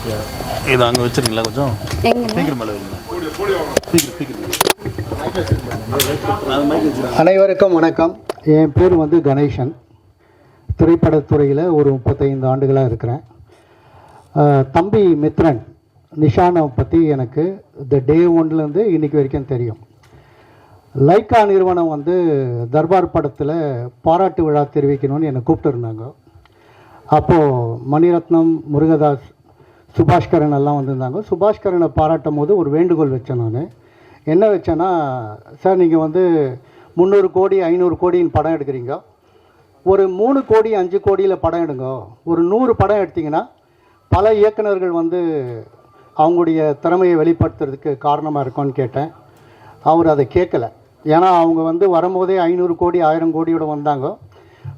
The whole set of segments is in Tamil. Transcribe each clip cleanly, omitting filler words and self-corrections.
இது அங்கே வச்சுருங்களா கொஞ்சம் சீக்கிரம் மேலே அனைவருக்கும் வணக்கம். என் பேர் கணேசன். திரைப்படத்துறையில் ஒரு 35 ஆண்டுகளாக இருக்கிறேன். தம்பி மித்ரன் நிஷானை பற்றி எனக்கு இந்த டே ஒன்லேருந்து இன்றைக்கி வரைக்கும் தெரியும். லைக்கா நிறுவனம் தர்பார் படத்தில் பாராட்டு விழா தெரிவிக்கணும்னு என்னை கூப்பிட்டுருந்தாங்க. அப்போது மணிரத்னம், முருகதாஸ், சுபாஷ்கரன் எல்லாம் வந்திருந்தாங்க. சுபாஷ்கரனை பாராட்டும் போது ஒரு வேண்டுகோள் வச்சேன். நான் என்ன வச்சேன்னா, சார் நீங்கள் 300 கோடி 500 கோடின்னு படம் எடுக்கிறீங்க, ஒரு 3 கோடி 5 கோடியில் படம் எடுங்க. ஒரு 100 படம் எடுத்திங்கன்னா பல இயக்குநர்கள் அவங்களுடைய திறமையை வெளிப்படுத்துறதுக்கு காரணமாக இருக்கும்னு கேட்டேன். அவர் அதை கேட்கலை. ஏன்னா அவங்க வரும்போதே 500 கோடி 1000 கோடியோடு வந்தாங்க.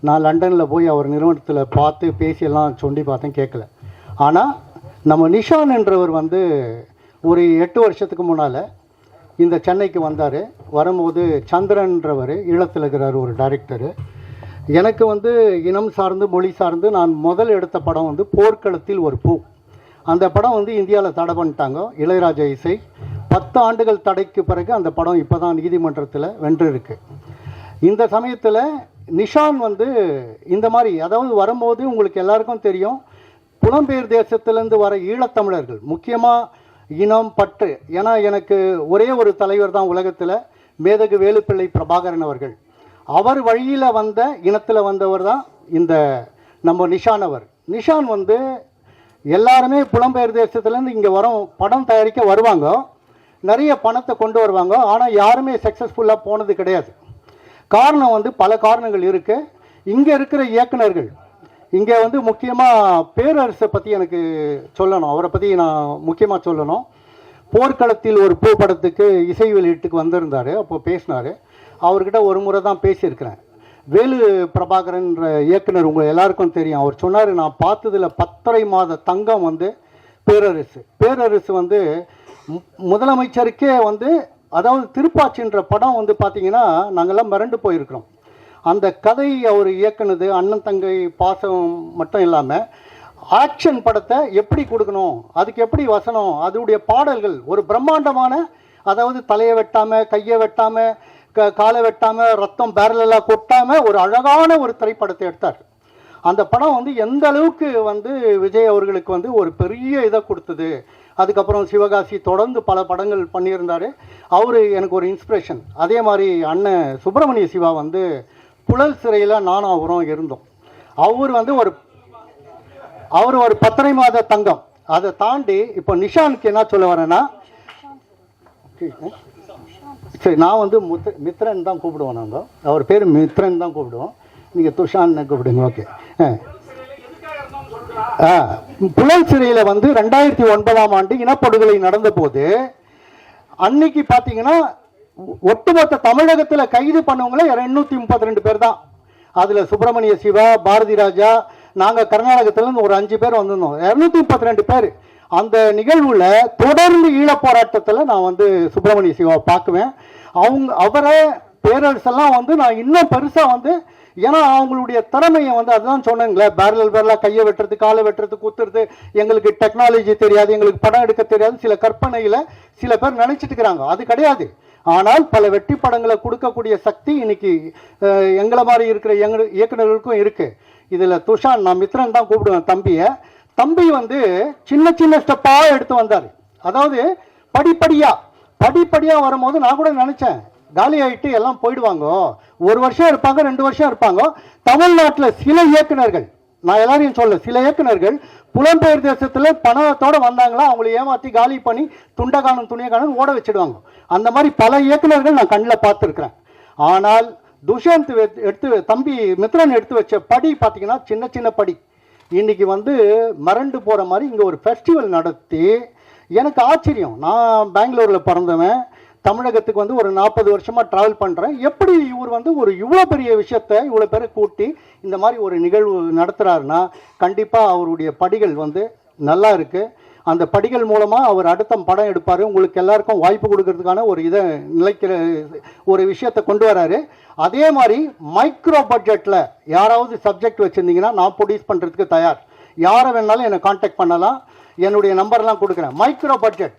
நான் லண்டனில் போய் அவர் நிறுவனத்தில் பார்த்து பேசியெல்லாம் சொல்லி பார்த்தேன், கேட்கல. ஆனால் நம்ம நிஷான் என்றவர் ஒரு 8 வருஷத்துக்கு முன்னால் இந்த சென்னைக்கு வந்தார். வரும்போது சந்திரன்றவர் ஈழத்தில் இருக்கிறார், ஒரு டைரக்டரு. எனக்கு இனம் சார்ந்து மொழி சார்ந்து நான் முதல் எடுத்த படம் போர்க்களத்தில் ஒரு பூ. அந்த படம் இந்தியாவில் தடை பண்ணிட்டாங்க. இளையராஜா இசை. 10 ஆண்டுகள் தடைக்கு பிறகு அந்த படம் இப்போ தான் நீதிமன்றத்தில் வென்றிருக்கு. இந்த சமயத்தில் நிஷான் இந்த மாதிரி, அதாவது வரும்போது உங்களுக்கு எல்லாருக்கும் தெரியும், புலம்பெயர் தேசத்திலேருந்து வர ஈழத்தமிழர்கள் முக்கியமாக இனம் பற்று. ஏன்னா எனக்கு ஒரே ஒரு தலைவர் தான் உலகத்தில், மேதகு வேலுப்பிள்ளை பிரபாகரன் அவர்கள். அவர் வழியில் வந்த இனத்தில் வந்தவர் தான் இந்த நம்ம நிஷான் அவர். நிஷான் எல்லாருமே புலம்பெயர் தேசத்துலேருந்து இங்கே படம் தயாரிக்க வருவாங்க, நிறைய பணத்தை கொண்டு வருவாங்க. ஆனால் யாருமே சக்ஸஸ்ஃபுல்லாக போனது கிடையாது. காரணம் பல காரணங்கள் இருக்குது. இங்கே இருக்கிற இயக்குநர்கள், இங்கே முக்கியமாக பேரரசை பற்றி எனக்கு சொல்லணும். அவரை பற்றி நான் முக்கியமாக சொல்லணும். போர்க்களத்தில் ஒரு பூ படத்துக்கு இசை வெளியீட்டுக்கு வந்திருந்தார். அப்போ பேசினார். அவர்கிட்ட ஒரு முறை தான் பேசியிருக்கிறேன். வேலு பிரபாகரன்ற இயக்குனர் உங்கள் எல்லாருக்கும் தெரியும். அவர் சொன்னார், நான் பார்த்ததில் 10.5 மாத தங்கம் பேரரசு. பேரரசு முதலமைச்சருக்கே அதாவது திருப்பாச்சின்ற படம் பார்த்தீங்கன்னா நாங்கள்லாம் மிரண்டு போயிருக்கிறோம். அந்த கதை அவர் இயக்குனது அண்ணன் தங்கை பாசம் மட்டும் இல்லாமல் ஆக்ஷன் படத்தை எப்படி கொடுக்கணும், அதுக்கு எப்படி வசனம், அதோடைய பாடல்கள் ஒரு பிரம்மாண்டமான, அதாவது தலையை வெட்டாமல், கையை வெட்டாமல், காலை வெட்டாமல், ரத்தம் பேரலெல்லாம் கொட்டாமல் ஒரு அழகான ஒரு திரைப்படத்தை எடுத்தார். அந்த படம் எந்த அளவுக்கு விஜய் அவர்களுக்கு ஒரு பெரிய இதை கொடுத்தது. அதுக்கப்புறம் சிவகாசி தொடர்ந்து பல படங்கள் பண்ணியிருந்தார். அவர் எனக்கு ஒரு இன்ஸ்பிரேஷன். அதே மாதிரி அண்ணன் சுப்பிரமணிய சிவா புழல் சிறையில் நானும் அவரும் இருந்தோம். அவர் ஒரு 10.5 மாத தங்கம். அதை தாண்டி இப்போ நிஷானுக்கு என்ன சொல்ல வரேன்னா, சரி நான் மித்ரன் தான் கூப்பிடுவோம். நாங்கள் அவர் பேர் மித்ரன் தான் கூப்பிடுவோம், நீங்கள் துஷான்னு கூப்பிடுங்க. ஓகே. புழல் சிறையில் 2009ஆம் ஆண்டு இனப்படுகொலை நடந்த போது அன்னைக்கு பார்த்தீங்கன்னா ஒட்டுமொத்த தமிழகத்தில் கைது பண்ணவங்களே 232 பேர் தான். அதில் சுப்பிரமணிய சிவா, பாரதி ராஜா, நாங்கள் கர்நாடகத்திலேருந்து ஒரு 5 பேர் வந்திருந்தோம். 232 பேர். அந்த நிகழ்வில் தொடர்ந்து ஈழப்போராட்டத்தில் நான் சுப்பிரமணிய சிவா பார்க்குவேன். அவரை பேரரசெல்லாம் நான் இன்னும் பெருசாக ஏன்னா அவங்களுடைய திறமையை அதுதான் சொன்னேங்களே, பேரலாக கையை வெட்டுறது, காலை வெட்டுறது, குத்துறது. எங்களுக்கு டெக்னாலஜி தெரியாது, எங்களுக்கு படம் எடுக்க தெரியாது, சில கற்பனையில் சில பேர் நினச்சிட்டு இருக்கிறாங்க. அது கிடையாது. ஆனால் பல வெற்றி படங்களை கொடுக்கக்கூடிய சக்தி இன்னைக்கு எங்களை மாதிரி இருக்கிற இயக்குநர்களுக்கும் இருக்குது. இதில் துஷான், நான் மித்ரன் தான் கூப்பிடுவேன் தம்பியை. தம்பி சின்ன சின்ன ஸ்டெப்பாக எடுத்து வந்தார். அதாவது படிப்படியாக வரும்போது நான் கூட நினச்சேன், காலி ஆகிட்டு எல்லாம் போயிடுவாங்க, 1 வருஷம் இருப்பாங்க, 2 வருஷம் இருப்பாங்க. தமிழ்நாட்டில் சில இயக்குநர்கள், நான் எல்லாரையும் சொல்ல, சில இயக்குநர்கள் புலம்பெயர் தேசத்தில் பணத்தோடு வந்தாங்களா, அவங்களை ஏமாற்றி காலி பண்ணி துண்டகானம் துணியகானம் ஓட வச்சிடுவாங்க. அந்த மாதிரி பல இயக்குநர்கள் நான் கண்ணில் பார்த்துருக்குறேன். ஆனால் துஷாந்த் தம்பி மித்ரன் எடுத்து வச்ச படி பார்த்தீங்கன்னா சின்ன சின்ன படி. இன்னைக்கு மறண்டு போகிற மாதிரி இங்கே ஒரு ஃபெஸ்டிவல் நடத்தி எனக்கு ஆச்சரியம். நான் பெங்களூரில் பிறந்தவன், தமிழகத்துக்கு ஒரு 40 வருஷமாக ட்ராவல் பண்ணுறேன். எப்படி இவர் ஒரு இவ்வளோ பெரிய விஷயத்தை இவ்வளோ பேரை கூட்டி இந்த மாதிரி ஒரு நிகழ்வு நடத்துகிறாருன்னா கண்டிப்பாக அவருடைய படிகள் நல்லா இருக்குது. அந்த படிகள் மூலமாக அவர் அடுத்த படம் எடுப்பார். உங்களுக்கு எல்லாருக்கும் வாய்ப்பு கொடுக்கறதுக்கான ஒரு இதை நிலைக்கிற ஒரு விஷயத்தை கொண்டு வராரு. அதே மாதிரி மைக்ரோ பட்ஜெட்டில் யாராவது சப்ஜெக்ட் வச்சுருந்தீங்கன்னா நான் ப்ரொடியூஸ் பண்ணுறதுக்கு தயார். யாரை வேணாலும் என்னை காண்டாக்ட் பண்ணலாம். என்னுடைய நம்பர்லாம் கொடுக்குறேன். மைக்ரோ பட்ஜெட்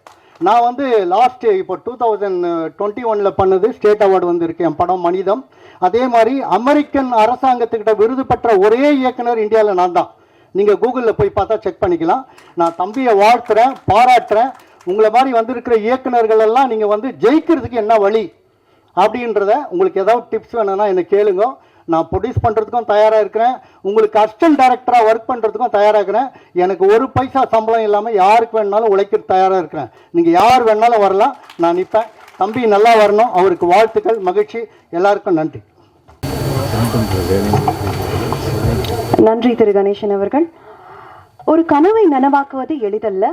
நான் வந்து லாஸ்ட்டு இப்போ 2021 பண்ணது ஸ்டேட் அவார்டு வந்திருக்கு என் படம் மனிதம். அதே மாதிரி அமெரிக்கன் அரசாங்கத்துக்கிட்ட விருது பெற்ற ஒரே இயக்குனர் இந்தியாவில் நான் தான். நீங்கள் கூகுளில் போய் பார்த்தா செக் பண்ணிக்கலாம். நான் தம்பியை வாழ்த்துறேன், பாராட்டுறேன். உங்களை மாதிரி வந்திருக்கிற இயக்குநர்கள் எல்லாம் நீங்கள் வந்து ஜெயிக்கிறதுக்கு என்ன வழி அப்படின்றத உங்களுக்கு ஏதாவது டிப்ஸ் வேணும்னா என்னை கேளுங்க. நான் ப்ரொடியூஸ் பண்ணுறதுக்கும் தயாராக இருக்கிறேன், உங்களுக்கு அசிஸ்டன்ட் டைரக்டராக ஒர்க் பண்ணுறதுக்கும் தயாராக இருக்கிறேன். எனக்கு ஒரு பைசா சம்பளம் இல்லாமல் யாருக்கு வேணாலும் உழைக்க தயாராக இருக்கிறேன். நீங்கள் யார் வேணாலும் வரலாம், நான் நிற்பேன். தம்பி நல்லா வரணும், அவருக்கு வாழ்த்துக்கள், மகிழ்ச்சி. எல்லாருக்கும் நன்றி. நன்றி திரு கணேசன் அவர்கள். ஒரு கனவை நனவாக்குவது எளிதல்ல,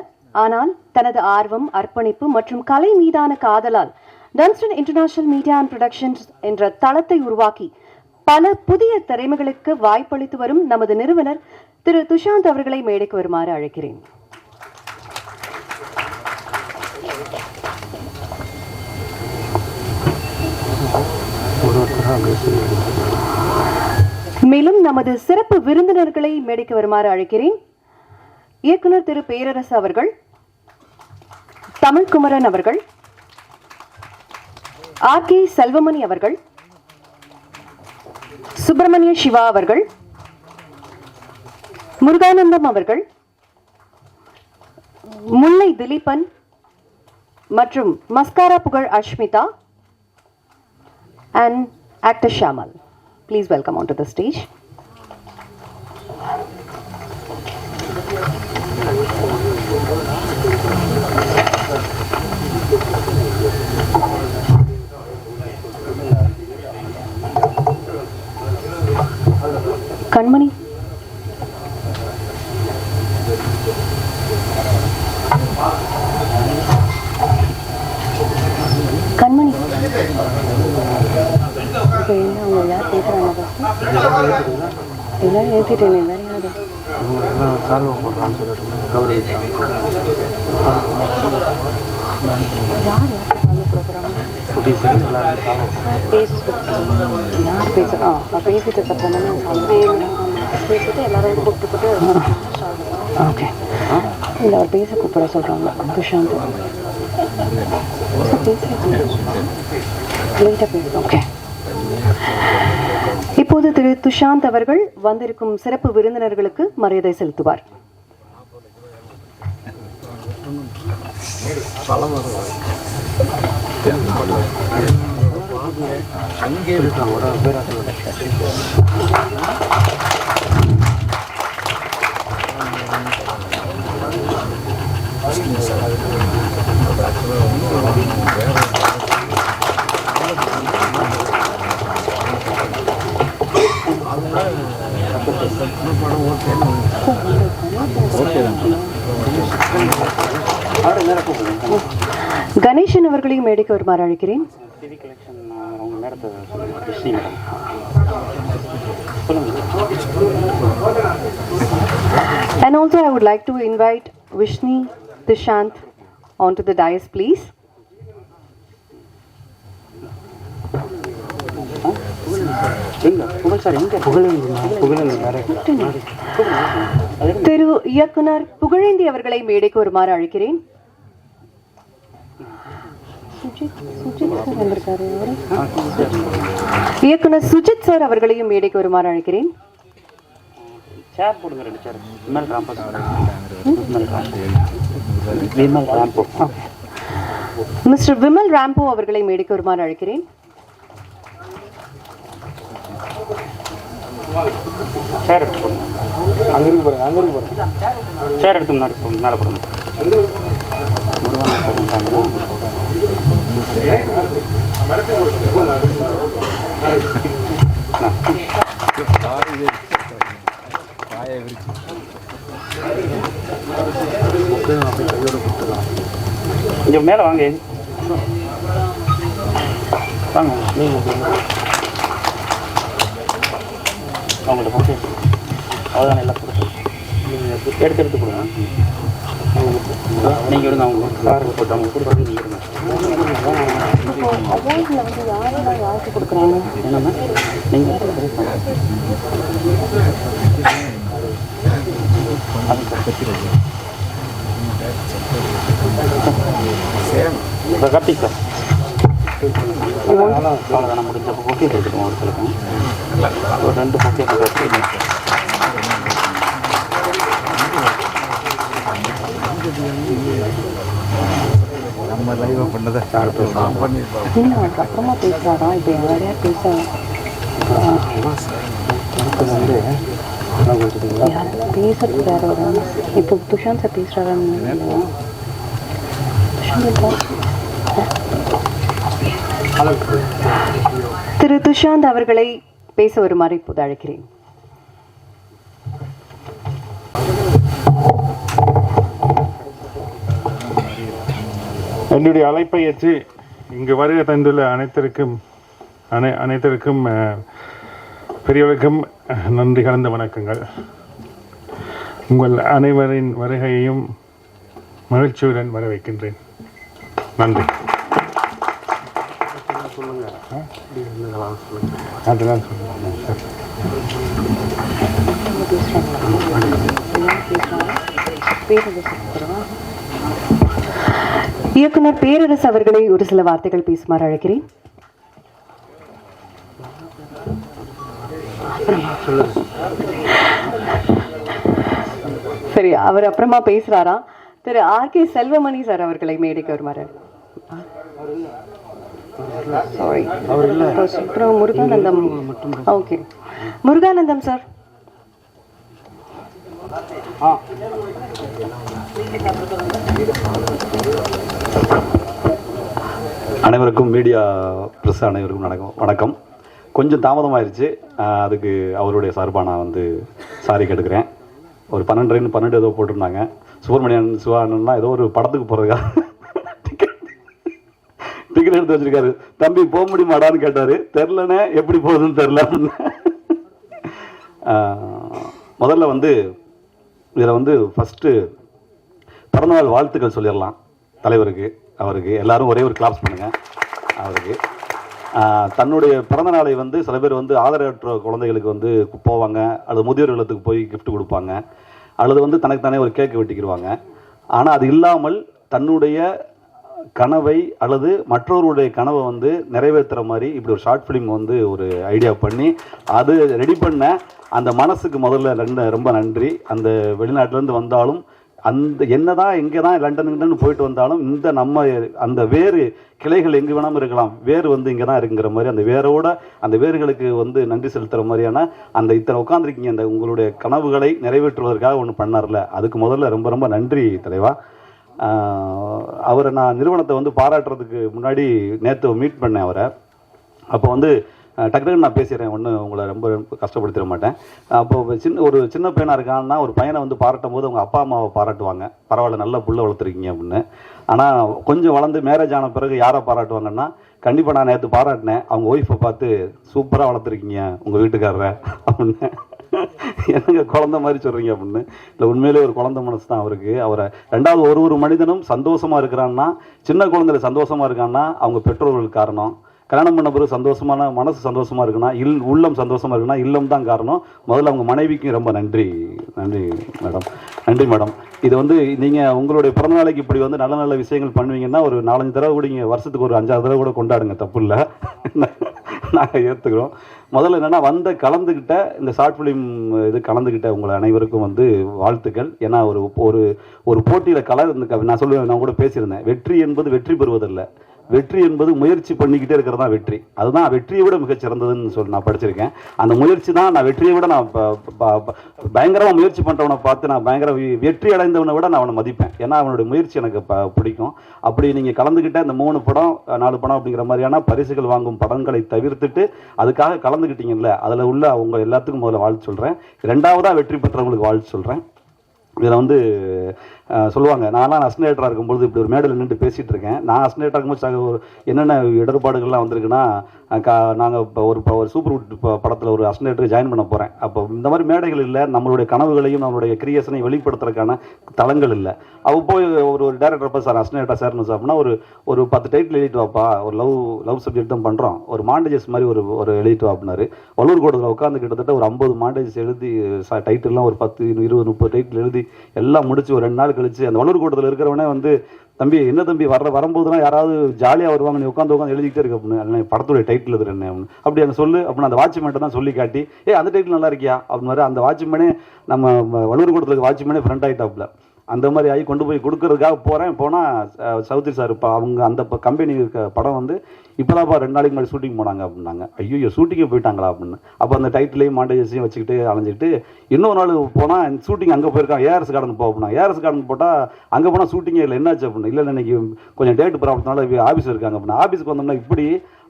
ஆனால் தனது ஆர்வம், அர்ப்பணிப்பு மற்றும் கலை மீதான காதலால் Dunstan international media and productions என்ற தளத்தை உருவாக்கி பல புதிய திறமைகளுக்கு வாய்ப்பளித்து வரும் நமது நிறுவனர் திரு துஷாந்த் அவர்களை மேடைக்கு வருமாறு அழைக்கிறேன். மேலும் நமது சிறப்பு விருந்தினர்களை மேடைக்கு வருமாறு அழைக்கிறேன். இயக்குனர் திரு பேரரசு அவர்கள், தமிழ்குமரன் அவர்கள், ஆர்.கே. செல்வமணி அவர்கள், சுப்பிரமணிய சிவா அவர்கள், முருகானந்தம் அவர்கள், முல்லை திலீபன் மற்றும் மஸ்காரா புகழ் Ashmita and actor Shamal. Please welcome onto the stage. கண்மணி, கண்மணி, இப்போ என்ன அவங்க யார் பேசுகிறாங்க? எல்லாரும் ஏற்றிட்டேன். வேறு யாரு? யார் பேசுகிறா? பேசிட்டு பேசிட்டு எல்லாரும் கூப்பிட்டு ஓகே. இல்லை, அவர் பேச கூப்பிட சொல்கிறாங்க. துஷாந்த் ஓகே. இப்போது திரு துஷாந்த் அவர்கள் வந்திருக்கும் சிறப்பு விருந்தினர்களுக்கு மரியாதை செலுத்துவார். கணேசன் அவர்களையும் மேடைக்கு வருமாறு அழைக்கிறேன். And also I would like to invite Vishni Dishant onto the dais, please. திரு இயக்குனர் புகழேந்தி அவர்களை மேடைக்கு வருமாறு அழைக்கிறேன். இயக்குனர் சுஜித் சார் அவர்களையும் மேடைக்கு வருமாறு அழைக்கிறேன். மிஸ்டர் விமல் ராம்போ அவர்களை மேடைக்கு வருமாறு அழைக்கிறேன். கொஞ்சம் மேலே வாங்க வாங்க. அவங்கள்ட்ட போட்டு அவ்வளோதான் எல்லாம் கொடுத்து எடுத்து கொடுங்க. நீங்கள் எடுங்க, அவங்க கார் போட்டு அவங்க கொடுக்குறது நீங்கள் எடுங்க. யாருக்கு கொடுக்குறாங்க? என்னன்னா நீங்கள் இப்போ கட்டிக்கலாம் அவ்வளோதான் முடிஞ்சப்போ பொக்கே கொடுத்துருவோம் ஒரு சிலக்கும் ஒரு 2 பொக்கே கட்டி நம்ம லைவாக பண்ணதை சார் அப்புறமா பேசுறாரா இப்போ யாரையா பேச பேசுறது வேற ஒரு இப்போ துஷாந்த் சார் பேசுறாரான்னு திரு துஷாந்த் அவர்களை பேச வருமாறு இப்போது அழைக்கிறேன். என்னுடைய அழைப்பை ஏற்று இங்கு வருகை தந்துள்ள அனைத்திற்கும் பெரியவர்களுக்கும் நன்றி கலந்த வணக்கங்கள். உங்கள் அனைவரின் வருகையையும் மகிழ்ச்சியுடன் வரவேற்கின்றேன். நன்றி. அதெல்லாம் இயக்குனர் பேரரசு அவர்களை ஒரு சில வார்த்தைகள் பேசுமாறு அழைக்கிறேன். சரி, அவர் அப்புறமா பேசுறாரா? திரு ஆர்.கே. செல்வமணி சார் அவர்களை மேடைக்கு வருமாறு. சாரி, அப்புறம் முருகானந்தம். Okay, Muruganandam sir. அனைவருக்கும் மீடியா ப்ரெஸ் அனைவருக்கும் வணக்கம். கொஞ்சம் தாமதமாயிருச்சு, அதுக்கு அவருடைய சார்பாக நான் வந்து சாரி கேட்டுக்கிறேன். ஒரு 12 ஏதோ போட்டிருந்தாங்க. சுப்பிரமணியன் சிவானன்னா ஏதோ ஒரு படத்துக்கு போகிறதுக்காக டிக்கெட் எடுத்து வச்சிருக்காரு. தம்பி போக முடியுமாடான்னு கேட்டார். தெரிலனே, எப்படி போகுதுன்னு தெரில. முதல்ல வந்து இதில் வந்து ஃபஸ்ட்டு பிறந்தநாள் வாழ்த்துக்கள் சொல்லிடலாம் தலைவருக்கு. அவருக்கு எல்லாரும் ஒரே ஒரு கிளாப்ஸ் பண்ணுங்கள் அவருக்கு. தன்னுடைய பிறந்த நாளை வந்து சில பேர் வந்து ஆதரவற்ற குழந்தைகளுக்கு வந்து போவாங்க, அல்லது முதியோர் இல்லத்துக்கு போய் கிஃப்ட் கொடுப்பாங்க, அல்லது வந்து தனக்கு தானே ஒரு கேக்கு வெட்டிக்கிடுவாங்க. ஆனால் அது இல்லாமல் தன்னுடைய கனவை அல்லது மற்றவருடைய கனவை வந்து நிறைவேற்றுற மாதிரி இப்படி ஒரு ஷார்ட் ஃபிலிம் வந்து ஒரு ஐடியா பண்ணி அது ரெடி பண்ண அந்த மனசுக்கு முதல்ல ரொம்ப நன்றி. அந்த வெளிநாட்டிலேருந்து வந்தாலும் அந்த என்னதான் எங்கே தான் லண்டனுன்னு போயிட்டு வந்தாலும் இந்த நம்ம அந்த வேறு கிளைகள் எங்கே வேணாமல் இருக்கலாம், வேறு வந்து இங்கே தான் இருக்குங்கிற மாதிரி அந்த வேரோட அந்த வேர்களுக்கு வந்து நன்றி செலுத்துகிற மாதிரியான அந்த இத்தனை உட்காந்துருக்கீங்க அந்த உங்களுடைய கனவுகளை நிறைவேற்றுவதற்காக ஒன்று பண்ணார்ல, அதுக்கு முதல்ல ரொம்ப ரொம்ப நன்றி தலைவா. அவரை நான் நிறுவனத்தை வந்து பாராட்டுறதுக்கு முன்னாடி நேற்று மீட் பண்ணேன் அவரை. அப்போ வந்து டக்குனு நான் பேசிடுறேன், ஒன்றும் உங்களை ரொம்ப கஷ்டப்படுத்திட மாட்டேன். அப்போது ஒரு சின்ன பையனாக இருக்கான்னா ஒரு பையனை வந்து பாராட்டும் போது அவங்க அப்பா அம்மாவை பாராட்டுவாங்க, பரவாயில்ல நல்ல புள்ள வளர்த்துருக்கீங்க அப்படின்னு. ஆனால் கொஞ்சம் வளர்ந்து மேரேஜ் ஆன பிறகு யாரை பாராட்டுவாங்கன்னா, கண்டிப்பாக நான் நேற்று பாராட்டினேன் அவங்க ஒய்ஃபை பார்த்து, சூப்பராக வளர்த்துருக்கீங்க உங்கள் வீட்டுக்காரரை அப்படின்னு. என்னங்க குழந்தை மாதிரி சொல்கிறீங்க அப்படின்னு. இல்லை, உண்மையிலே ஒரு குழந்தை மனசு தான் அவருக்கு. அவரை ரெண்டாவது ஒரு மனிதனும் சந்தோஷமாக இருக்கிறான்னா, சின்ன குழந்தைல சந்தோஷமாக இருக்கான்னா அவங்க பெற்றோர்கள் காரணம். கல்யாணம் பண்ண பிறகு சந்தோஷமான மனசு சந்தோஷமாக இருக்குன்னா, உள்ளம் சந்தோஷமாக இருக்குன்னா இல்லம் தான் காரணம். முதல்ல அவங்க மனைவிக்கும் ரொம்ப நன்றி மேடம். இது வந்து நீங்கள் உங்களுடைய பிறந்தநாளைக்கு இப்படி வந்து நல்ல நல்ல விஷயங்கள் பண்ணுவீங்கன்னா ஒரு 4-5 தடவை கூட நீங்கள் வருஷத்துக்கு ஒரு 5-6 தடவை கூட கொண்டாடுங்க, தப்பு இல்லை, நாங்கள் ஏற்றுக்கிறோம். முதல்ல என்னென்னா கலந்துக்கிட்ட இந்த ஷார்ட் ஃபிலிம் இது கலந்துக்கிட்ட உங்களை அனைவருக்கும் வந்து வாழ்த்துக்கள். ஏன்னா ஒரு போட்டியில் நான் சொல்லுவேன், நான் கூட பேசியிருந்தேன், வெற்றி என்பது வெற்றி பெறுவதில்லை, வெற்றி என்பது முயற்சி பண்ணிக்கிட்டே இருக்கிறது தான் வெற்றி. அதுதான் வெற்றியை விட மிகச்சிறந்ததுன்னு சொல்லி நான் படிச்சிருக்கேன். அந்த முயற்சி தான் நான் வெற்றியை விட நான் பயங்கரமாக முயற்சி பண்ணுறவனை பார்த்து நான் பயங்கர வெற்றி அடைந்தவனை விட நான் அவனை மதிப்பேன். ஏன்னா அவனுடைய முயற்சி எனக்கு பிடிக்கும். அப்படி நீங்கள் கலந்துக்கிட்ட இந்த 3 படம் 4 படம் அப்படிங்கிற மாதிரியான பரிசுகள் வாங்கும் படங்களை தவிர்த்துட்டு அதுக்காக கலந்துக்கிட்டீங்கல்ல, அதில் உள்ள அவங்க எல்லாத்துக்கும் முதல்ல வாழ்த்து சொல்கிறேன். 2வதாக வெற்றி பெற்றவங்களுக்கு வாழ்த்து சொல்கிறேன். இதில் வந்து சொல்லுவாங்க, நான்லாம் அஸ்னேட்டராக இருக்கும்பொழுது இப்படி ஒரு மேடையில் நின்று பேசிகிட்டு இருக்கேன். நான் அஸ்னேட்டராக இருக்கும்போது என்னென்ன இடர்பாடுகள்லாம் வந்திருக்குன்னா, நாங்கள் இப்போ ஒரு சூப்பர் வுட் படத்தில் ஒரு அஸ்னேட்டருக்கு ஜாயின் பண்ண போகிறேன். அப்போ இந்த மாதிரி மேடைகள் இல்லை, நம்மளுடைய கனவுகளையும் நம்மளுடைய கிரியேஷனையும் வெளிப்படுத்துறதுக்கான தளங்கள் இல்லை. அவள் போய் ஒரு டேரக்டர் சார் அஸ்னேட்டா சேர்னு சார் அப்படின்னா ஒரு 10 டைட்டில் எழுதிட்டு வாப்பா, ஒரு லவ் சப்ஜெக்ட் தான் பண்ணுறோம், ஒரு மாண்டேஜஸ் மாதிரி ஒரு எழுதிட்டு வா அப்படின்னாரு. வள்ளூர் கோட்டத்தில் உட்காந்து கிட்டத்தட்ட ஒரு 50 மாண்டேஜஸ் எழுதி டைட்டில்லாம் ஒரு 10, 20, 30 டைட்டில் எழுதி பேசி எல்லாம் முடிச்சு ஒரு 2 நாள் கழிச்சு அந்த வள்ளூர் கூட்டத்தில் இருக்கிறவனே வந்து, தம்பி என்ன தம்பி வரும்போதுலாம் யாராவது ஜாலியாக வருவாங்க, நீ உட்காந்து எழுதிக்கிட்டே இருக்கு அப்படின்னு, படத்துடைய டைட்டில் இது என்ன அப்படி அந்த சொல்லு அப்படின்னு அந்த வாட்ச்மேன்ட்ட தான் சொல்லி காட்டி, அந்த டைட்டில் நல்லா இருக்கியா அப்படின்னு மாதிரி அந்த வாட்ச்மேனே நம்ம வள்ளூர் கூட்டத்துக்கு வாட்ச்மேனே ஃப்ரெண்ட் ஆகிட்டாப்புல. அந்த மாதிரி ஆகி கொண்டு போய் கொடுக்கறதுக்காக போனால் சௌத்ரி சார் இப்போ அவங்க அந்த கம்பெனி இருக்க படம் வந்து இப்போதான்ப்பா 2 நாளைக்கு முன்னாடி ஷூட்டிங் போனாங்க அப்படின்னாங்க. ஐயோ ஷூட்டிங்கே போயிட்டாங்களா அப்படின்னு. அப்போ அந்த டைட்டிலையும் மாண்டேஜஸையும் வச்சுக்கிட்டு அலைஞ்சிக்கிட்டு இன்னொரு நாள் போனால் ஷூட்டிங் அங்கே போயிருக்காங்க, ஏஆர்எஸ் கார்டன் போனால் ஏஆர்எஸ் கார்டன் போட்டால் அங்கே போனால் ஷூட்டிங்கே இல்லை, என்னாச்சு அப்படின்னு. இல்லை இன்னைக்கு கொஞ்சம் டேட்டு ப்ராப்ளத்தினால ஆஃபீஸ் இருக்காங்க அப்படின்னா. ஆஃபீஸுக்கு வந்தோம்னா இப்படி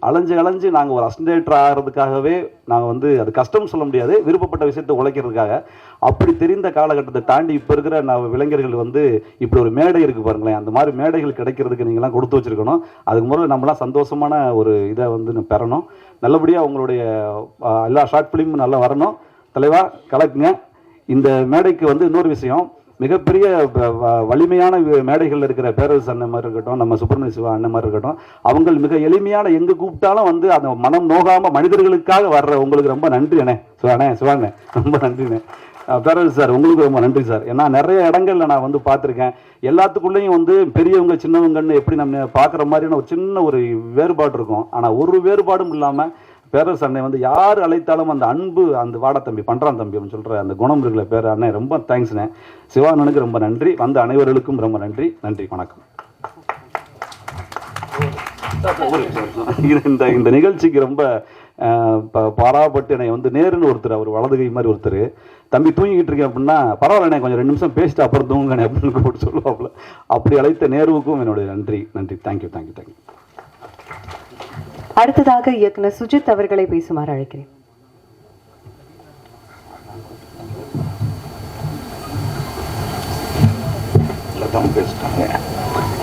அலைஞ்சு நாங்கள் ஒரு அசிஸ்டன்ட் ஆகிறதுக்காகவே நாங்கள் வந்து அது கஷ்டம்னு சொல்ல முடியாது, விருப்பப்பட்ட விஷயத்தை உழைக்கிறதுக்காக அப்படி தெரிந்த காலகட்டத்தை தாண்டி இப்போ இருக்கிற இளைஞர்கள் வந்து இப்படி ஒரு மேடை இருக்குது பாருங்களேன், அந்த மாதிரி மேடைகள் கிடைக்கிறதுக்கு நீங்களாம் கொடுத்து வச்சுருக்கணும். அதுக்கு முதல்ல நம்மளாம் சந்தோஷமான ஒரு இதை வந்து பெறணும். நல்லபடியாக உங்களுடைய எல்லா ஷார்ட் ஃபிலிமும் நல்லா வரணும். தலைவா கலக்குங்க. இந்த மேடைக்கு வந்து இன்னொரு விஷயம், மிகப்பெரிய வலிமையான மேடைகள் இருக்கிற பேரரசு அண்ணன் மாதிரி இருக்கட்டும், நம்ம சுப்பிரமணிய சிவா அண்ணன் மாதிரி இருக்கட்டும், அவங்க மிக எளிமையான எங்கே கூப்பிட்டாலும் வந்து அந்த மனம் நோகாமல் மனிதர்களுக்காக வர்ற உங்களுக்கு ரொம்ப நன்றி அண்ணே. சிவாண்ணே ரொம்ப நன்றிண்ணே. பேரரசு சார் உங்களுக்கு ரொம்ப நன்றி சார். ஏன்னா நிறைய இடங்கள்ல நான் வந்து பார்த்துருக்கேன், எல்லாத்துக்குள்ளேயும் வந்து பெரியவங்க சின்னவங்கன்னு எப்படி நம்ம பார்க்குற மாதிரியான ஒரு சின்ன ஒரு வேறுபாடு இருக்கும். ஆனால் ஒரு வேறுபாடும் இல்லாமல் பேரரசு அண்ணன் வந்து யார் அழைத்தாலும் அந்த அன்பு, அந்த வாடா தம்பி பண்றான் தம்பி அப்படின்னு சொல்ற அந்த குணம் இருக்கிற பேர் அண்ணன் ரொம்ப தேங்க்ஸ்ண்ணே. சிவானனுக்கு ரொம்ப நன்றி, வந்த அனைவர்களுக்கும் ரொம்ப நன்றி. நன்றி, வணக்கம். இந்த நிகழ்ச்சிக்கு ரொம்ப பாராப்பட்டு என்னை வந்து நேருன்னு ஒருத்தர், அவர் வலதுகை மாதிரி ஒருத்தர், தம்பி தூங்கிக்கிட்டு இருக்கேன் அப்படின்னா பரவாயில்ல கொஞ்சம் 2 நிமிஷம் பேசிட்டு அப்புறம் தூங்குங்கண்ணே அப்படின்னு போட்டு சொல்லுவாப்புல. அப்படி அழைத்த நேருவுக்கும் என்னுடைய நன்றி. தேங்க்யூ. அடுத்ததாக இயக்குனர் சுஜித் அவர்களை பேசுமாறு அழைக்கிறேன்.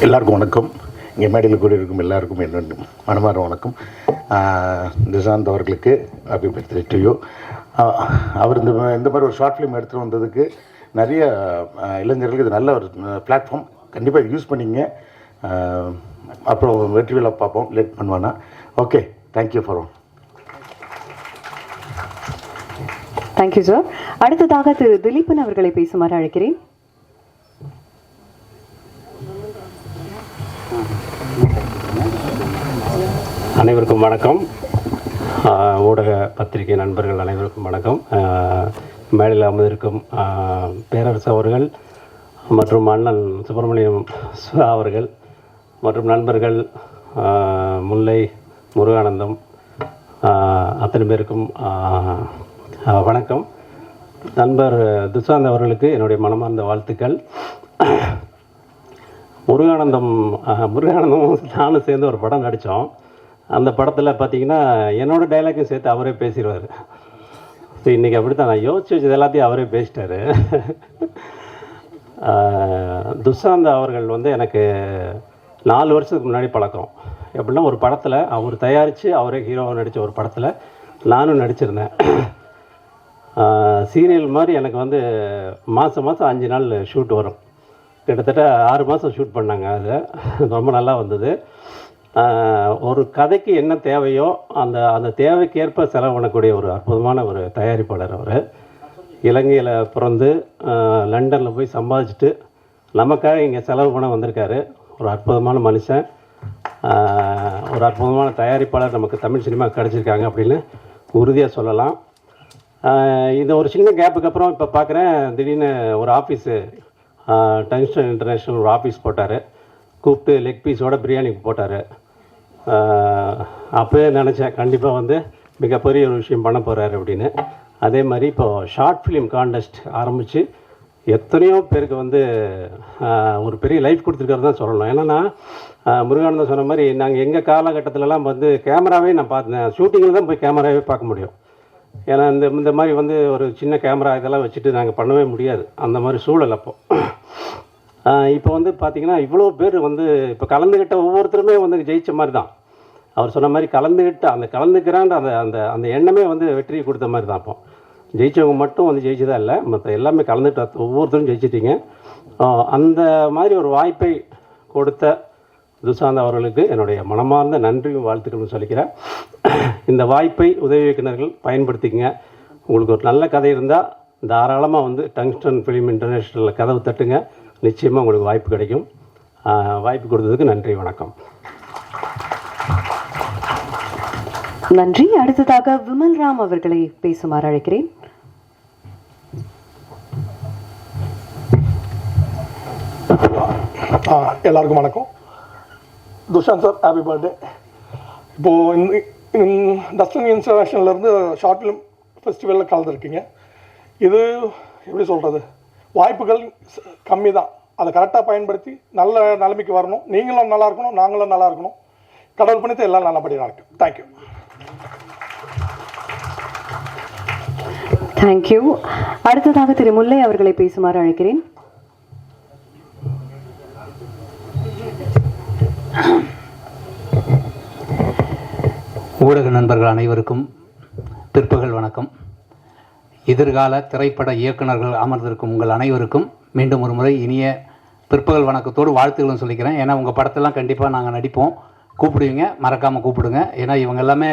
எல்லாருக்கும் வணக்கம். இங்கே மேடையில் கூடியிருக்கும் எல்லாருக்கும் என்னென்ன மனமார்ந்த வணக்கம். நிஷாந்த் அவர்களுக்கு ஹாப்பி பர்த்டே டு யூ. அவர் இந்த மாதிரி ஒரு ஷார்ட் ஃபிலிம் எடுத்துகிட்டு வந்ததுக்கு நிறைய இளைஞர்களுக்கு இது நல்ல ஒரு பிளாட்ஃபார்ம், கண்டிப்பாக யூஸ் பண்ணிங்க. அப்புறம் வெற்றி விழா பார்ப்போம், லேட் பண்ணுவானா. Okay, thank you for all. Thank you sir. அடுத்ததாக திரு திலீபன் அவர்களை பேசுமாறு அழைக்கிறேன். அனைவருக்கும் வணக்கம். ஊடக பத்திரிகை நண்பர்கள் அனைவருக்கும் வணக்கம். மேடையில் அமர்ந்திருக்கும் பேரரசு அவர்கள் மற்றும் அண்ணன் சுப்பிரமணியம் அவர்கள் மற்றும் நண்பர்கள் முல்லை, முருகானந்தம், அத்தனை பேருக்கும் வணக்கம். நண்பர் துஷாந்த் அவர்களுக்கு என்னுடைய மனமார்ந்த வாழ்த்துக்கள். முருகானந்தமும் நானும் சேர்ந்து ஒரு படம் நடித்தோம். அந்த படத்தில் பார்த்திங்கன்னா என்னோடய டைலாக்கும் சேர்த்து அவரே பேசிடுவார். ஸோ இன்றைக்கி அப்படி தான் நான் யோசிச்சு வச்சது எல்லாத்தையும் அவரே பேசிட்டார். துஷாந்த் அவர்கள் வந்து எனக்கு 4 வருஷத்துக்கு முன்னாடி பழக்கம். எப்படின்னா ஒரு படத்தில் அவர் தயாரித்து அவரே ஹீரோவாக நடித்த ஒரு படத்தில் நானும் நடிச்சிருந்தேன். சீரியல் மாதிரி எனக்கு வந்து மாதம் 5 நாள் ஷூட் வரும். கிட்டத்தட்ட 6 மாதம் ஷூட் பண்ணாங்க. அது ரொம்ப நல்லா வந்தது. ஒரு கதைக்கு என்ன தேவையோ அந்த தேவைக்கேற்ப செலவு பண்ணக்கூடிய ஒரு அற்புதமான ஒரு தயாரிப்பாளர் அவர். இலங்கையில் பிறந்து லண்டனில் போய் சம்பாதிச்சுட்டு நமக்காக இங்கே செலவு பண்ண வந்திருக்காரு. ஒரு அற்புதமான மனுஷன், ஒரு அற்புதமான தயாரிப்பாளர் நமக்கு தமிழ் சினிமா கிடச்சிருக்காங்க அப்படின்னு உறுதியாக சொல்லலாம். இது ஒரு சின்ன கேப்புக்கு அப்புறம் இப்போ பார்க்குறேன், திடீர்னு ஒரு ஆஃபீஸு டங்ஸ்டன் இன்டர்நேஷ்னல் ஒரு ஆஃபீஸ் போட்டார். கூப்பிட்டு லெக் பீஸோட பிரியாணிக்கு போட்டார். அப்போயே நினச்சேன் கண்டிப்பாக வந்து மிகப்பெரிய ஒரு விஷயம் பண்ண போகிறாரு அப்படின்னு. அதே மாதிரி இப்போது ஷார்ட் ஃபிலிம் கான்டெஸ்ட் ஆரம்பித்து எத்தனையோ பேருக்கு வந்து ஒரு பெரிய லைஃப் கொடுத்துருக்காரு தான் சொல்லணும். ஏன்னா முருகானந்தம் சொன்ன மாதிரி நாங்கள் எங்கள் காலகட்டத்திலலாம் வந்து கேமராவே நான் பார்த்தேன், ஷூட்டிங்கில் தான் போய் கேமராவே பார்க்க முடியும். ஏன்னா இந்த மாதிரி வந்து ஒரு சின்ன கேமரா இதெல்லாம் வச்சுட்டு நாங்கள் பண்ணவே முடியாது, அந்த மாதிரி சூழல். இப்போ வந்து பார்த்திங்கன்னா இவ்வளோ பேர் வந்து இப்போ கலந்துக்கிட்ட ஒவ்வொருத்தருமே வந்து ஜெயித்த மாதிரி தான். அவர் சொன்ன மாதிரி கலந்துக்கிறான்ற அந்த எண்ணமே வந்து வெற்றியை கொடுத்த மாதிரி தான். அப்போ ஜெயித்தவங்க மட்டும் வந்து ஜெயிச்சதா இல்லை, மற்ற எல்லாமே கலந்துட்டு ஒவ்வொருத்தரும் ஜெயிச்சிட்டிங்க. அந்த மாதிரி ஒரு வாய்ப்பை கொடுத்த துஷாந்த் அவர்களுக்கு என்னுடைய மனமார்ந்த நன்றியும் வாழ்த்துக்கள்னு சொல்லிக்கிறேன். இந்த வாய்ப்பை உதவி இயக்குநர்கள் பயன்படுத்திக்கங்க. உங்களுக்கு ஒரு நல்ல கதை இருந்தால் தாராளமாக வந்து டங்ஸ்டன் ஃபிலிம் இன்டர்நேஷ்னலில் கதவு தட்டுங்க, நிச்சயமாக உங்களுக்கு வாய்ப்பு கிடைக்கும். வாய்ப்பு கொடுத்ததுக்கு நன்றி, வணக்கம். நன்றி. அடுத்ததாக விமல்ராம் அவர்களை பேசுமாறு அழைக்கிறேன். எல்லாருக்கும் வணக்கம். Thushanth sir, happy birthday. இப்போது டஸ்டன் இன்டர்நேஷ்னல்லேருந்து ஷார்ட் ஃபிலிம் ஃபெஸ்டிவலில் கலந்துருக்கீங்க. இது எப்படி சொல்கிறது, வாய்ப்புகள் கம்மி தான். அதை கரெக்டாக பயன்படுத்தி நல்ல நிலைமைக்கு வரணும். நீங்களும் நல்லா இருக்கணும், நாங்களும் நல்லா இருக்கணும். கடவுள் பண்ணிட்டு எல்லாம் நல்லபடியாக நடக்கும். தேங்க்யூ. தேங்க்யூ. அடுத்ததாக திரு முல்லை அவர்களை பேசுமாறு அழைக்கிறேன். ஊடக நண்பர்கள் அனைவருக்கும் பிற்பகல் வணக்கம். எதிர்கால திரைப்பட இயக்குநர்கள் அமர்ந்திருக்கும் உங்கள் அனைவருக்கும் மீண்டும் ஒரு முறை இனிய பிற்பகல் வணக்கத்தோடு வாழ்த்துக்களும் சொல்லிக்கிறேன். ஏன்னா உங்கள் படத்தெல்லாம் கண்டிப்பாக நாங்கள் நடிப்போம், கூப்பிடுவீங்க, மறக்காமல் கூப்பிடுங்க. ஏன்னா இவங்க எல்லாமே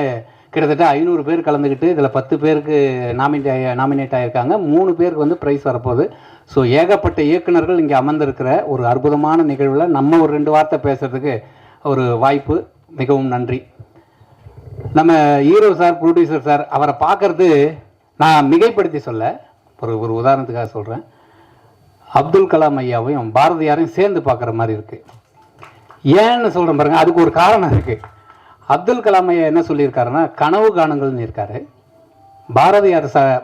கிட்டத்தட்ட 500 பேர் கலந்துக்கிட்டு இதில் 10 பேருக்கு நாமினேட் ஆகியிருக்காங்க, 3 பேருக்கு வந்து ப்ரைஸ் வரப்போகுது. ஸோ ஏகப்பட்ட இயக்குநர்கள் இங்கே அமர்ந்திருக்கிற ஒரு அற்புதமான நிகழ்வில் நம்ம ஒரு 2 வார்த்தை பேசுகிறதுக்கு ஒரு வாய்ப்பு, மிகவும் நன்றி. நம்ம ஹீரோ சார், ப்ரொடியூசர் சார், அவரை பார்க்கறது நான் மிகைப்படுத்தி சொல்ல, ஒரு உதாரணத்துக்காக சொல்கிறேன். அப்துல் கலாம் ஐயாவையும் பாரதியாரையும் சேர்ந்து பார்க்குற மாதிரி இருக்குது. ஏன்னு சொல்கிறேன் பாருங்கள், அதுக்கு ஒரு காரணம் இருக்குது. அப்துல் கலாம் ஐயா என்ன சொல்லியிருக்காருன்னா கனவு காணுங்கள்னு இருக்காரு.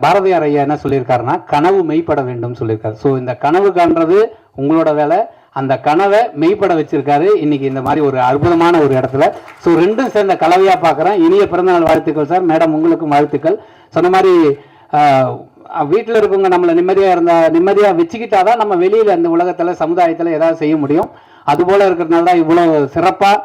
பாரதியார் ஐயா என்ன சொல்லியிருக்காருன்னா கனவு மெய்ப்பட வேண்டும் சொல்லியிருக்காரு. ஸோ இந்த கனவு காண்றது உங்களோட வேலை, அந்த கனவை மெய்ப்பட வச்சிருக்காரு இன்னைக்கு இந்த மாதிரி ஒரு அற்புதமான ஒரு இடத்துல. ஸோ ரெண்டும் சேர்ந்த கலவையாக பார்க்குறேன். இனிய பிறந்தநாள் வாழ்த்துக்கள் சார். மேடம் உங்களுக்கும் வாழ்த்துக்கள். சொன்ன மாதிரி வீட்டில் இருக்கவங்க நம்மளை நிம்மதியாக வச்சுக்கிட்டாதான் நம்ம வெளியில் அந்த உலகத்தில் சமுதாயத்தில் ஏதாவது செய்ய முடியும். அதுபோல் இருக்கிறதுனால தான் இவ்வளோ சிறப்பாக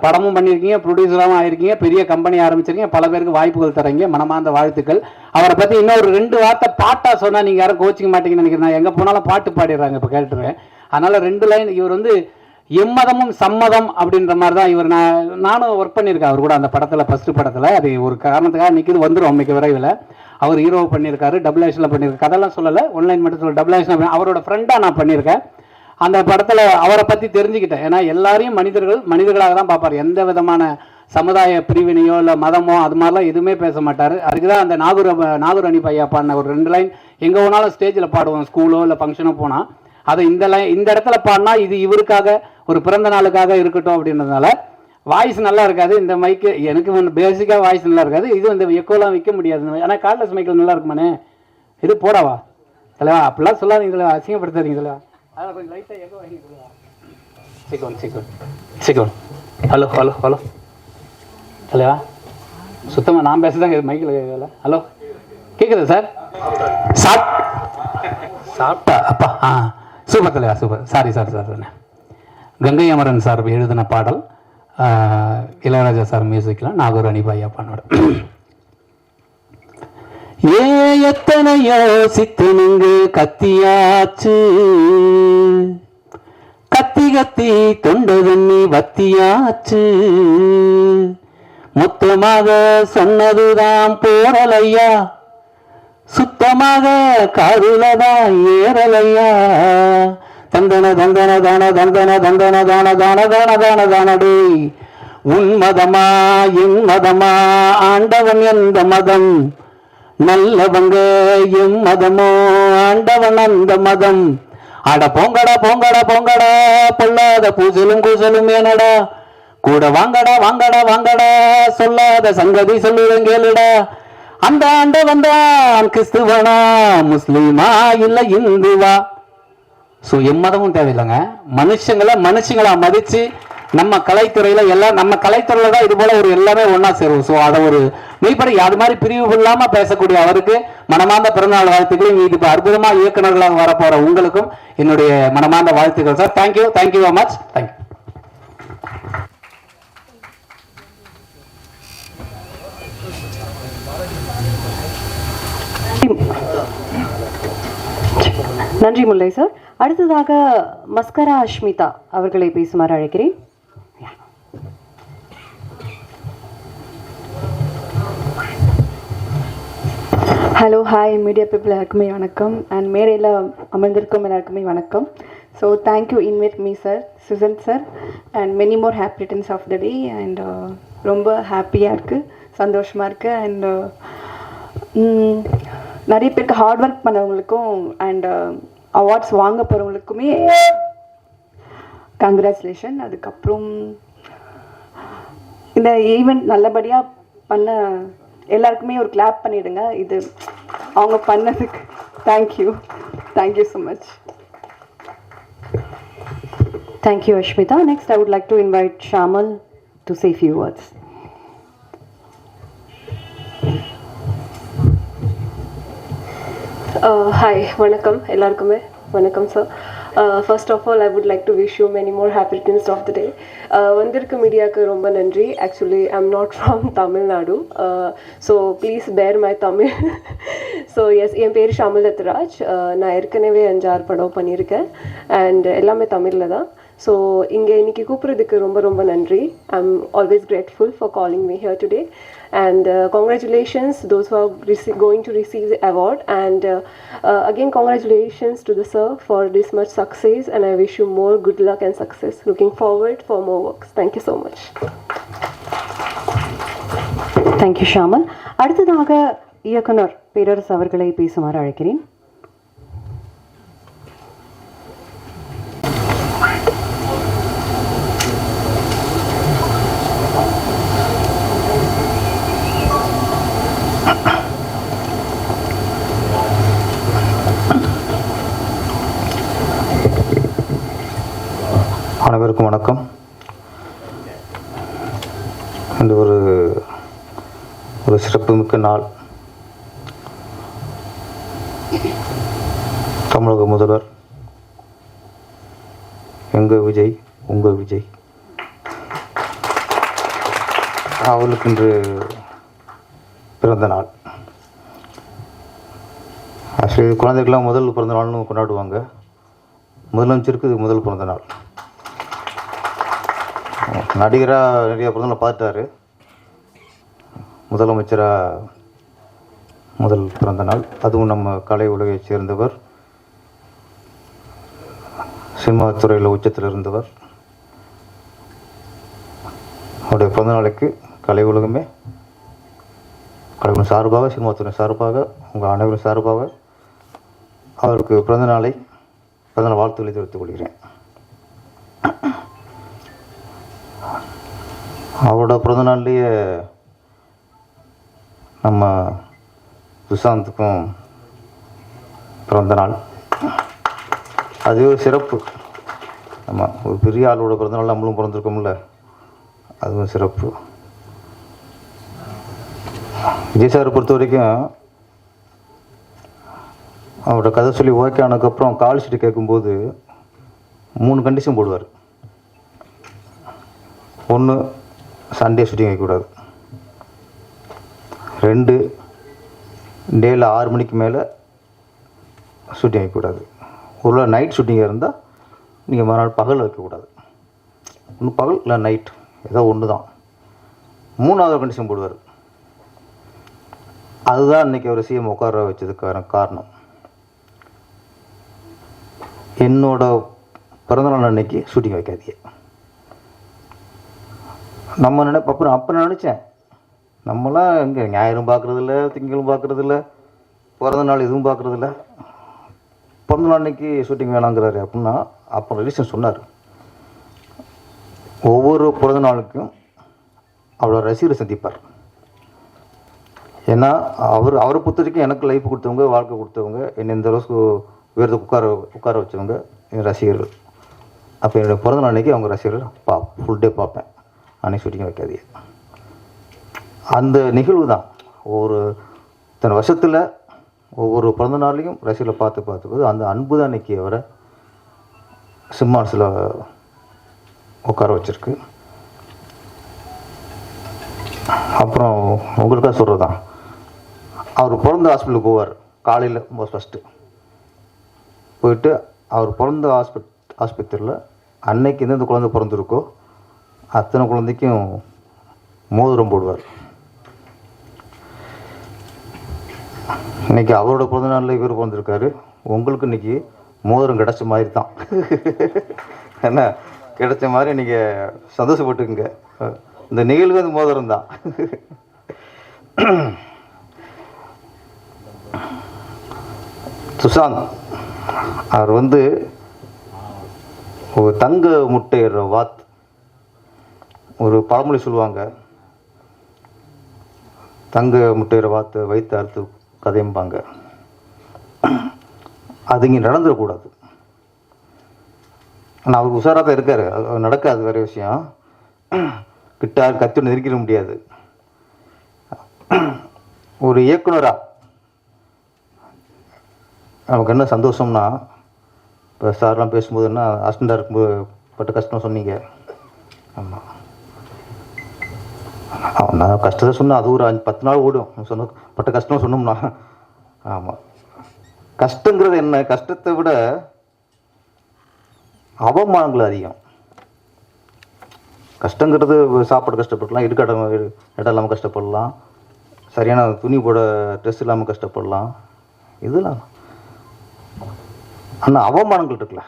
படமும் பண்ணியிருக்கீங்க, ப்ரொடியூசராகவும் ஆயிருக்கீங்க, பெரிய கம்பெனி ஆரம்பிச்சிருக்கீங்க, பல பேருக்கு வாய்ப்புகள் தரீங்க, மனமார்ந்த வாழ்த்துக்கள். அவரை பற்றி இன்னொரு 2 வார்த்தை பாட்டாக சொன்னால் நீங்கள் யாரும் கோச்சிக்க மாட்டீங்கன்னு நினைக்கிறேன். நான் எங்கே போனாலும் பாட்டு பாடிடுறாங்க, இப்போ கேட்டுருவேன். அதனால் 2 லைன். இவர் வந்து எம்மதமும் சம்மதம் அப்படின்ற மாதிரி தான் இவர். நானும் ஒர்க் பண்ணியிருக்கேன் அவர் கூட அந்த படத்தில், ஃபஸ்ட்டு படத்தில். அது ஒரு காரணத்துக்காக நிற்கிது, வந்துடும் மிக விரைவில். அவர் ஹீரோ பண்ணியிருக்காரு, டபுள் ஆக்ஷனில் பண்ணியிருக்காரு. கதெல்லாம் சொல்லலை, ஒன்லைன் மட்டும் சொல்ல. டபுள் ஆக்ஷன் அவரோட ஃப்ரெண்டாக நான் பண்ணியிருக்கேன். அந்த படத்தில் அவரை பற்றி தெரிஞ்சுக்கிட்டேன். ஏன்னா எல்லாரையும் மனிதர்களாக தான் பார்ப்பார். எந்த விதமான சமுதாய பிரிவினையோ இல்லை மதமோ அது மாதிரிலாம் எதுவுமே பேச மாட்டார். அதுக்கு தான் அந்த நாகூர் அணி பையா பாடின ஒரு 2 லைன் எங்கே போனாலும் ஸ்டேஜில் பாடுவோம், ஸ்கூலோ இல்லை ஃபங்க்ஷனோ போனால். அதை இந்த இடத்துல பாடினா இது இவருக்காக ஒரு பிறந்த நாளுக்காக இருக்கட்டும் அப்படின்றதுனால. வாய்ஸ் நல்லா இருக்காது இந்த மைக்கு, எனக்கு பேசிக்காக வாய்ஸ் நல்லா இருக்காது. இது இந்த எக்கோலாம் வைக்க முடியாது. ஆனால் கார்ட்லெஸ் மைக்கில் நல்லா இருக்குமானே, இது போடாவா தலைவா, அப்படிலாம் சொல்லாதீங்க தலைவா, அசிங்கப்படுத்தாதீங்க தலைவா. அதனால் கொஞ்சம் லைட்டாக எக்கோ வாங்கி சிக்கோன். ஹலோ ஹலோ ஹலோ தலைவா, சுத்தமாக நான் பேசுதாங்க மைக்கில் கேட்கல. ஹலோ கேட்குது சார்? சாப்பிட்டா அப்பா. சூப்பர் தலைவா, super. Sorry sir. Gangai Amaran sir எழுதின பாடல், இளையராஜா சார் மியூசிக்கில், நாகூர் அணி பையா பாடோட. எத்தனை யோசித்து நீங்க கத்தியாச்சு, கத்தி தொண்டை தண்ணி வத்தியாச்சு, மொத்தமாக சொன்னதுதான் போரலையா, சுத்தமாக காதுலதான் ஏறலையா. தந்தன தந்தன தான தந்தன தந்தன தான தான தான தான தானடே. உன் மதமா என் மதமா, ஆண்டவன் எந்த மதம், நல்லவங்க எம் மதமோ, ஆண்டவன் அந்த மதம். அட போங்கடா போங்கடா போங்கடா, பொல்லாத பூசலும் கூசலும் ஏனடா, கூட வாங்கடா வாங்கடா வாங்கடா, சொல்லாத சங்கதி சொல்லுவேன் கேளுடா. அந்த ஆண்டவன் தான் கிறிஸ்துவனா, முஸ்லீமா இல்ல இந்துவா. ஸோ எம்மதமும் தேவையில்லைங்க. மனுஷங்களா மதித்து நம்ம கலைத்துறையில் எல்லாம், நம்ம கலைத்துறையில் தான் இது போல ஒரு எல்லாமே ஒன்றா சேருவோம். ஸோ அதை ஒரு மெய்ப்படி அது மாதிரி பிரிவு இல்லாமல் பேசக்கூடிய அவருக்கு மனமார்ந்த பிறந்தநாள் வாழ்த்துக்கள். இது இப்போ அற்புதமாக இயக்குநர்களாக வரப்போகிற உங்களுக்கும் என்னுடைய மனமார்ந்த வாழ்த்துக்கள் sir. Thank you very much. Thank you. நன்றி முல்லை சார். அடுத்ததாக மஸ்கரா அஷ்மிதா அவர்களை பேசுமாறு அழைக்கிறேன். ஹலோ ஹாய் மீடியா பீப்புள் எல்லாருக்குமே வணக்கம் அண்ட் மேடையில் அமர்ந்திருக்கும் எல்லாருக்குமே வணக்கம். So thank you invite me sir, Susan sir, and many more happy returns of the day. And ரொம்ப ஹாப்பியாக இருக்குது, சந்தோஷமாக இருக்குது. அண்ட் நிறைய பேருக்கு ஹார்ட் ஒர்க் பண்ணவங்களுக்கும் அண்ட் அவார்ட்ஸ் வாங்க போகிறவங்களுக்குமே கங்க்ராச்சுலேஷன். அதுக்கப்புறம் இந்த ஈவெண்ட் நல்லபடியாக பண்ண எல்லாருக்குமே ஒரு கிளாப் பண்ணிவிடுங்க. இது அவங்க பண்ணதுக்கு thank you so much. Thank you, Ashmita. Next, I would like to invite Shamal to say a few words. Hi, vanakkam ellarkume. Vanakkam sir. First of all, I would like to wish you many more happy returns of the day. Vandirukku media ku romba nandri. Actually, I'm not from Tamil Nadu, so please bear my Tamil. So yes, என் பேர் ஷாமல் ரத்ராஜ். நான் ஏற்கனவே 5-6 படம் பண்ணியிருக்கேன் அண்ட் எல்லாமே தமிழில் தான். ஸோ இங்கே இன்னைக்கு கூப்பிட்றதுக்கு ரொம்ப ரொம்ப நன்றி. I'm always grateful for calling me here today and congratulations those who are going to receive the award, and again congratulations to the sir for this much success, and I wish you more good luck and success. Looking forward for more works. Thank you so much. Thank you, Shamal. அடுத்ததாக இயக்குனர் பேரரசு அவர்களை பேசுமாறு அழைக்கிறேன். அனைவருக்கும் வணக்கம். இந்த ஒரு சிறப்புமிக்க நாள். தமிழக முதல்வர் எங்கள் விஜய், உங்கள் விஜய் அவர்களுக்கு இன்று பிறந்த நாள். ஆக்சுவலி குழந்தைக்கெல்லாம் முதல் பிறந்த நாள்னு கொண்டாடுவாங்க. முதலமைச்சருக்கு இது முதல் பிறந்த நாள். நடிகராக நிறைய பிறந்தநாள் பார்த்துட்டாரு. முதலமைச்சராக முதல் பிறந்த நாள், அதுவும் நம்ம கலை உலகை சேர்ந்தவர், சினிமா துறையில் உச்சத்தில் இருந்தவர். அவருடைய பிறந்த நாளைக்கு கலை உலகமே, கலை சார்பாக, சினிமா துறை சார்பாக, உங்கள் அனைவரும் சார்பாக அவருக்கு பிறந்தநாள் வாழ்த்துக்களை தெரிவித்துக் கொள்கிறேன். அவரோட பிறந்தநாள்லேயே நம்ம சுஷாந்துக்கும் பிறந்த நாள். அது ஒரு சிறப்பு. நம்ம ஒரு பெரிய ஆளோட பிறந்தநாள் நம்மளும் பிறந்திருக்கோம்ல, அதுவும் சிறப்பு. விஜய் சாரை பொறுத்த வரைக்கும் அவரோட கதை சொல்லி ஓகே ஆனதுக்கப்புறம் கால் ஷீட்டு கேட்கும்போது 3 கண்டிஷன் போடுவார். 1, சண்டே ஷூட்டிங் வைக்கக்கூடாது. 2, டேயில் 6 மணிக்கு மேலே ஷூட்டிங் வைக்கக்கூடாது. ஒரு நைட் ஷூட்டிங்காக இருந்தால் நீங்கள் மறுநாள் பகல் வைக்கக்கூடாது. ஒன்று பகல் இல்லை நைட், ஏதோ ஒன்று தான். 3வது கண்டிஷன் போடுவார். அதுதான் இன்றைக்கி அவர் சிஎம் உட்கார வச்சதுக்கான காரணம். என்னோட பிறந்தநாள் அன்னைக்கு ஷூட்டிங் வைக்காதீங்க. நம்ம அப்போ நினச்சேன், நம்மளாம் இங்கே ஞாயிறும் பார்க்குறதில்ல, திங்களும் பார்க்குறதில்ல, பிறந்த நாள் எதுவும் பார்க்குறதில்ல, பிறந்த நாள் அன்னைக்கு ஷூட்டிங் வேணாங்கிறாரு அப்படின்னா. அப்போ ரிலீஷன் சொன்னார், ஒவ்வொரு பிறந்த நாளுக்கும் அவரோட ரசிகரை சந்திப்பார். ஏன்னா அவரை பொறுத்த வரைக்கும் எனக்கு லைஃப் கொடுத்தவங்க, வாழ்க்கை கொடுத்தவங்க, என்னை இந்த அளவுக்கு வேறு உட்கார வச்சவங்க என் ரசிகர்கள். அப்போ என்னுடைய பிறந்த நாள் அன்றைக்கி அவங்க ரசிகர்கள் ஃபுல் டே பார்ப்பேன். அன்றைக்கி ஷூட்டிங் வைக்காதீங்க. அந்த நிகழ்வு தான் ஒரு இத்தனை வருஷத்தில் ஒவ்வொரு பிறந்த நாளையும் ரசிகர்களை பார்த்துக்குது. அந்த அன்பு தான் இன்றைக்கி அவரை சிம்மாசனத்தில் உட்கார வச்சுருக்கு. அப்புறம் உங்களுக்காக சொல்கிறது தான், அவர் பிறந்த ஹாஸ்பிட்டலுக்கு போவார் காலையில் ஃபஸ்ட்டு போயிட்டு, அவர் பிறந்த ஆஸ்பத்திரியில் அன்னைக்கு எந்தெந்த குழந்தை பிறந்திருக்கோ அத்தனை குழந்தைக்கும் மோதிரம் போடுவார். இன்னைக்கு அவரோட பிறந்த நாளில் இவர் பிறந்திருக்காரு. உங்களுக்கு இன்னைக்கு மோதிரம் கிடச்ச மாதிரி தான். என்ன கிடைச்ச மாதிரி நீங்கள் சந்தோஷப்பட்டுக்குங்க. இந்த நிகழ்வு அந்த மோதிரம் தான். சுஷாந்த் அவர் வந்து ஒரு தங்க முட்டையிடுற வாத்து, ஒரு பழமொழி சொல்லுவாங்க, தங்க முட்டையிற வாத்து வைத்து அறுத்து கதையும்பாங்க. அது இங்கே நடந்துடக்கூடாது. ஆனால் அவர் உஷாராக தான் இருக்கார். அது நடக்காது, வேறு விஷயம். கிட்ட கத்தி நெருக்கிட முடியாது. ஒரு இயக்குனராக நமக்கு என்ன சந்தோஷம்னா, இப்போ சார்லாம் பேசும்போது என்ன அசிஸ்டண்டாக இருக்கும்போது பட்ட கஷ்டம் சொன்னீங்க. ஆமாம், நான் கஷ்டத்தை சொன்னால் அது ஒரு 10 நாள் ஓடும். சொன்ன பட்ட கஷ்டம் சொன்னோம்னா. ஆமாம், கஷ்டங்கிறது என்ன, கஷ்டத்தை விட அவமானங்கள் அதிகம். கஷ்டங்கிறது சாப்பாடு கஷ்டப்படலாம், இடம் இல்லாமல் கஷ்டப்படலாம், சரியான துணி போட ட்ரெஸ் இல்லாமல் கஷ்டப்படலாம், இதெல்லாம். ஆனால் அவமானங்கள் இருக்குல்ல,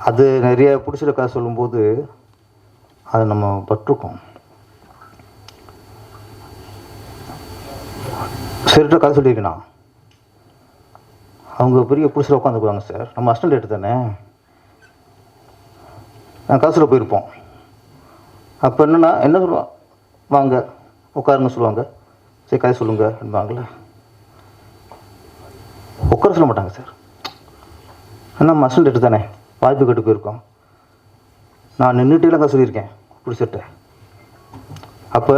அது நிறைய பிடிச்சிட கதை சொல்லும்போது அதை நம்ம பட்டிருக்கோம். சரிட்ட கதை சொல்லியிருக்கேண்ணா, அவங்க பெரிய புதுசில் உட்காந்துக்குவாங்க. சார் நம்ம அசிஸ்டன்ட் ரேட்டு தானே, நான் கதை போயிருப்போம். அப்போ என்னென்னா என்ன சொல்லுவாங்க, வாங்க உட்காருங்க சொல்லுவாங்க. சரி கதை சொல்லுங்க என்பாங்களே, உட்கார சொல்ல மாட்டாங்க சார். நம்ம அசிஸ்டன்ட் ரேட்டு தானே, வாய்ப்பு கேட்டு போயிருக்கோம். நான் நின்றுட்டேலாம் கதை சொல்லியிருக்கேன் பிடிச்சிட்ட. அப்போ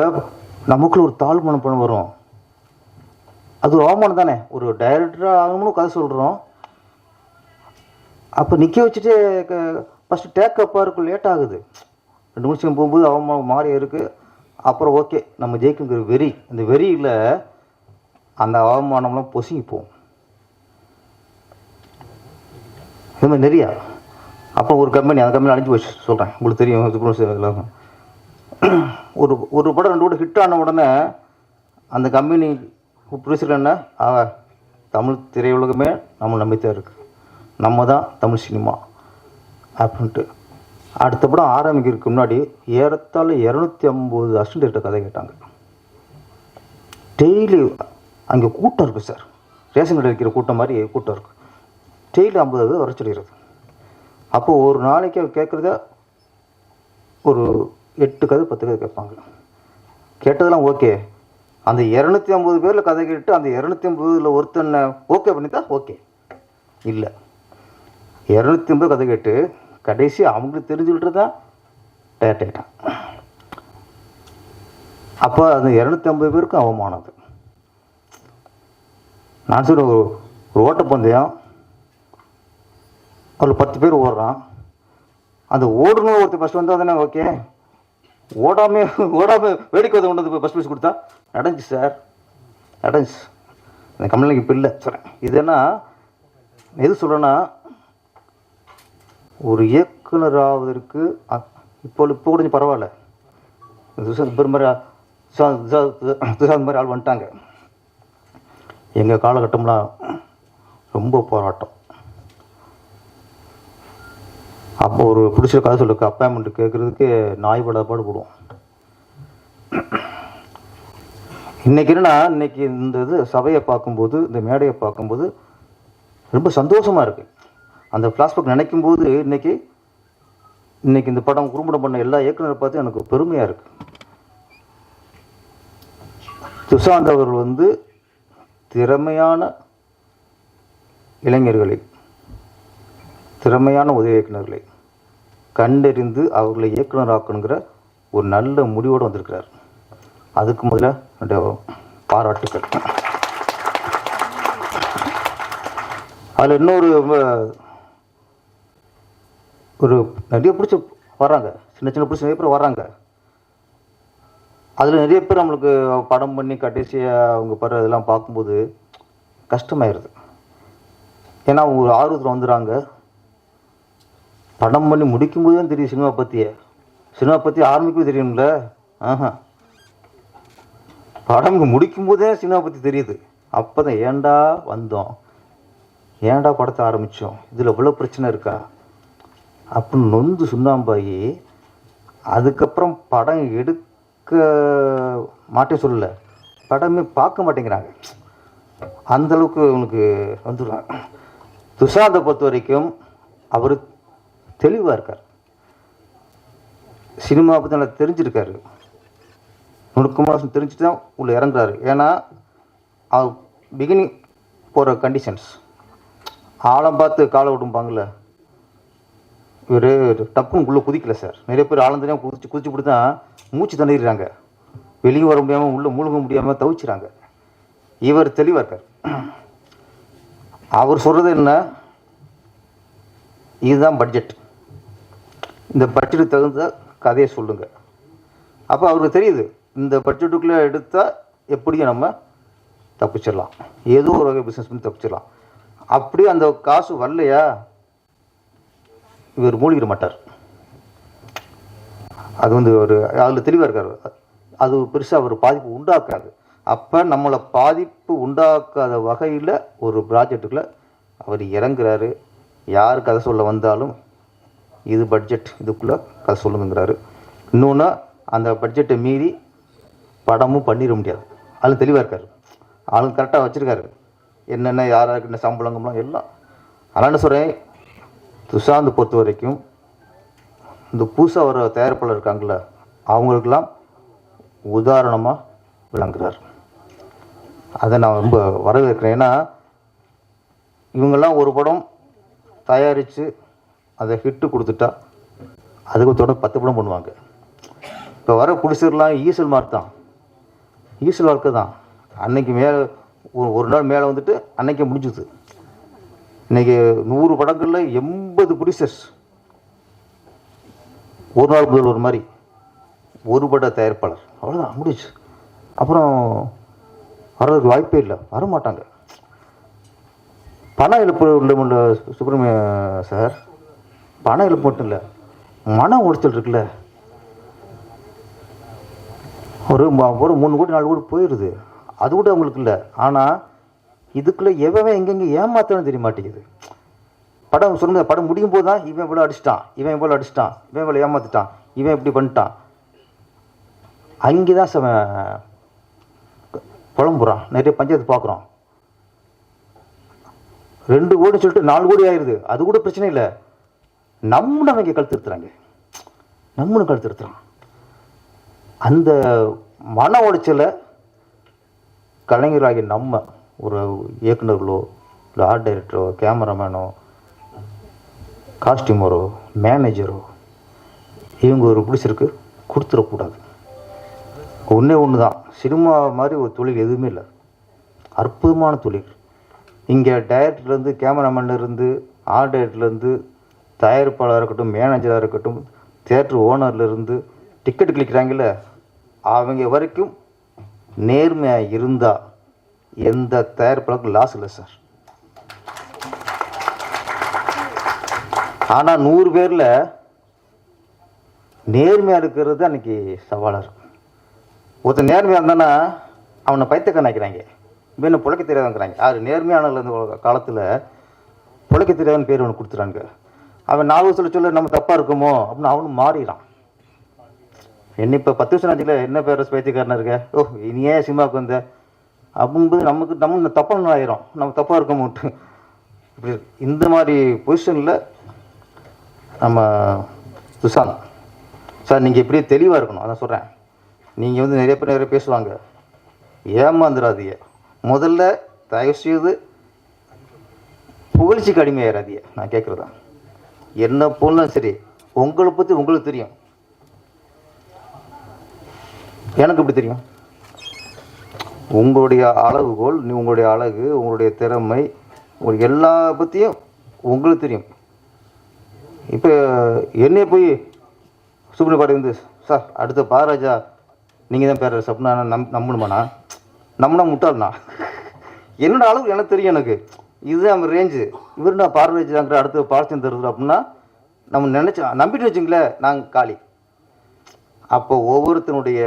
நமக்குள்ள ஒரு தாழ்வு மனப்பான்மை வரும். அது ஒரு அவமானம் தானே. ஒரு டைரக்டராக ஆகணும்னு கதை சொல்கிறோம். அப்போ நிற்க வச்சுட்டு ஃபஸ்ட்டு டேக்கப்பாக இருக்கும், லேட் ஆகுது. 2 நிமிஷம் போகும்போது அவமானம் மாறி இருக்குது. அப்புறம் ஓகே நம்ம ஜெயிக்குங்கிற வெறி, இந்த வெறியில் அந்த அவமானம்லாம் பொசுங்கிப்போம். இது மாதிரி நிறையா. அப்புறம் ஒரு கம்பெனி, அந்த கம்பெனி அழிஞ்சு போச்சு சொல்கிறேன், உங்களுக்கு தெரியும். ஒரு படம் 2 படம் ஹிட் ஆன உடனே அந்த கம்பெனி ப்ரொடியூசர் என்ன, தமிழ் திரையுலகமே நம்ம நம்பித்தான் இருக்குது, நம்ம தான் தமிழ் சினிமா அப்படின்ட்டு. அடுத்த படம் ஆரம்பிக்கிறதுக்கு முன்னாடி ஏறத்தாழ 250 அசிஸ்டன்ட் கதை கேட்டாங்க. டெய்லி அங்கே கூட்டம் இருக்குது சார், ரேஷன் கடை இருக்கிற கூட்டம் மாதிரி கூட்டம் இருக்குது. டெய்லி 50 வர சொல்லிடுறது. அப்போது ஒரு நாளைக்கு கேட்குறத ஒரு 8 கதை 10 கதை கேட்பாங்க. கேட்டதெல்லாம் ஓகே. அந்த 250 பேரில் கதை கேட்டு அந்த 250 ஒருத்தனை ஓகே பண்ணித்தா ஓகே, இல்லை 250 கதை கேட்டு கடைசி அவங்களுக்கு தெரிஞ்சுக்கிட்டு தான் டேட்டான். அப்போ அந்த 250 பேருக்கும் அவமானது. நான் சொல்ல ஒரு ஓட்டப்பந்தயம், அதில் 10 பேர் ஓடுறான். அந்த ஓடணும் ஒருத்தர் ஃபஸ்ட் வந்தால் தானே ஓகே. ஓடாமல் வேடிக்கை வந்து கொண்டு வந்து ஃபஸ்ட் ப்ரைஸ் கொடுத்தா நடந்துச்சு சார், நடந்துச்சு. இந்த கம்பெனிக்கு இப்போ இல்லை சொல்கிறேன். இதுன்னா எது சொல்கிறேன்னா, ஒரு இயக்குனர் ஆவதற்கு இப்போ கொஞ்சம் பரவாயில்ல. துஷாந்த் மாதிரி ஆள் வந்துட்டாங்க. எங்கள் காலகட்டம்லாம் ரொம்ப போராட்டம். அப்போ ஒரு பிடிச்ச கதை சொல்லுக்கு அப்பாயின்மெண்ட் கேட்குறதுக்கு நாய் பாடு போடுவோம். இன்றைக்கி என்னன்னா, இன்றைக்கி இந்த இது சபையை பார்க்கும்போது, இந்த மேடையை பார்க்கும்போது ரொம்ப சந்தோஷமாக இருக்குது. அந்த ஃப்ளாஷ்பேக் நினைக்கும்போது இன்றைக்கி இந்த படம் குறும்படம் பண்ண எல்லா இயக்குனரை பார்த்து எனக்கு பெருமையாக இருக்குது. சுஷாந்த் அவர்கள் வந்து திறமையான இளைஞர்களை, திறமையான உதவி இயக்குநர்களை கண்டறிந்து அவர்களை இயக்குனராக்கணுங்கிற ஒரு நல்ல முடிவோடு வந்திருக்கிறார். அதுக்கு முதல்ல என்னுடைய பாராட்டுக்கள். அதில் இன்னொரு ஒரு நிறைய பிடிச்சி வர்றாங்க, சின்ன சின்ன பிடிச்சி நிறைய பேர் வர்றாங்க. அதில் நிறைய பேர் நம்மளுக்கு படம் பண்ணி கடைசியாக அவங்க படுற இதெல்லாம் பார்க்கும்போது கஷ்டமாயிருது. ஏன்னா ஒரு ஆர்வத்தில் வந்துடுறாங்க. படம் பண்ணி முடிக்கும்போது தான் தெரியும் சினிமா பற்றி ஆரம்பிக்கவே தெரியும்ல. படம் முடிக்கும் போதே சினிமா பற்றி தெரியுது. அப்போ தான் ஏன்டா வந்தோம், ஏன்டா படத்தை ஆரம்பித்தோம், இதில் இவ்வளோ பிரச்சனை இருக்கா அப்படின்னு நொந்து சுண்ணாம்பாயி அதுக்கப்புறம் படம் எடுக்க மாட்டேன் சொல்லலை, படமே பார்க்க மாட்டேங்கிறாங்க. அந்தளவுக்கு அவனுக்கு வந்துடுறான். துஷாந்தை பொறுத்த வரைக்கும் அவர் தெளிவாக இருக்கார், சினிமா பற்றி நல்லா தெரிஞ்சிருக்காரு, நுணுக்கமாக தெரிஞ்சுட்டு தான் உள்ள இறங்குறாரு. ஏன்னா அவர் பிகினிங் போகிற கண்டிஷன்ஸ் ஆழம் பார்த்து காலை விடும்பாங்கள்ல, இவர் டப்புன்னு உள்ளே குதிக்கல சார். நிறைய பேர் ஆழந்தனையாக குதிச்சு போட்டு தான் மூச்சு தண்டிடுறாங்க, வெளியே வர முடியாமல் உள்ளே மூழ்க முடியாமல் தவிச்சுறாங்க. இவர் தெளிவாக இருக்கார். அவர் சொல்கிறது என்ன, இதுதான் பட்ஜெட், இந்த பட்ஜெட்டுக்கு தகுந்த கதையை சொல்லுங்கள். அப்போ அவருக்கு தெரியுது இந்த பட்ஜெட்டுக்குள்ளே எடுத்தால் எப்படியும் நம்ம தப்பிச்சிடலாம், ஏதோ ஒரு வகை பிஸ்னஸ் பண்ணி தப்பிச்சிடலாம். அப்படியே அந்த காசு வரலையா இவர் மூழ்கிட மாட்டார். அது வந்து ஒரு அதில் தெளிவாக இருக்கார். அது பெருசாக ஒரு பாதிப்பு உண்டாக்காது. அப்போ நம்மளை பாதிப்பு உண்டாக்காத வகையில் ஒரு ப்ராஜெக்டுக்குள்ளே அவர் இறங்குறாரு. யார் கதை சொல்ல வந்தாலும் இது பட்ஜெட், இதுக்குள்ளே கதை சொல்லுங்கிறாரு. இன்னொன்று, அந்த பட்ஜெட்டை மீறி படமும் பண்ணிட முடியாது. அதில் தெளிவாக இருக்கார். ஆளுங்க கரெக்டாக வச்சுருக்காரு, என்னென்ன யாராருக்கு என்ன சம்பளங்கம்லாம் எல்லாம். அதனால் என்ன சொல்கிறேன், துஷாந்த் பொறுத்த வரைக்கும் இந்த புதுசாக வர தயாரிப்பாளர் இருக்காங்கள அவங்களுக்கெல்லாம் உதாரணமாக விளங்குறார். அதை நான் ரொம்ப வரவேற்கிறேன். ஏன்னா இவங்கெல்லாம் ஒரு படம் தயாரித்து அதை ஹிட்டு கொடுத்துட்டா அதுக்கு தொடர்ந்து 10 படம் பண்ணுவாங்க. இப்போ வர புடிசர்லாம் ஈசல் மார்க் தான், ஈசல் வாழ்க்கை தான். அன்னைக்கு மேலே ஒரு நாள் மேலே வந்துட்டு அன்னைக்கே முடிஞ்சுது. இன்றைக்கி 100 படங்களில் 80 ப்ரொடியூசர்ஸ், ஒரு நாள் முதல் ஒரு மாதிரி ஒரு பட தயாரிப்பாளர், அவ்வளோதான் முடிச்சு. அப்புறம் வர்றதுக்கு வாய்ப்பே இல்லை, வரமாட்டாங்க. பண இழப்பு உள்ள சுப்பிரமணிய சார், பண இழப்பு மட்டும் இல்லை, மன உளைச்சல் இருக்குல்ல. ஒரு 3 கோடி 4 கோடி போயிடுது, அது கூட அவங்களுக்கு இல்லை. ஆனால் இதுக்குள்ளே எவன் எங்கெங்கே ஏமாத்தணும் தெரிய மாட்டேங்குது. படம் சொல்லுங்க, படம் முடியும் போது தான் இவன் இவ்வளோ அடிச்சிட்டான், இவன் இவ்வளோ அடிச்சிட்டான், இவன் இவ்வளோ ஏமாத்திட்டான், இவன் இப்படி பண்ணிட்டான். அங்கே தான் புலம்புறான். நிறைய பஞ்சாயத்து பார்க்குறோம். 2 கோடி சொல்லிட்டு 4 கோடி ஆயிடுது, அது கூட பிரச்சனை இல்லை. நம்மளும் அவங்க கழுத்துறாங்க, நம்மளும் கழுத்துறான். அந்த மன உளைச்சலை கலைஞராகி நம்ம ஒரு இயக்குநர்களோ இல்லை ஆர்ட் டைரக்டரோ கேமராமேனோ காஸ்டியூமரோ மேனேஜரோ இவங்க ஒரு பிடிச்சிருக்கு கொடுத்துடக்கூடாது. ஒன்று தான், சினிமா மாதிரி ஒரு தொழில் எதுவுமே இல்லை, அற்புதமான தொழில். இங்கே டைரக்டர்லேருந்து கேமராமேன்லேருந்து ஆர்ட் டைரக்டர்லேருந்து தயாரிப்பாளராக இருக்கட்டும், மேனேஜராக இருக்கட்டும், தியேட்டர் ஓனர்லேருந்து டிக்கெட் கிளிக்கிறாங்கல்ல அவங்க வரைக்கும் நேர்மையாக இருந்தால் எந்த தயாரிப்பாளருக்கும் லாஸ் இல்லை சார். ஆனால் 100 பேரில் நேர்மையாக இருக்கிறது அன்றைக்கி சவாலாக இருக்கும். ஒருத்தர் நேர்மையாக இருந்தானா அவனை பைத்தியக்காரன் நினைக்கிறாங்க, இன்னும் பிழைக்க தெரியாதுங்கிறாங்க. யார் நேர்மையான காலத்தில் பிழைக்க தெரியாதுன்னு பேர் அவனுக்கு கொடுத்துறாங்க. அவன் 4 வருஷத்தில் சொல்ல நம்ம தப்பாக இருக்குமோ அப்படின்னு அவனும் மாறிடான். என்ன இப்போ 10 வருஷம் ஆச்சுல என்ன பேர் பைத்தியக்காரனாக இருக்க, ஓ இனி ஏன் சினிமாவுக்கு வந்த அப்படின்போது நம்ம தப்பாக ஆயிரும், நம்ம தப்பாக இருக்கமோட்டு. இப்படி இந்த மாதிரி பொசிஷனில் நம்ம துஷாந்த் சார் நீங்கள் இப்படியே தெளிவாக இருக்கணும். அதான் சொல்கிறேன், நீங்கள் வந்து நிறைய பேர் பேசுவாங்க, ஏமாந்துடாதீங்க. முதல்ல தயவுசெய்து புகழ்ச்சிக்கு அடிமையாயிராதீங்க. நான் கேட்குறதா, என்ன போனாலும் சரி உங்களை பற்றி உங்களுக்கு தெரியும், எனக்கு இப்படி தெரியும். உங்களுடைய அளவுகோல், உங்களுடைய அழகு, உங்களுடைய திறமை, உங்களுக்கு எல்லா பற்றியும் உங்களுக்கு தெரியும். இப்போ என்னைய போய் சுப்ரீம் பாட்டி வந்து சார் அடுத்த பாராஜா நீங்கள் தான் பேர சப்னா நம்பணுமாண்ணா, நம்பினா முட்டாள்ண்ணா. என்னோட அளவு எனக்கு தெரியும், எனக்கு இதுதான் நம்ம ரேஞ்சு. இவர் நான் பாரராஜாங்கிற அடுத்த பாரத்தியம் தருது அப்படின்னா நம்ம நம்பிட்டு வச்சுங்களேன் நாங்கள் காலி. அப்போ ஒவ்வொருத்தனுடைய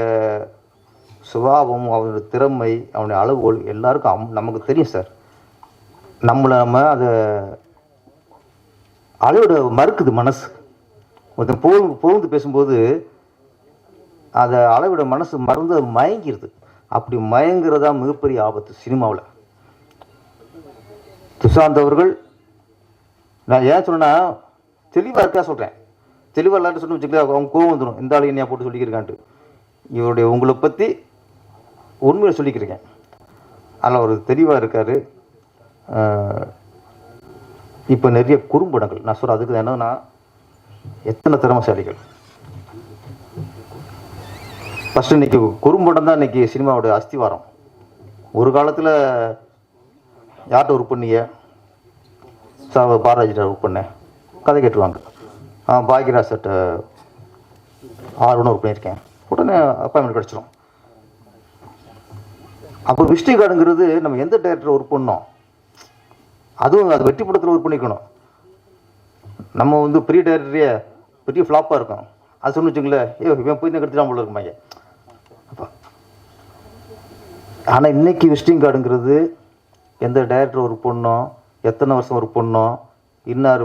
சுபாவம், அவனுடைய திறமை, அவனுடைய அளவுகோல் எல்லாருக்கும் நமக்கு தெரியும் சார். நம்ம அதை அளவிட மறுக்குது மனசு. ஒருத்தன் புகழ்ந்து பேசும்போது அதை அளவிட மனசு மறந்து மயங்கிடுது. அப்படி மயங்கிறதா மிகப்பெரிய ஆபத்து சினிமாவில். துஷாந்த் அவர்கள், நான் ஏன் சொன்னேன்னா தெளிவாக இருக்கா சொல்கிறேன். தெளிவாக இல்லாட்ட சொன்னு வச்சுக்கல, அவங்க கோவம் வந்துடும், இந்த ஆளு என்னையா போட்டு சொல்லிக்கிறக்கான்ட்டு. இவருடைய உங்களை பற்றி உண்மையை சொல்லிக்கிறேன். அதில் அவர் தெளிவாக இருக்கார். இப்போ நிறைய குறும்படங்கள் நான் சொல்கிறேன். அதுக்கு என்னன்னா எத்தனை திறமைசாலிகள். ஃபஸ்ட்டு இன்றைக்கி குறும்படம் தான் இன்றைக்கி சினிமாவோட அஸ்திவாரம். ஒரு காலத்தில் யார்கிட்ட ஒர்க் பண்ணீங்க? பாரதிட்ட ஒர்க் பண்ணேன், கதை கேட்டுருவாங்க. பாக்யராஜ் சட்ட 6 ஒர்க் பண்ணியிருக்கேன், உடனே அப்பாயின்மெண்ட் கிடச்சிரும். அப்போ விசிட்டிங் கார்டுங்கிறது நம்ம எந்த டேரக்டர் ஒர்க் பண்ணோம், அதுவும் அது வெற்றி படத்தில் ஒர்க் பண்ணிக்கணும். நம்ம வந்து பெரிய டேரக்டரே பெரிய ஃப்ளாப்பாக இருக்கும், அது சொன்னு வச்சுங்களேன், இவன் போய் தான் கெடுத்துட்டான் போல இருக்குமாங்க. அப்போ ஆனால் இன்றைக்கி விசிட்டிங் கார்டுங்கிறது எந்த டேரக்டர் ஒர்க் பண்ணோம், எத்தனை வருஷம் ஒர்க் பண்ணோம், இன்னார்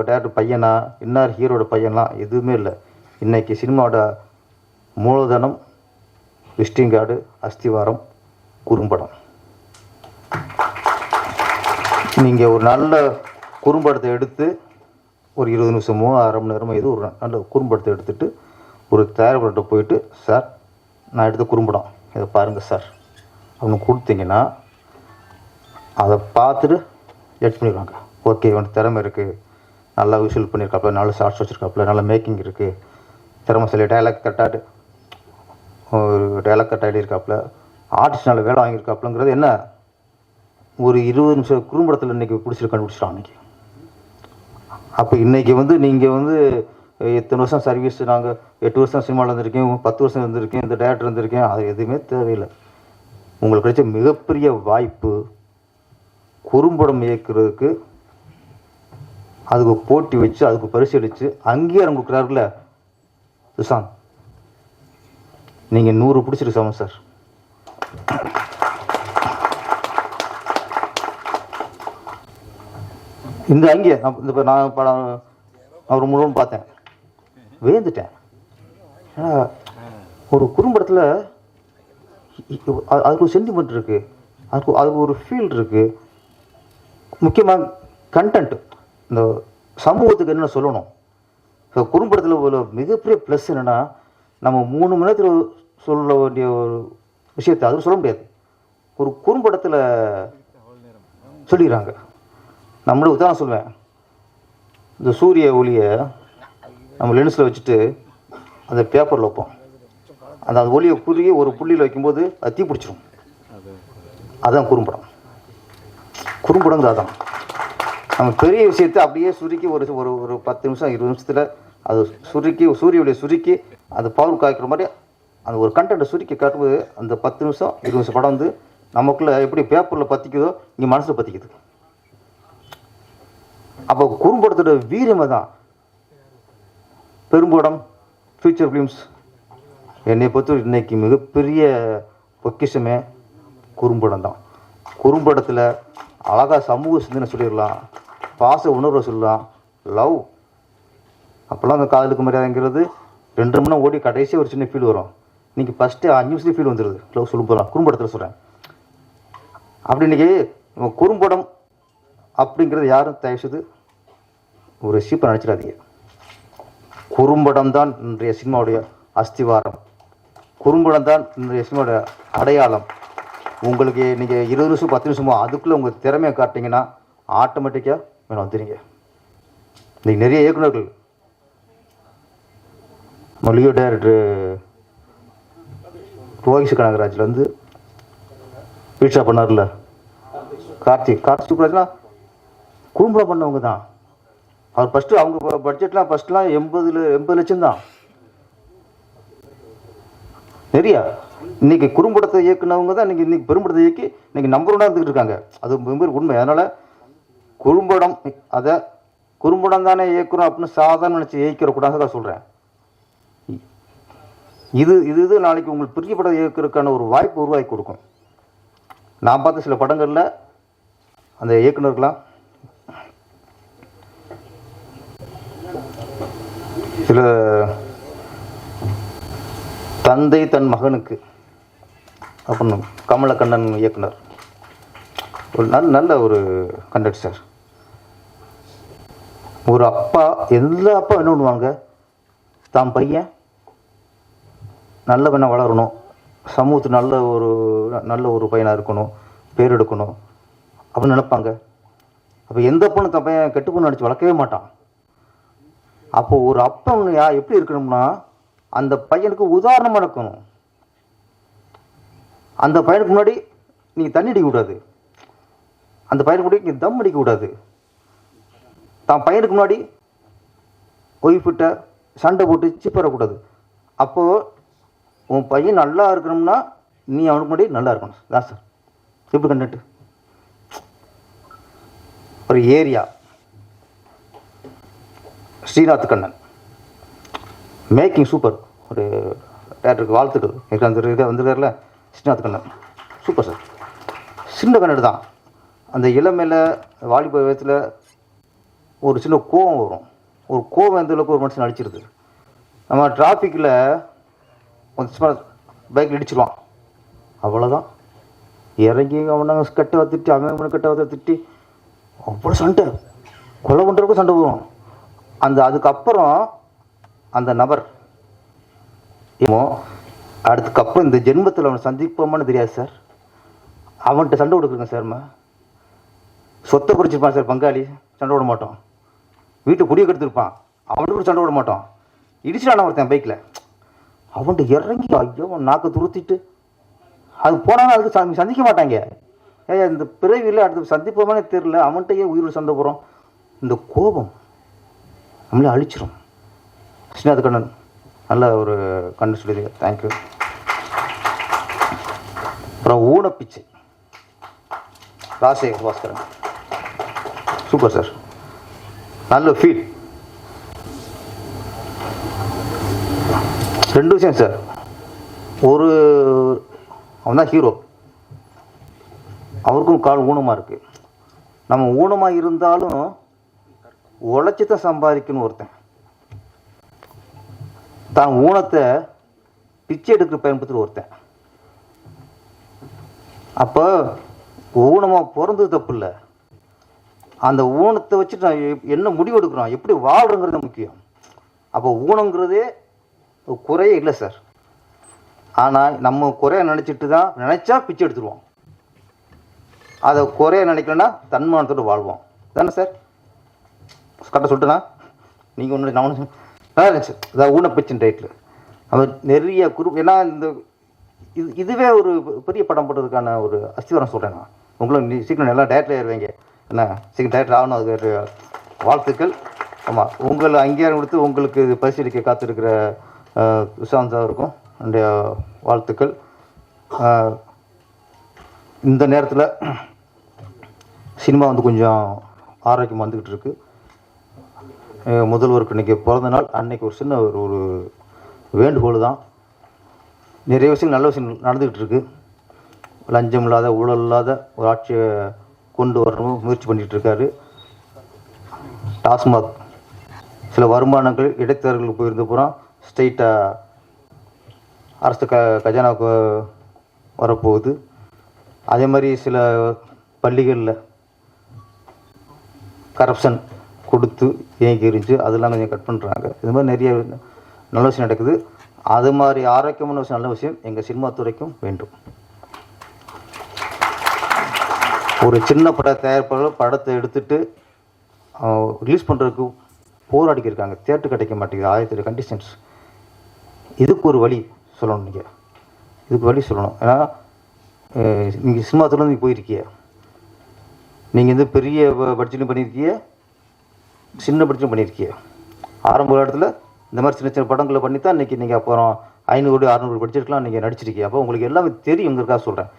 டேரக்டர் பையனா, இன்னார் ஹீரோட பையன்லாம் எதுவுமே இல்லை. இன்றைக்கி சினிமாவோட மூலதனம் விசிட்டிங் கார்டு, அஸ்திவாரம், குறும்படம். நீங்கள் ஒரு நல்ல குறும்படத்தை எடுத்து ஒரு 20 நிமிஷமோ 1/2 மணி நேரமோ ஏதோ ஒரு நல்ல குறும்படத்தை எடுத்துகிட்டு ஒரு தயாரிப்பாளர்கிட்ட போயிட்டு, சார் நான் எடுத்த குறும்படம் இதை பாருங்கள் சார் அப்படின்னு கொடுத்தீங்கன்னா அதை பார்த்துட்டு ஜட்ஜ் பண்ணிடுவாங்க. ஓகே, இவனுக்கு திறமை இருக்குது, நல்லா விஷுவல் பண்ணியிருக்காப்புல, நல்ல ஷார்ட்ஸ் வச்சுருக்காப்புல, நல்ல மேக்கிங் இருக்குது, திறமைசாலி, டைலாக் கரெக்டாக ஒரு டைலாக் கரெக்டாக எழுதியிருக்காப்புல, ஆர்டிஸ்ட் நல்ல வேலை வாங்கியிருக்காப்புலங்கிறது என்ன ஒரு 20 நிமிஷம் குறும்படத்தில் இன்றைக்கி கண்டுபிடிச்சிட்டோம் அன்றைக்கி. அப்போ இன்றைக்கி வந்து நீங்கள் வந்து இத்தனை வருஷம் சர்வீஸ், நாங்கள் 8 வருஷம் சினிமாவில் இருந்திருக்கேன், 10 வருஷம் இருந்திருக்கேன், இந்த டேரக்டர் இருந்திருக்கேன், அது எதுவுமே தேவையில்லை. உங்களுக்கு கிடைச்ச மிகப்பெரிய வாய்ப்பு குறும்படம் இயக்குறதுக்கு. அதுக்கு போட்டி வச்சு அதுக்கு பரிசீலித்து அங்கீகாரம் கொடுக்குறாருல துஷாந்த், நீங்கள் 100 பிடிச்சிருக்கு சமம் சார். இந்த அங்கே இந்த நான் படம் அவர் முழுவதும் பார்த்தேன், வேந்துட்டேன். ஏன்னா ஒரு குறும்படத்தில் அதுக்கு ஒரு சென்டிமெண்ட் இருக்குது, அதுக்கு ஒரு ஃபீல் இருக்குது. முக்கியமாக கண்டென்ட், இந்த சமூகத்துக்கு என்ன சொல்லணும். ஸோ குறும்படத்தில் உள்ள மிகப்பெரிய ப்ளஸ் என்னென்னா, நம்ம 3 மணி நேரத்தில் சொல்ல வேண்டிய ஒரு விஷயத்தை அதுவும் சொல்ல முடியாது, ஒரு குறும்படத்தில் சொல்லிடுறாங்க. நம்மளே உதாரணம் சொல்லுவேன், இந்த சூரிய ஒளியை நம்ம லென்ஸில் வச்சுட்டு அந்த பேப்பரில் வைப்போம், அந்த ஒளியை குறுகி ஒரு புள்ளியில் வைக்கும்போது அது தீ பிடிச்சிடும். அதுதான் குறும்படம். குறும்படங்கிறது அதான். நம்ம பெரிய விஷயத்தை அப்படியே சுருக்கி ஒரு ஒரு 10 நிமிஷம் 20 நிமிஷத்தில் அது சுருக்கி சூரிய ஒளியை சுருக்கி அது பவர் காய்க்கிற மாதிரி அந்த ஒரு கண்டென்ட்டை சுருக்கி காட்டும்போது அந்த 10 நிமிஷம் 20 நிமிஷம் படம் வந்து நமக்குள்ளே எப்படி பேப்பரில் பற்றிக்குதோ இங்கே மனசில் பற்றிக்குது. அப்போ குறும்படத்தோட வீரியமாக தான் பெரும்படம், ஃபியூச்சர் ஃபிலிம்ஸ் என்னை பொறுத்த இன்றைக்கி மிகப்பெரிய பொக்கிஷமே குறும்படம் தான். குறும்படத்தில் அழகாக சமூக சிந்தனை சொல்லிடலாம், பாச உணர்வை சொல்லலாம், லவ். அப்போல்லாம் அந்த காதலுக்கு மரியாதைங்கிறது 2 மணி நேரம் ஓடி கடைசியாக ஒரு சின்ன ஃபீல் வரும். இன்றைக்கி ஃபஸ்ட்டு 5 நிமிஷத்துக்கு ஃபீல் வந்துடுது லவ் சொல்லும் போகலாம். குறும்படத்தில் சொல்கிறேன். அப்படி இன்றைக்கி நம்ம குறும்படம் அப்படிங்கிறது யாரும் தயவுசெய்து ஒரு சீப்பை நினச்சிடாதீங்க. குறும்படம் தான் இன்றைய சினிமாவுடைய அஸ்திவாரம். குறும்படம் தான் இன்றைய சினிமாவுடைய அடையாளம். உங்களுக்கு நீங்கள் 20 நிமிஷம் 10 நிமிஷமோ அதுக்குள்ளே உங்கள் திறமையை காட்டிங்கன்னா ஆட்டோமேட்டிக்காக வேணும் வந்துடுங்க. இன்றைக்கி நிறைய இயக்குநர்கள், மொழியோ டைரக்டர் ரோஹித் கனகராஜில் வந்து பீட்சா பண்ணார்ல, கார்த்திக் சூப்பராஜ்லாம் குறும்படம் பண்ணவங்க தான். அவர் ஃபஸ்ட்டு அவங்க பட்ஜெட்லாம் ஃபஸ்ட்லாம் 80 லட்சம் தான். நிறையா இன்றைக்கி குறும்படத்தை இயக்குனவங்க தான் இன்றைக்கி பெரும்படத்தை இயக்கி இன்றைக்கி நம்பர் 1 இருந்துக்கிட்டு இருக்காங்க. அது ரொம்ப உண்மை. அதனால் குறும்படம் அதை குறும்படம் தானே இயக்குறோம் அப்படின்னு சாதாரண நினச்சி இயக்கிறக்கூடாது சொல்கிறேன். இது நாளைக்கு உங்களுக்கு பெரிய படம் இயக்குறதுக்கான ஒரு வாய்ப்பு உருவாக்கி கொடுக்கும். நான் பார்த்த சில படங்களில் அந்த இயக்குனர்களாம் சில தந்தை தன் மகனுக்கு அப்படின்னு கமலக்கண்ணன் இயக்குனர் ஒரு நல்ல ஒரு கண்டக்ட் சார். ஒரு அப்பா எல்லா அப்பா என்ன பண்ணுவாங்க, தான் பையன் நல்ல வளரணும், சமூகத்துக்கு நல்ல ஒரு பையனாக இருக்கணும், பேர் எடுக்கணும் அப்படின்னு நினைப்பாங்க. அப்போ எந்த பொண்ணு தன் பையன் கெட்டு பொண்ணு அடித்து வளர்க்கவே மாட்டான். அப்போது ஒரு அப்பன் எப்படி இருக்கணும்னா அந்த பையனுக்கு உதாரணமாக இருக்கணும். அந்த பையனுக்கு முன்னாடி நீ தண்ணி அடிக்கக்கூடாது, அந்த பையனுக்கு முன்னாடி நீ தம் அடிக்கக்கூடாது, தான் பையனுக்கு முன்னாடி ஒய்ஃபிட்ட சண்டை போட்டு சீப்பறக்கூடாது. அப்போது உன் பையன் நல்லா இருக்கணும்னா நீ அவனுக்கு முன்னாடி நல்லா இருக்கணும். தான் சார் எப்படி கண்டுட்டு ஒரு area Srinath Kannan making super. ஒரு டேரக்டருக்கு வாழ்த்துக்கள். எனக்கு அந்த வந்துருக்காருல ஸ்ரீநாத் கண்ணன் சூப்பர் சார். சின்ன கண்ணடு தான். அந்த இளமையில் வாலிப வயத்தில் ஒரு சின்ன கோவம் வரும். ஒரு கோவம் எந்த அளவுக்கு ஒரு மனுஷன் அடிச்சிருது. நம்ம டிராஃபிக்கில் கொஞ்சம் பைக்கில் இடிச்சிடுவான், அவ்வளோதான். இறங்கி அவனை கட்டை திட்டி அவனை கட்டை திட்டி அவ்வளோ சண்டை, கொலை பண்ணுறதுக்கும் சண்டை போகும். அதுக்கப்புறம் அந்த நபர் அதுக்கப்புறம் இந்த ஜென்மத்தில் அவனை சந்திப்போமான்னு தெரியாது சார். அவன்கிட்ட சண்டை கொடுக்குறேங்க சார். சொத்தை பிடிச்சிருப்பான் சார் பங்காளி, சண்டை விட மாட்டோம். வீட்டை குடியை கெடுத்துருப்பான், அவன்கிட்ட கூட சண்டை விட மாட்டோம். இடிச்சிட்டான ஒருத்தன் பைக்கில், அவன்கிட்ட இறங்கி ஐயோ நாக்கை துருத்திட்டு அது போனாலும் அதுக்கு சந்திக்க மாட்டாங்க. இந்த பிறவியில் அடுத்து சந்திப்போமானே தெரியல, அவன்கிட்டயே உயிரோடு சண்டை போகிறோம். இந்த கோபம் நம்மளே அழிச்சிடும். ஸ்ரீநாத் கண்ணன் நல்ல ஒரு கண்டு சொல்லுது. தேங்க்யூ. அப்புறம் ஊனப்பிச்சை ராஜசேகர் பாஸ்கரன் சூப்பர் சார். நல்ல ஃபீல். ரெண்டு விஷயம் சார். ஒரு அவன் தான் ஹீரோ, அவருக்கும் கால் ஊனமாக இருக்குது. நம்ம ஊனமாக இருந்தாலும் உழைச்சி தான் சம்பாதிக்கணும். ஒருத்தன் தான் ஊனத்தை பிச்சை எடுக்கிற பயன்படுத்துகிற ஒருத்தன். அப்போ ஊனமாக பிறந்தது தப்பு இல்லை, அந்த ஊனத்தை வச்சுட்டு நான் என்ன முடிவு எடுக்கிறோம், எப்படி வாழ்கிறோங்கிறது முக்கியம். அப்போ ஊனங்கிறதே குறையே இல்லை சார். ஆனால் நம்ம குறைய நினச்சா பிச்சை எடுத்துருவோம். அதை குறைய நினைக்கலன்னா தன்மானத்தோடு வாழ்வோம் தானே சார்? கரெக்டாக சொல்லிட்டேண்ணா? நீங்கள் ஒன்று நான் ஒன்று நல்லா இருந்துச்சு. அதாவது ஊனப்பிச்சின் டைட்டில் அவர் நிறைய குரூப். ஏன்னா இதுவே ஒரு பெரிய படம் போட்டதுக்கான ஒரு அஸ்திவாரம் சொல்கிறேன் நான். உங்களும் சீக்கிரம் நல்லா டேரக்டர் ஆயிடுவீங்க. என்ன சீக்கிரம் டேரக்டர் ஆகணும், அதுக்கு வாழ்த்துக்கள். ஆமாம், உங்களை அங்கீகாரம் கொடுத்து உங்களுக்கு பரிசீலிக்க காத்திருக்கிற சுஷாந்த் அவருக்கும் என்னுடைய வாழ்த்துக்கள். இந்த நேரத்தில் சினிமா கொஞ்சம் ஆரோக்கியமாக வந்துக்கிட்டு இருக்கு. முதல்வருக்கு இன்றைக்கி பிறந்த நாள். அன்றைக்கி ஒரு சின்ன ஒரு வேண்டுகோள் தான். நிறைய விஷயங்கள் நல்ல விஷயங்கள் நடந்துக்கிட்டு இருக்கு. லஞ்சம் இல்லாத ஊழல் இல்லாத ஒரு ஆட்சியை கொண்டு வரணும் முயற்சி பண்ணிகிட்டு இருக்காரு. டாஸ்மாக் சில வருமானங்கள் இடைத்தரகர்களுக்கு போயிருந்த பூரா ஸ்ட்ரெயிட்டாக அரசு கஜானாவுக்கு வரப்போகுது. அதே மாதிரி சில பள்ளிகளில் கரப்ஷன் கொடுத்து ஏங்கி இருந்துச்சு, அதெல்லாம் கொஞ்சம் கட் பண்ணுறாங்க. இது மாதிரி நிறைய நல்ல விஷயம் நடக்குது. அது மாதிரி ஆரோக்கியமான விஷயம், நல்ல விஷயம் எங்கள் சினிமா துறைக்கும் வேண்டும். ஒரு சின்ன தயாரிப்பாளர் படத்தை எடுத்துகிட்டு ரிலீஸ் பண்ணுறதுக்கு போராடிக்கிருக்காங்க. தேட்டர் கிடைக்க மாட்டேங்குது, 1000 கண்டிஷன்ஸ். இதுக்கு ஒரு வழி சொல்லணும். நீங்கள் இதுக்கு வழி சொல்லணும். ஏன்னா நீங்கள் சினிமா துறையில் நீங்கள் போயிருக்கீங்க, நீங்கள் பெரிய பட்ஜெட்டும் பண்ணியிருக்கீங்க, சின்ன பட்ஜெட்டும் பண்ணியிருக்கீங்க. ஆரம்ப இடத்துல இந்த மாதிரி சின்ன சின்ன படங்களை பண்ணி தான் இன்றைக்கி நீங்கள் அப்புறம் 500 600 பட்ஜெட்லாம் நீங்கள் நடிச்சிருக்கீங்க. அப்போ உங்களுக்கு எல்லாமே தெரியுங்கிறக்காக சொல்கிறேன்.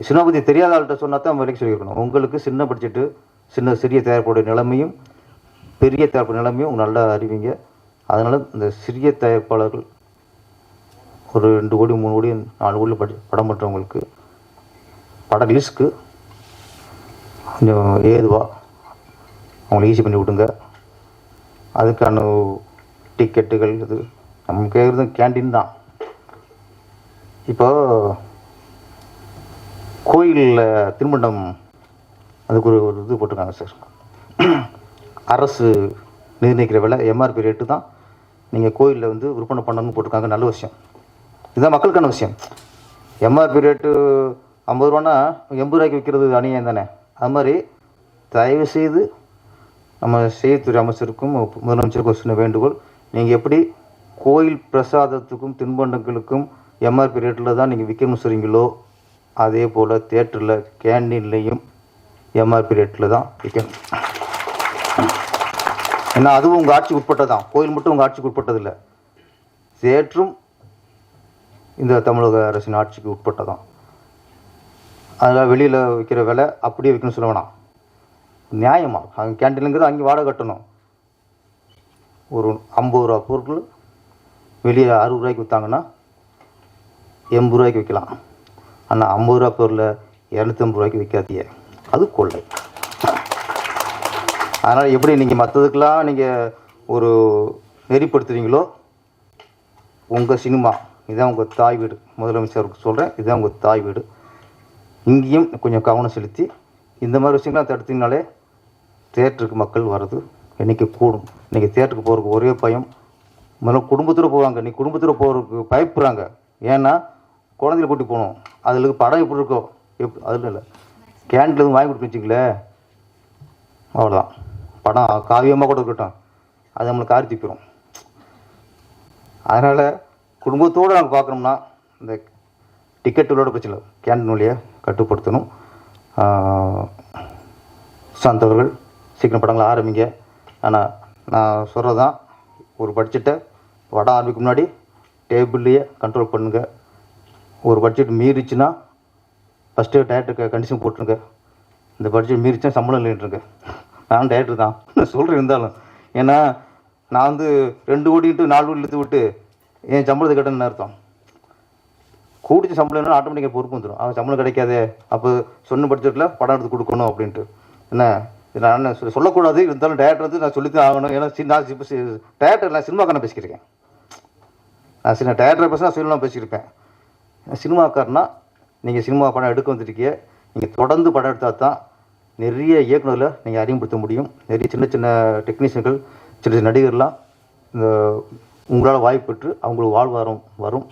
சினிமா பற்றி தெரியாத ஆள்கிட்ட சொன்னால் தான் வேலைக்கு சொல்லியிருக்கணும். உங்களுக்கு சின்ன பட்ஜெட்டு சிறிய தயாரிப்போட நிலைமையும் பெரிய தயாரிப்பு நிலைமையும் நல்லா அறிவிங்க. அதனால் இந்த சிறிய தயாரிப்பாளர்கள் ஒரு 2 கோடி 3 கோடி 4 கோடியில் படம் பண்ணுறவங்களுக்கு பட ரிலீஸ்க்கு கொஞ்சம் ஏதுவாக அவங்களை ஈஸி பண்ணி விடுங்க. அதுக்கான டிக்கெட்டுகள் இது நம்ம கேட்குறது கேண்டீன் தான். இப்போ கோயிலில் திருமண்டம் அதுக்கு ஒரு இது போட்டிருக்காங்க சார். அரசு நிர்ணயிக்கிற விலை எம்ஆர்பி ரேட்டு தான் நீங்கள் கோயிலில் வந்து விற்பனை பண்ணணும்னு போட்டிருக்காங்க. நல்ல விஷயம். இதுதான் மக்களுக்கான விஷயம். எம்ஆர்பி ரேட்டு 50 ரூபான்னா 80 ரூபாய்க்கு விற்கிறது அநியாயம் தானே. அது மாதிரி தயவுசெய்து நம்ம செய்தித்துறை அமைச்சருக்கும் முதலமைச்சருக்கும் சின்ன வேண்டுகோள், நீங்கள் எப்படி கோயில் பிரசாதத்துக்கும் தின்பண்டங்களுக்கும் எம்ஆர்பி ரேட்டில் தான் நீங்கள் விற்கணும்னு சொல்கிறீங்களோ அதே போல் தியேட்டரில் கேண்டீன்லேயும் எம்ஆர்பி ரேட்டில் தான் விற்கணும். ஏன்னா அதுவும் உங்கள் ஆட்சிக்கு உட்பட்டதான். கோயில் மட்டும் உங்கள் ஆட்சிக்கு உட்பட்டதில்லை. தியேட்டரும் இந்த தமிழக அரசின் ஆட்சிக்கு உட்பட்டதான். அதனால் வெளியில் விற்கிற விலை அப்படியே விற்கணும்னு சொல்ல வேணாம். நியாயமாக அங்கே கேண்டீனுங்கிறது அங்கே வாடகை கட்டணும். ஒரு 50 ரூபா பொருட்கள் வெளியே 60 ரூபாய்க்கு விற்றாங்கன்னா 80 ரூபாய்க்கு விற்கலாம். ஆனால் 50 ரூபா பொருளை 250 ரூபாய்க்கு விற்காதீங்க, அது கொள்ளை. அதனால் எப்படி நீங்கள் மற்றதுக்கெல்லாம் நீங்கள் ஒரு நெறிப்படுத்துகிறீங்களோ உங்கள் சினிமா இதுதான் உங்கள் தாய் வீடு. முதலமைச்சருக்கு சொல்கிறேன், இதுதான் உங்கள் தாய் வீடு. இங்கேயும் கொஞ்சம் கவனம் செலுத்தி இந்த மாதிரி விஷயங்கள்லாம் தடுத்தீங்கனாலே தியேட்டருக்கு மக்கள் வர்றது என்றைக்கு கூடும். இன்றைக்கி தியேட்டருக்கு போகிறதுக்கு ஒரே பயம், முதல்ல குடும்பத்தோடு போவாங்க. இன்றைக்கி குடும்பத்தோடு போகிறதுக்கு பயப்படுறாங்க. ஏன்னா குழந்தைகளை கூட்டி போகணும். அதில் படம் எப்படி இருக்கோ அதில் இல்லை, கேண்டீனில் எதுவும் வாங்கி கொடுத்து வச்சிங்களே அவ்வளோதான். படம் காவியமாக கூட இருக்கட்டும், அது நம்மளுக்கு காரி தூக்கிடும். அதனால் குடும்பத்தோடு நாங்கள் பார்க்கணும்னா இந்த டிக்கெட்டுகளோட பிரச்சனை கேண்டீன் வழியை கட்டுப்படுத்தணும். சாந்தவர்கள் சீக்கிரம் படங்களை ஆரம்பிங்க. ஆனால் நான் சொல்கிறது தான், ஒரு பட்ஜெட்டை படம் ஆரம்பிக்க முன்னாடி டேபிள்லேயே கண்ட்ரோல் பண்ணுங்கள். ஒரு பட்ஜெட் மீறிச்சுன்னா ஃபஸ்ட்டு டேரக்டருக்கு கண்டிஷன் போட்டுருங்க. இந்த பட்ஜெட் மீறிச்சுன்னா சம்பளம் இல்லைன்ட்டுருங்க. நான் டேரக்டர் தான் நான் சொல்கிறேன். இருந்தாலும் ஏன்னா நான் வந்து 2 கோடிட்டு 4 கோடி இழுத்து விட்டு என் சம்பளத்தை கட்டணும்னு அர்த்தம். கூடிச்ச சம்பளம் என்ன ஆட்டோமேட்டிக்காக பொறுப்பு வந்துடும். அவன் சம்பளம் கிடைக்காதே, அப்போ சொன்ன பட்ஜெட்டில் படம் எடுத்து கொடுக்கணும் அப்படின்ட்டு. என்ன நான் சொல்லக்கூடாது, இருந்தாலும் டேரக்டர் வந்து நான் சொல்லித்தான் ஆகணும். ஏன்னா நான் இப்போ டேரக்டர் நான் சினிமாக்காரன் பேசிக்கிறேன். நான் டேரக்டரை பேச நான் சொல்லலாம் பேசியிருப்பேன். சினிமாக்காரனா நீங்கள் சினிமா படம் எடுக்க வந்துருக்கீங்க. நீங்கள் தொடர்ந்து படம் எடுத்தால் தான் நிறைய இயக்குநர்களை நீங்கள் அறிமுகப்படுத்த முடியும். நிறைய சின்ன சின்ன டெக்னீஷியன்கள், சின்ன சின்ன நடிகர்லாம் இந்த உங்களால் வாய்ப்பு பெற்று அவங்களுக்கு வாழ்வாரம் வரும்.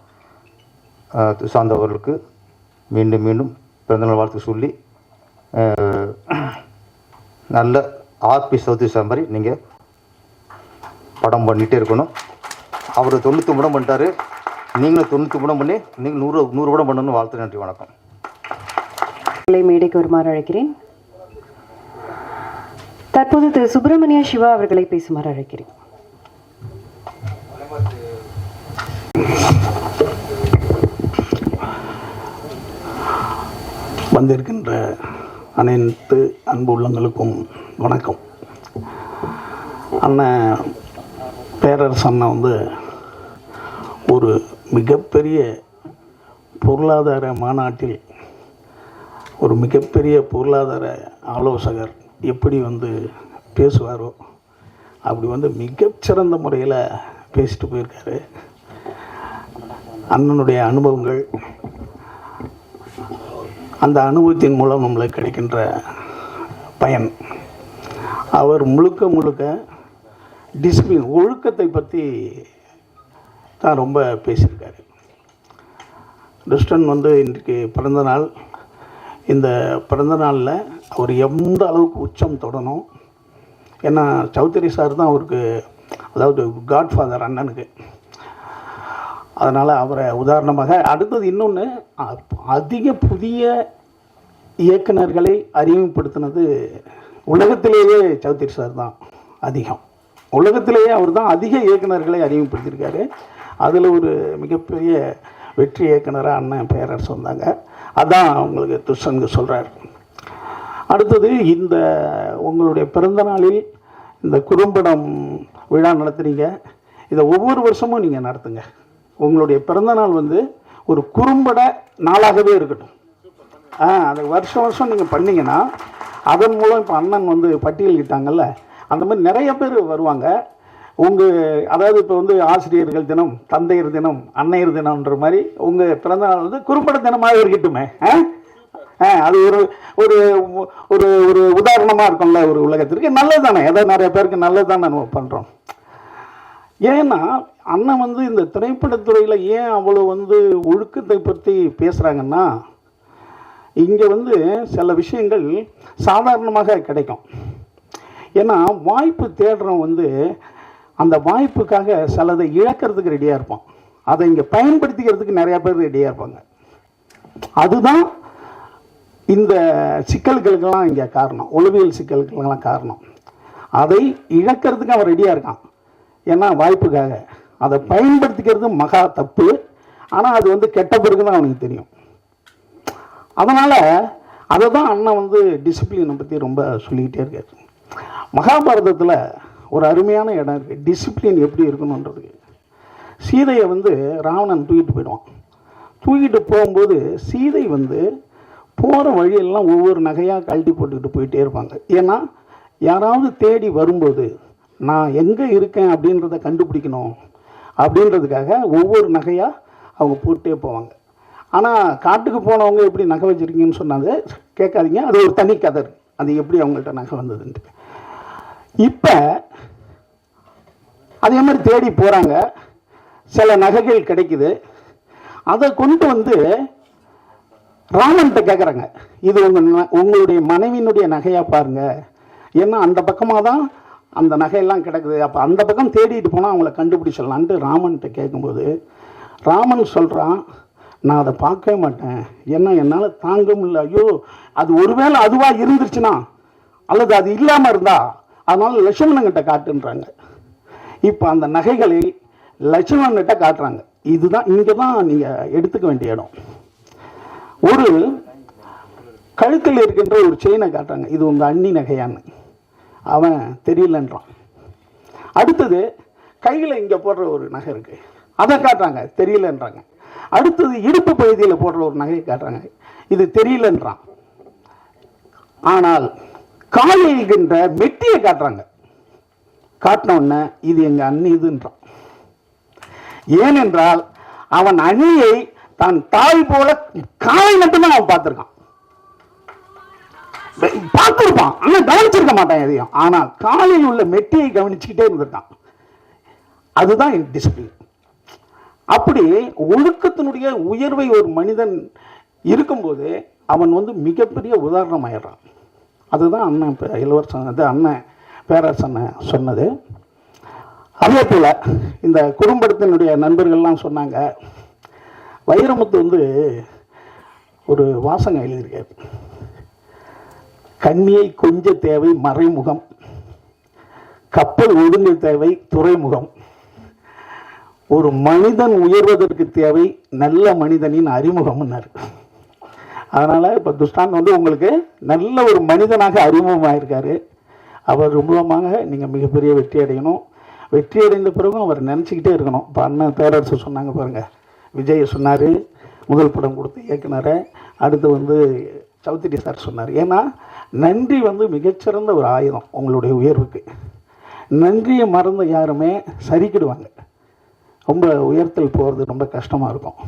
சார்ந்தவர்களுக்கு மீண்டும் மீண்டும் பிறந்தநாள் வாழ்த்து சொல்லி நல்ல ஆர்பி சவுத்ரி சார் மாதிரி நீங்கள் படம் பண்ணிகிட்டே இருக்கணும். அவர் 99 படம் பண்ணிட்டார், நீங்களும் 99 படம் பண்ணி நீங்கள் 100 படம் பண்ணணும்னு வாழ்த்து. நன்றி, வணக்கம். மேடைக்கு வருமாறு அழைக்கிறேன். தற்போது திரு சுப்பிரமணிய சிவா அவர்களை பேசுமாறு அழைக்கிறேன். வந்திருக்கின்ற அனைத்து அன்பு உள்ளங்களுக்கும் வணக்கம். அண்ணன் பேரரசு அண்ணன் வந்து ஒரு மிகப்பெரிய பொருளாதார மாநாட்டில் ஒரு மிகப்பெரிய பொருளாதார ஆலோசகர் எப்படி வந்து பேசுவாரோ அப்படி வந்து மிகச்சிறந்த முறையில் பேசிட்டு போயிருக்காரு. அண்ணனுடைய அனுபவங்கள், அந்த அனுபவத்தின் மூலம் நம்மளுக்கு கிடைக்கின்ற பயன், அவர் முழுக்க முழுக்க டிசிப்ளின் ஒழுக்கத்தை பற்றி தான் ரொம்ப பேசியிருக்காரு. ருஸ்டன் வந்து இன்றைக்கு பிறந்த நாள். இந்த பிறந்த நாளில் அவர் எந்த அளவுக்கு உச்சம் தொடணும். ஏன்னா சௌத்ரி சார் தான் அவருக்கு, அதாவது காட்ஃபாதர் அண்ணனுக்கு. அதனால் அவரை உதாரணமாக, அடுத்தது இன்னொன்று, அதிக புதிய இயக்குநர்களை அறிமுகப்படுத்தினது உலகத்திலேயே சௌத்ரி சார் தான் அதிகம். உலகத்திலேயே அவர் தான் அதிக இயக்குநர்களை அறிமுகப்படுத்தியிருக்காரு. அதில் ஒரு மிகப்பெரிய வெற்றி இயக்குனராக அண்ணன் பேரரசு வந்தாங்க. அதான் உங்களுக்கு துஷனுக்கு சொல்கிறார். அடுத்தது, இந்த உங்களுடைய பிறந்த நாளில் இந்த குறும்படம் விழா நடத்துகிறீங்க. இதை ஒவ்வொரு வருஷமும் நீங்கள் நடத்துங்க. உங்களுடைய பிறந்தநாள் வந்து ஒரு குறும்பட நாளாகவே இருக்கட்டும். அது வருஷம் வருஷம் நீங்கள் பண்ணீங்கன்னா அதன் மூலம் இப்போ அண்ணன் வந்து பட்டியலிட்டாங்கல்ல, அந்த மாதிரி நிறைய பேர் வருவாங்க. அதாவது இப்போ வந்து ஆசிரியர்கள் தினம், தந்தையர் தினம், அன்னையர் தினம்ன்ற மாதிரி உங்கள் பிறந்தநாள் வந்து குறும்பட தினமாக இருக்கட்டுமே. அது ஒரு ஒரு ஒரு ஒரு உதாரணமாக இருக்கும்ல ஒரு உலகத்திற்கு. நல்லது தானே, ஏதாவது நிறைய பேருக்கு நல்லது தானே நம்ம பண்ணுறோம். ஏன்னா அண்ணன் வந்து இந்த திரைப்படத்துறையில் ஏன் அவ்வளோ வந்து ஒழுக்கத்தை பற்றி பேசுகிறாங்கன்னா, இங்கே வந்து சில விஷயங்கள் சாதாரணமாக கிடைக்கும். ஏன்னா வாய்ப்பு தேடுறவன் வந்து அந்த வாய்ப்புக்காக சிலதை இழக்கிறதுக்கு ரெடியாக இருப்பான். அதை இங்கே பயன்படுத்திக்கிறதுக்கு நிறையா பேர் ரெடியாக இருப்பாங்க. அதுதான் இந்த சிக்கல்களுக்கெல்லாம் இங்கே காரணம், உளவியல் சிக்கல்களுக்கெல்லாம் காரணம். அதை இழக்கிறதுக்கு அவன் ரெடியாக இருக்கான். ஏன்னா வாய்ப்புக்காக அதை பயன்படுத்திக்கிறது மகா தப்பு. ஆனால் அது வந்து கெட்ட பிறகு தான் அவனுக்கு தெரியும். அதனால் அதை தான் அண்ணன் வந்து டிசிப்ளினை பற்றி ரொம்ப சொல்லிக்கிட்டே இருக்காரு. மகாபாரதத்தில் ஒரு அருமையான இடம் இருக்குது, டிசிப்ளின் எப்படி இருக்கணுன்றதுக்கு. சீதையை வந்து ராவணன் தூக்கிட்டு போயிடுவான். தூக்கிட்டு போகும்போது சீதை வந்து போகிற வழியெல்லாம் ஒவ்வொரு நகையாக கழட்டி போட்டுக்கிட்டு போயிட்டே இருப்பாங்க. ஏன்னா யாராவது தேடி வரும்போது நான் எங்கே இருக்கேன் அப்படின்றத கண்டுபிடிக்கணும் அப்படின்றதுக்காக ஒவ்வொரு நகையாக அவங்க போட்டே போவாங்க. ஆனால் காட்டுக்கு போனவங்க எப்படி நகை வச்சுருக்கீங்கன்னு சொன்னாங்க, கேட்காதீங்க, அது ஒரு தனி கதை. அது எப்படி அவங்கள்ட்ட நகை வந்ததுன்ட்டு. இப்போ அதே மாதிரி தேடி போகிறாங்க, சில நகைகள் கிடைக்குது. அதை கொண்டு வந்து ராமன்கிட்ட கேட்குறாங்க, இது உங்களுடைய மனைவியினுடைய நகையாக பாருங்க, ஏன்னா அந்த பக்கமாக தான் அந்த நகையெல்லாம் கிடக்குது, அப்போ அந்த பக்கம் தேடிட்டு போனால் அவங்கள கண்டுபிடிச்சிடலான்ட்டு ராமன்கிட்ட கேட்கும்போது ராமன் சொல்கிறான், நான் அதை பார்க்கவே மாட்டேன், ஏன்னா என்னால் தாங்க முடியல. ஐயோ, அது ஒருவேளை அதுவாக இருந்துருச்சுன்னா அல்லது அது இல்லாமல் இருந்தா அதனால் லட்சுமணன்கிட்ட காட்டுன்றாங்க. இப்போ அந்த நகைகளை லட்சுமணன்கிட்ட காட்டுறாங்க. இதுதான் இங்கே தான் நீங்கள் எடுத்துக்க வேண்டிய இடம். ஒரு கழுத்தில் இருக்கின்ற ஒரு செயினை காட்டுறாங்க, இது உங்கள் அண்ணி நகையான்னு. அவன் தெரியலன்றான். அடுத்தது கையில் இங்கே போடுற ஒரு நகை இருக்குது, அதை காட்டுறாங்க, தெரியலன்றாங்க. அடுத்தது இடுப்பு பகுதியில் போடுற ஒரு நகையை காட்டுறாங்க, இது தெரியலன்றான். ஆனால் காலில் இருக்கின்ற மெட்டியை காட்டுறாங்க, காட்டின உடனே இது எங்கள் அண்ணி இதுன்றான். ஏனென்றால் அவன் அண்ணியை தான் தாய் போல காலை மட்டும்தான் அவன் பார்த்துருக்கான், பார்த்துருப்பான், ஆனால் கவனிச்சிருக்க மாட்டான் எதையும். ஆனால் காலில் உள்ள மெட்டியை கவனிச்சுக்கிட்டே இருந்திருக்கான். அதுதான் டிசிப்ளின். அப்படி ஒழுக்கத்தினுடைய உயர்வை ஒரு மனிதன் இருக்கும்போது அவன் வந்து மிகப்பெரிய உதாரணமாயிடுறான். அதுதான் அண்ணன் இளவரசன், அது அண்ணன் பேரரசன் சொன்னது. அதே போல் இந்த குடும்பத்தினுடைய நண்பர்கள்லாம் சொன்னாங்க, வைரமுத்து வந்து ஒரு வாசகம் எழுதியிருக்காரு, கண்ணியை கொஞ்ச தேவை மறைமுகம், கப்பல் ஒழுங்கு தேவை துறைமுகம், ஒரு மனிதன் உயர்வதற்கு தேவை நல்ல மனிதனின் அறிமுகம்னாரு. அதனால் இப்போ துஷ்டான் வந்து உங்களுக்கு நல்ல ஒரு மனிதனாக அறிமுகமாயிருக்காரு. அவர் மூலமாக நீங்கள் மிகப்பெரிய வெற்றி அடையணும். வெற்றி அடைந்த பிறகும் அவர் நினச்சிக்கிட்டே இருக்கணும். இப்போ அண்ணன் பேரரசு சொன்னாங்க பாருங்கள், விஜய் சொன்னார், முதல் படம் கொடுத்த இயக்குனரை. அடுத்து வந்து சௌத்ரி சார் சொன்னார். ஏன்னா நன்றி வந்து மிகச்சிறந்த ஒரு ஆயுதம் உங்களுடைய உயர்வுக்கு. நன்றியை மறந்த யாருமே சரிக்கிடுவாங்க, ரொம்ப உயர்த்தல் போகிறது ரொம்ப கஷ்டமாக இருக்கும்.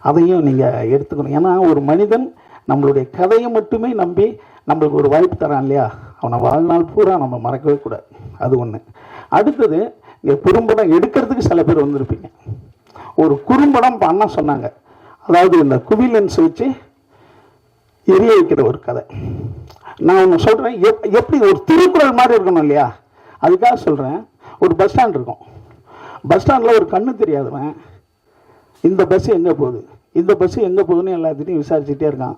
அதையும் நீங்கள் எடுத்துக்கணும். ஏன்னா ஒரு மனிதன் நம்மளுடைய கதையை மட்டுமே நம்பி நம்மளுக்கு ஒரு வாய்ப்பு தரான் இல்லையா, அவனை வாழ்நாள் பூரா நம்ம மறக்கவே கூடாது. அது ஒன்று. அடுத்தது, இங்கே குறும்படம் எடுக்கிறதுக்கு சில பேர் வந்திருப்பீங்க. ஒரு குறும்படம் பண்ண சொன்னாங்க, அதாவது இந்த குவி லென்ஸ் வச்சு எரிய வைக்கிற ஒரு கதை. நான் ஒன்று சொல்கிறேன், எப்படி ஒரு திருக்குறள் மாதிரி இருக்கணும் இல்லையா, அதுக்காக சொல்கிறேன். ஒரு பஸ் ஸ்டாண்ட் இருக்கும், பஸ் ஸ்டாண்டில் ஒரு கண்ணு தெரியாதவன் இந்த பஸ்ஸு எங்கே போகுது, இந்த பஸ்ஸு எங்கே போகுதுன்னு எல்லாத்தையும் விசாரிச்சுட்டே இருக்கான்.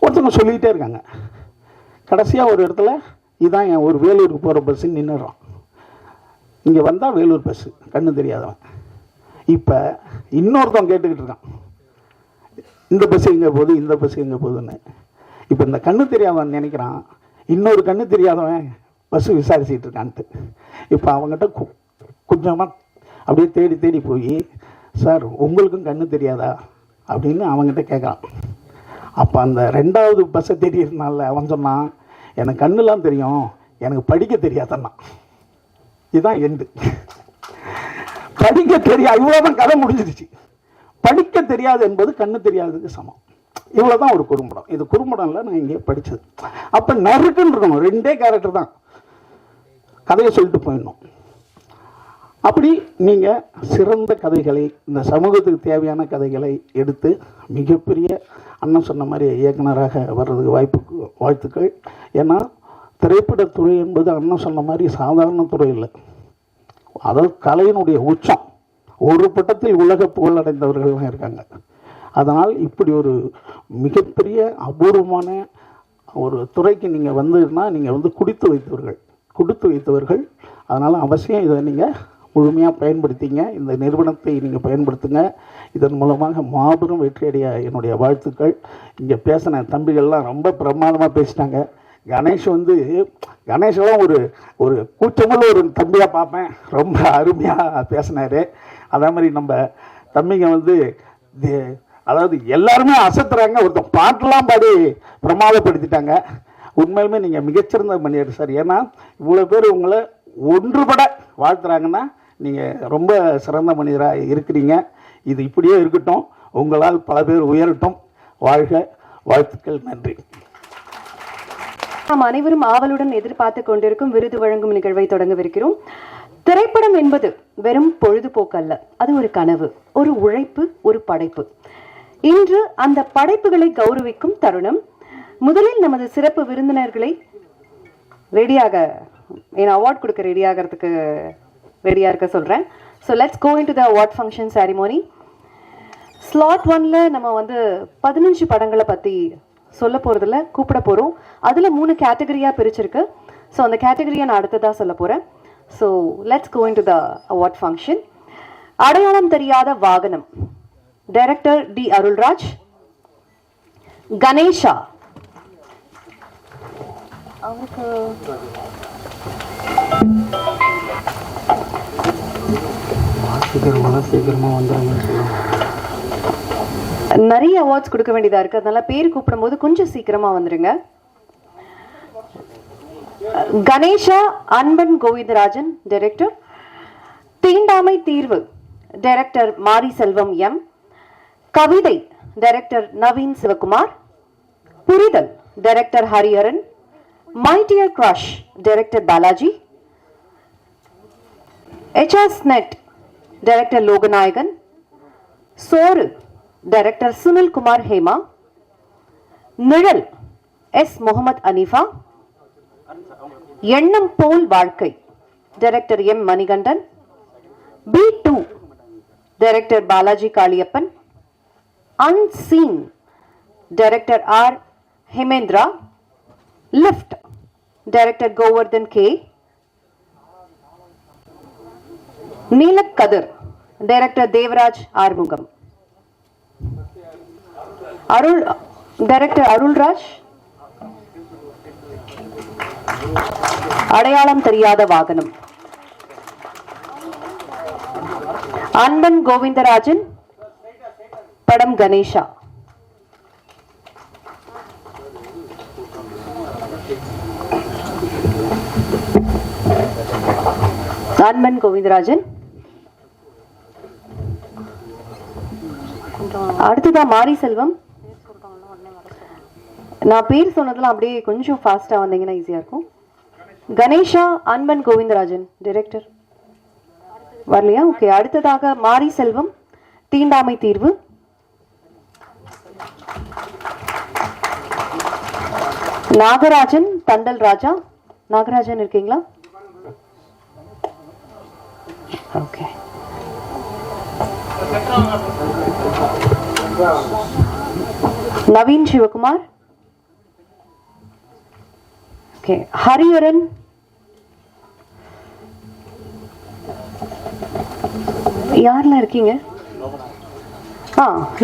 ஒருத்தவங்க சொல்லிக்கிட்டே இருக்காங்க. கடைசியாக ஒரு இடத்துல இதான் என் ஒரு வேலூருக்கு போகிற பஸ்ஸுன்னு நின்றுறான். இங்கே வந்தால் வேலூர் பஸ்ஸு, கண்ணு தெரியாதவன். இப்போ இன்னொருத்தவன் கேட்டுக்கிட்டு இருக்கான், இந்த பஸ்ஸு எங்கே போகுது, இந்த பஸ்ஸு எங்கே போகுதுன்னு. இப்போ இந்த கண்ணு தெரியாதவன் நினைக்கிறான் இன்னொரு கண்ணு தெரியாதவன் பஸ்ஸு விசாரிச்சுட்டு இருக்கான்ட்டு. இப்போ அவங்ககிட்ட கொஞ்சமாக அப்படியே தேடி தேடி போய் சார் உங்களுக்கும் கண்ணு தெரியாதா அப்படின்னு அவங்ககிட்ட கேட்குறான். அப்போ அந்த 2வது பஸ்ஸை தெரியறதுனால அவன் சொன்னான், எனக்கு கண்ணுலாம் தெரியும், எனக்கு படிக்க தெரியாதன்னா. இதுதான் எண்டு. படிக்க தெரியாது, இவ்வளோதான் கதை முடிஞ்சிருச்சு. படிக்க தெரியாது என்பது கண்ணு தெரியாததுக்கு சமம். இவ்வளோதான் ஒரு குறும்படம். இது குறும்படம் இல்லை, நான் இங்கே படித்தது. அப்போ நறுக்குன்னு இருக்கணும், 2 கேரக்டர் தான், கதையை சொல்லிட்டு போயிடணும். அப்படி நீங்கள் சிறந்த கதைகளை, இந்த சமூகத்துக்கு தேவையான கதைகளை எடுத்து மிகப்பெரிய அண்ணன் சொன்ன மாதிரி இயக்குனராக வர்றதுக்கு வாழ்த்துக்கள். ஏன்னா திரைப்படத்துறை என்பது அண்ணன் சொன்ன மாதிரி சாதாரண துறை இல்லை, அதாவது கலையினுடைய உச்சம். ஒரு பட்டத்தில் உலக புகழடைந்தவர்கள்லாம் இருக்காங்க. அதனால் இப்படி ஒரு மிகப்பெரிய அபூர்வமான ஒரு துறைக்கு நீங்கள் வந்ததுன்னா நீங்கள் வந்து கொடுத்து வைத்தவர்கள். அதனால் அவசியம் இதை நீங்கள் முழுமையாக பயன்படுத்திங்க. இந்த நிறுவனத்தை நீங்கள் பயன்படுத்துங்க. இதன் மூலமாக மாபெரும் வெற்றியடைய என்னுடைய வாழ்த்துக்கள். இங்கே பேசின தம்பிகள்லாம் ரொம்ப பிரமாதமாக பேசிட்டாங்க. கணேஷெல்லாம் ஒரு கூச்சமுள்ள ஒரு தம்பியாக பார்ப்பேன். ரொம்ப அருமையாக பேசினார். அதே மாதிரி நம்ம தம்பிங்க வந்து அதாவது எல்லாருமே அசத்துறாங்க. ஒருத்தர் பாட்டெல்லாம் பாடி பிரமாதப்படுத்திட்டாங்க. உண்மையிலுமே நீங்கள் மிகச்சிறந்த மனிதர் சார். ஏன்னா இவ்வளோ பேர் உங்களை ஒன்றுபட வாழ்த்துறாங்கன்னா நீங்கள் ரொம்ப சிறந்த மனிதராக இருக்கிறீங்க. இது இப்படியே இருக்கட்டும், உங்களால் பல பேர் உயரட்டும். வாழ்க, வாழ்த்துக்கள், நன்றி. நாம் அனைவரும் ஆவலுடன் எதிர்பார்த்து கொண்டிருக்கும் விருது வழங்கும் நிகழ்வை தொடங்கவிருக்கிறோம். திரைப்படம் என்பது வெறும் பொழுதுபோக்கு அல்ல, அது ஒரு கனவு, ஒரு உழைப்பு, ஒரு படைப்பு. இன்று அந்த படைப்புகளை கௌரவிக்கும் தருணம். முதலில் நமது சிறப்பு விருந்தினர்களை ரெடியாக அவார்ட் கொடுக்க ரெடியாக இருக்க சொல்கிறேன். So let's go into the award function ceremony. Slot 1ல் நம்ம வந்து 15 படங்களை பற்றி சொல்ல போகிறதில்ல, கூப்பிட போகிறோம். அதில் 3 கேட்டகரியாக பிரிச்சிருக்கு. ஸோ அந்த கேட்டகரியை நான் அடுத்ததாக சொல்ல போகிறேன். So let's go into the award function. அடையாளம் தெரியாத வாகனம், டைரக்டர் டி அருள்ராஜ். கணேஷா, அவருக்கு சீக்கிரமாக வந்துடுங்க. நிறைய அவார்ட்ஸ் கொடுக்க வேண்டியதா இருக்கு, அதனால பேர் கூப்பிடும்போது கொஞ்சம் சீக்கிரமா வந்துருங்க. Ganesha Anban Govindarajan, director. Theendamai Theervu, director Mari Selvam M. Kavithai, director Naveen Sivakumar. Purithal, director Hariharan. My dear crush, director Balaji. HS Net, director Loganayagan. Soru, director Sunil Kumar Hema. நிழல், S Mohammed Hanifa. Ennam Pol Vazhkai, director M Manikandan. B2, director Balaji Kaliyappan. Unseen, director R Hemendra. Lift, director Govardhan K. Neelakkathir, director Devaraj Arumugam. Director Arulraj. Adaiyalam தெரியாத வாகனம், அன்பன் கோவிந்தராஜன். படம் கணேஷா. அன்பன் கோவிந்தராஜன். அடுத்ததான் மாரி செல்வம். நான் பேர் சொன்னதெல்லாம் அப்படியே கொஞ்சம் ஃபாஸ்டா வந்தீங்கன்னா ஈஸியா இருக்கும். கணேஷா அன்பன் கோவிந்தராஜன், டைரக்டர் வரலையா? ஓகே. அடுத்ததாக மாரி செல்வம், தீண்டாமை தீர்வு. நாகராஜன், தண்டல் ராஜா. நாகராஜன் இருக்கீங்களா? ஓகே. நவீன் சிவகுமார். ஓகே. ஹரிஹரன். யாரெல்லாம் இருக்கீங்க?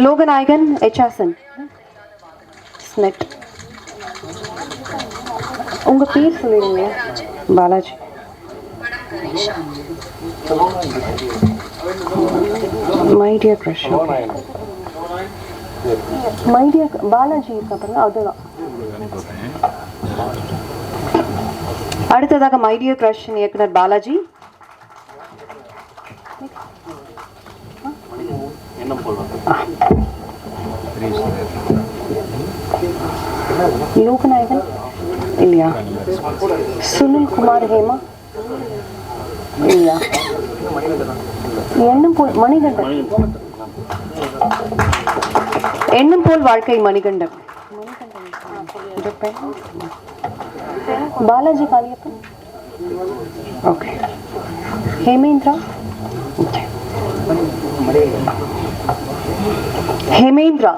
லோகநாயகன், எச்ஆசன். ஸ்னெட். உங்க பேர் சொல்லிடுங்க. Balaji. My dear crush. My dear Balaji இருக்கா பாருங்க, அதுதான். அடுத்ததாக மை டியர் கிரஷ் இயக்குனர் பாலாஜி. லோகநாயகன் இல்லையா? சுனில் குமார் ஹேமா இல்லையா? எண்ணம் போல் மணிகண்டன். எண்ணம் போல் வாழ்க்கை மணிகண்டன். பாலாஜி காளியப்பன். ஓகே. ஹேமேந்திரா. ஹேமேந்திரா.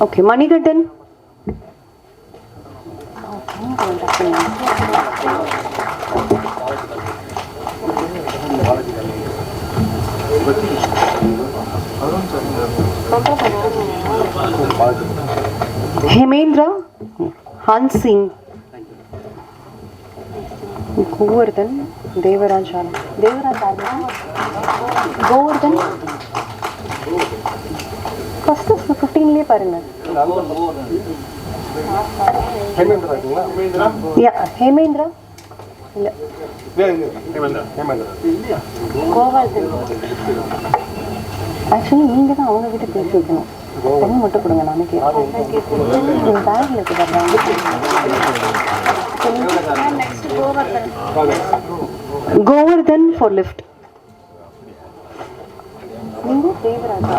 ஓகே. மணிகண்டன். हेमेंद्र हंस सिंह गोवर्धन देवराज गोवर्धन फर्स्ट 15 பாருங்க. ஹேமேந்திரா இல்ல கோவர்தன். ஆக்சுவலி நீங்க தான் அவங்க கிட்ட பேசி வைக்கணும். தண்ணி மட்டும் கொடுங்க, நானே கேட்குறேன். பேக்ல கோவர்தன் ஃபார் லிஃப்ட். நீங்க தேவராஜா.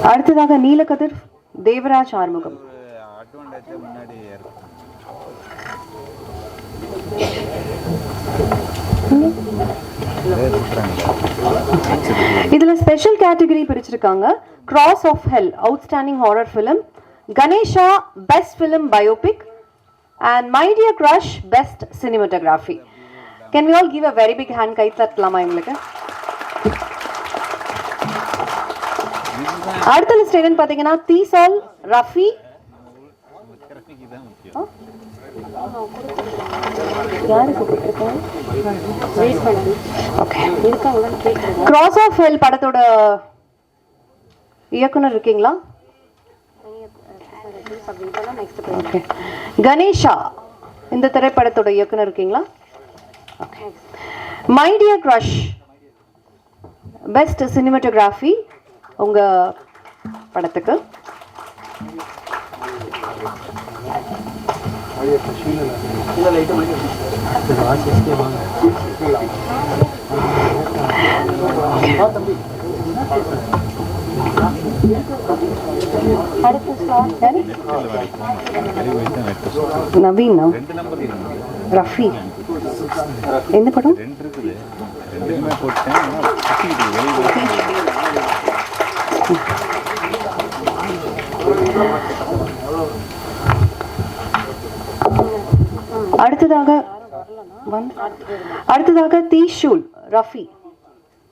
அடுத்ததாக நீலகதிர் தேவராஜ் ஆறுமுகம். இதுல ஸ்பெஷல் கேட்டகரி பிரிச்சிருக்காங்க. Cross of hell outstanding horror film, Ganesha best film biopic and my dear crush best cinematography. Can we all give a very big hand? கை தட்டலாமா உங்களுக்கு? அடுத்த லிஸ்ட் என்னன்னு பாத்தீங்கன்னா தீசால் ரஃபி, கிராஸ் ஆஃப் ஹெல் படத்தோட இயக்குனர் இருக்கீங்களா? கணேஷா இந்த திரைப்படத்தோட இயக்குனர் இருக்கீங்களா? My dear crush best cinematography உங்க படத்துக்கு. நவீன் ரஃபி எந்த படம்? அடுத்ததாக தீஷுல் ரஃபி,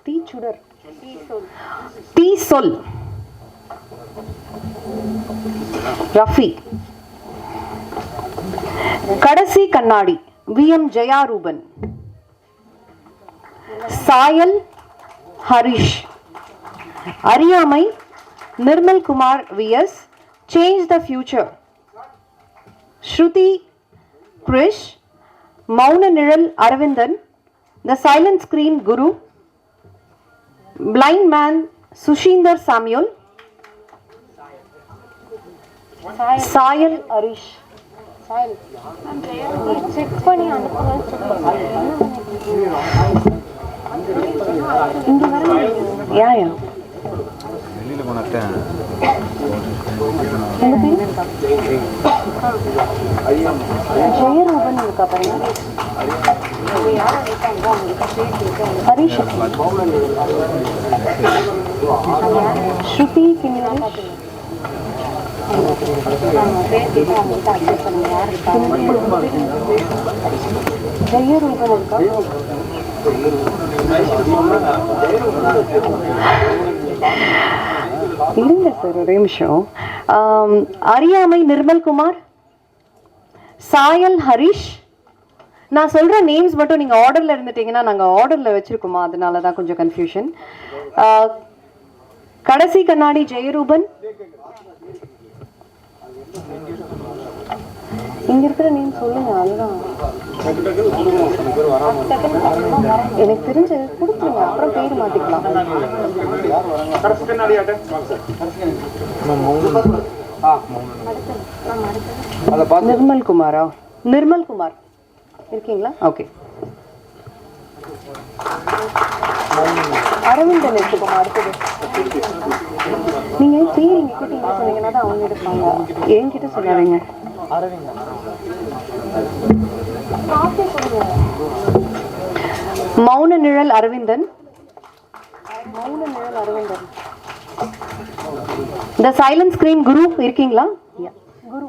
தீச்சுடர், தீசொல் ரஃபி. கடைசி கண்ணாடி VM ஜெயாரூபன், Saayal Harish, Ariyaamai Nirmal Kumar VS, change the future Shruti Krish, Mouna Nizhal Aravindan, the silent screen Guru, blind man Susheendar Samuel, Saayal Harish. Jayaruban இருக்கா பாருங்க. ஹரிஷ், ஸ்ருதி கிணிரேஷ், ஜெயரூபன் இருக்கா. இருங்க சார் ஒரே நிமிஷம். அறியாமை நிர்மல்குமார், சாயல் ஹரிஷ். நான் சொல்ற நேம்ஸ் மட்டும் நீங்க ஆர்டர்ல இருந்துட்டீங்கன்னா நாங்க ஆர்டர்ல வச்சிருக்கோமா, அதனால தான் கொஞ்சம் கன்ஃபியூஷன். கடைசி கண்ணாடி ஜெயரூபன். இங்க இருக்கிற நேம் சொல்லுங்க. அதுதான் எனக்கு தெரிஞ்சு கொடுத்துருங்க, அப்புறம் பேர் மாத்திக்கலாம். நிர்மல் குமாரா? நிர்மல் குமார் இருக்கீங்களா? ஓகே. அரவிந்தன் எடுத்துக்கோமா. அடுத்தது நீங்க பேர் எங்ககிட்ட இங்க சொன்னீங்கன்னா தான் அவங்க எடுப்பாங்க. என்கிட்ட சொல்லாதீங்க. மௌன Nizhal Aravindan. Mouna Nizhal Aravindan. The silent screen Guru இருக்கீங்களா? Guru.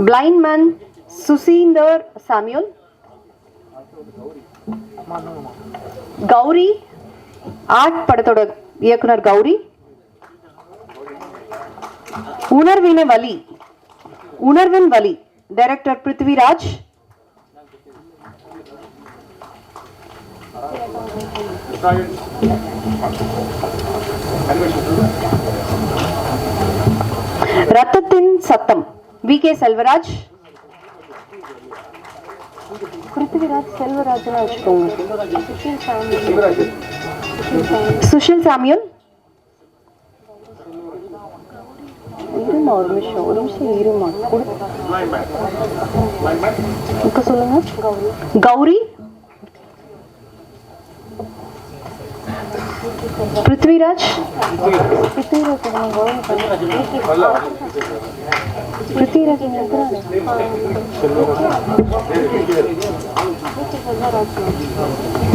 Blind man Suseendhar Samuel. Gowri art படத்தோட இயக்குனர் கௌரி. உணர்வின் வலி டைரக்டர் பிருத்விராஜ். ரத்தத்தின் சத்தம் வி.கே. செல்வராஜ். பிருத்விராஜ் செல்வராஜ் வச்சுக்கோங்க. சுஷில் சாமியூல். இருமா ஒரு நிமிஷம் இருமா. சொல்லுங்க. கௌரி. பிருத்விராஜ்.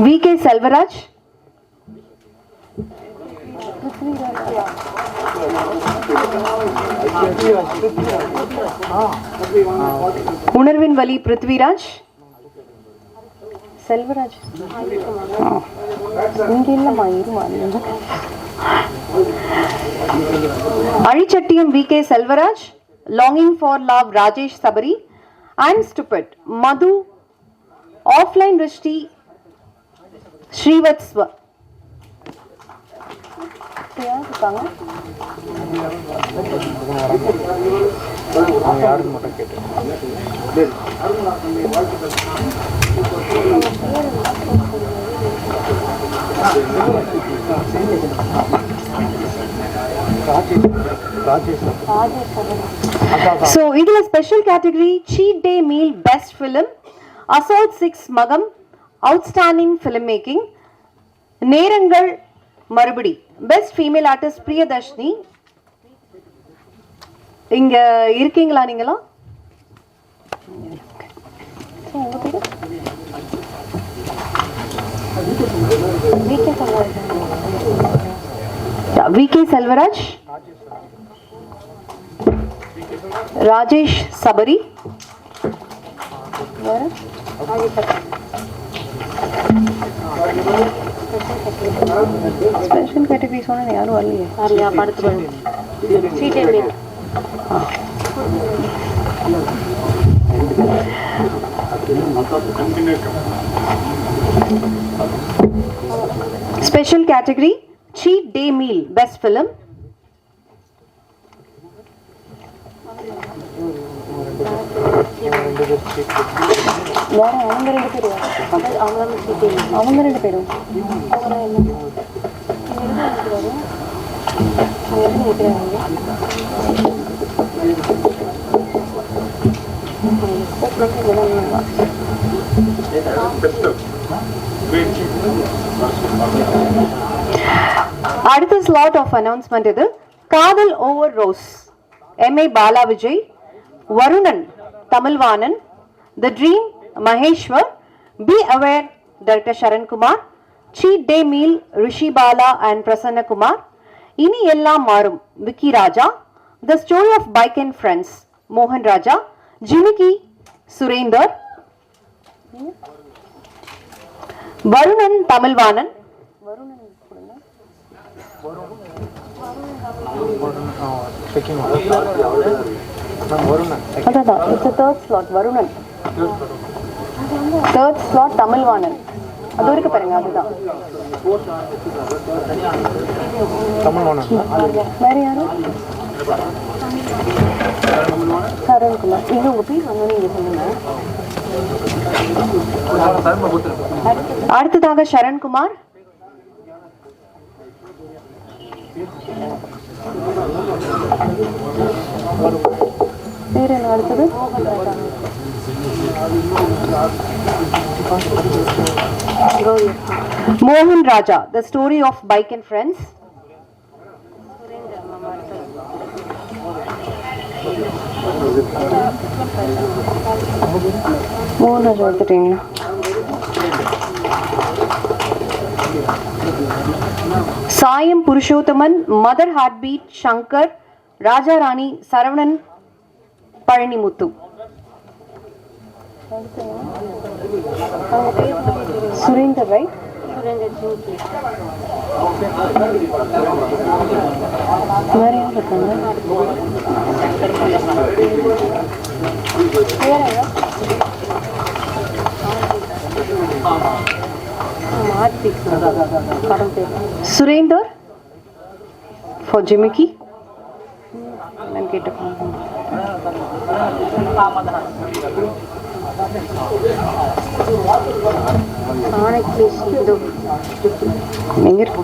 வி.கே. செல்வராஜ். உணர்வின் வலி பிருத்விராஜ். செல்வராஜ் இங்க இல்லம்மா, இருமா. அழிச்சட்டியம் V K. Selvaraj. Longing for love Rajesh Sabari. And stupid Madhu. Offline Rishti Srivatsva. So இதுல special category cheat day meal best film, assault 6 மகம் அவுட்ஸ்டாண்டிங் ஃபிலிம் மேக்கிங், நேரங்கள் மறுபடி பெஸ்ட் ஃபீமேல் ஆர்டிஸ்ட் பிரியதர்ஷினி. இங்க இருக்கீங்களா நீங்களா? V K. Selvaraj. Rajesh Sabari. Special category சொன்னா யாரும் வரலையே. படத்து special category cheat day meal best film. வேற அவங்க 2 பேரும் அவங்க 2 பேரும் அடுத்த ஸ்லாட் ஆஃப் அனௌன்ஸ்மெண்ட் இது. Kadhal overdose M A. Bala Vijay. Varunan Tamilvanan. The dream Maheswar. Be aware director Sarankumar. Cheat day meal Rishi Bala and Prasanna Kumar. Ini Ellam Maarum Vicky Raja. The story of bike and friends மோகன் ராஜா. ஜிமிக்கி சுரேந்தர். வருணன் தமிழ்வாணன். அதான் it's third slot Varunan. Third slot Tamilvanan. அது இருக்கு பாருங்க, அதுதான் வேற யாரு? சரண்குமார். நீங்க உங்க பேர் வந்து நீங்க சொல்லுங்க. அடுத்ததாக சரண்குமார். வேற என்ன அடுத்தது? மோகன் ராஜா, The Story of Bike and Friends. மோகன் ராஜா எடுத்துட்டீங்களா? சாயம் Purushothaman, mother heartbeat, Shankar, Raja Rani, Saravanan, Palanimuthu. Surender, right? வேற யார் இருக்காங்க? Surender for Jimiki. நான் கேட்டேன். எங்க இருக்கு?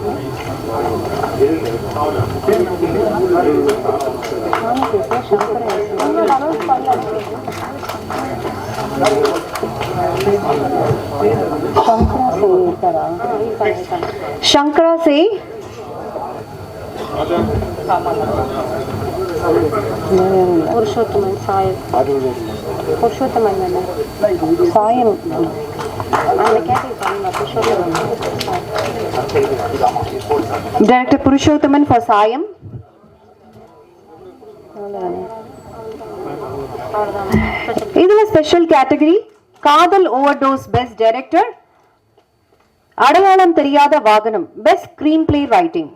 शंकरा से पुरुषोत्तमन सायम पुरुषोत्तमन सायम डायरेक्टर पुरुषोत्तमन फॉर सायम. இதுல special category Kadhal overdose best director, Adaiyalam தெரியாத Vaganam best screenplay writing.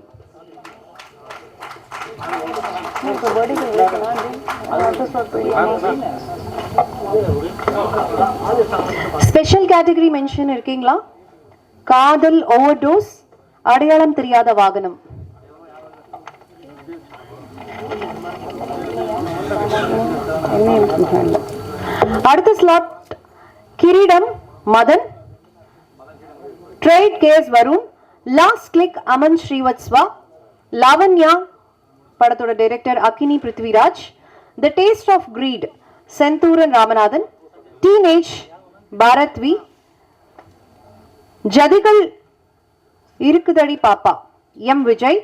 Special category mention இருக்கீங்களா? காதல் ஓவர்டோஸ், அடையாளம் தெரியாத வாகனம். அடுத்த slot Kireedam Madhan, trade case Varun, last click Aman Srivatsva, Lavanya படத்தோட director Akkini Prithviraj, the taste of greed Senthooran Ramanathan, teenage Bharathvi, ஜதிகள் இருக்குதடி பாப்பா எம் விஜய்,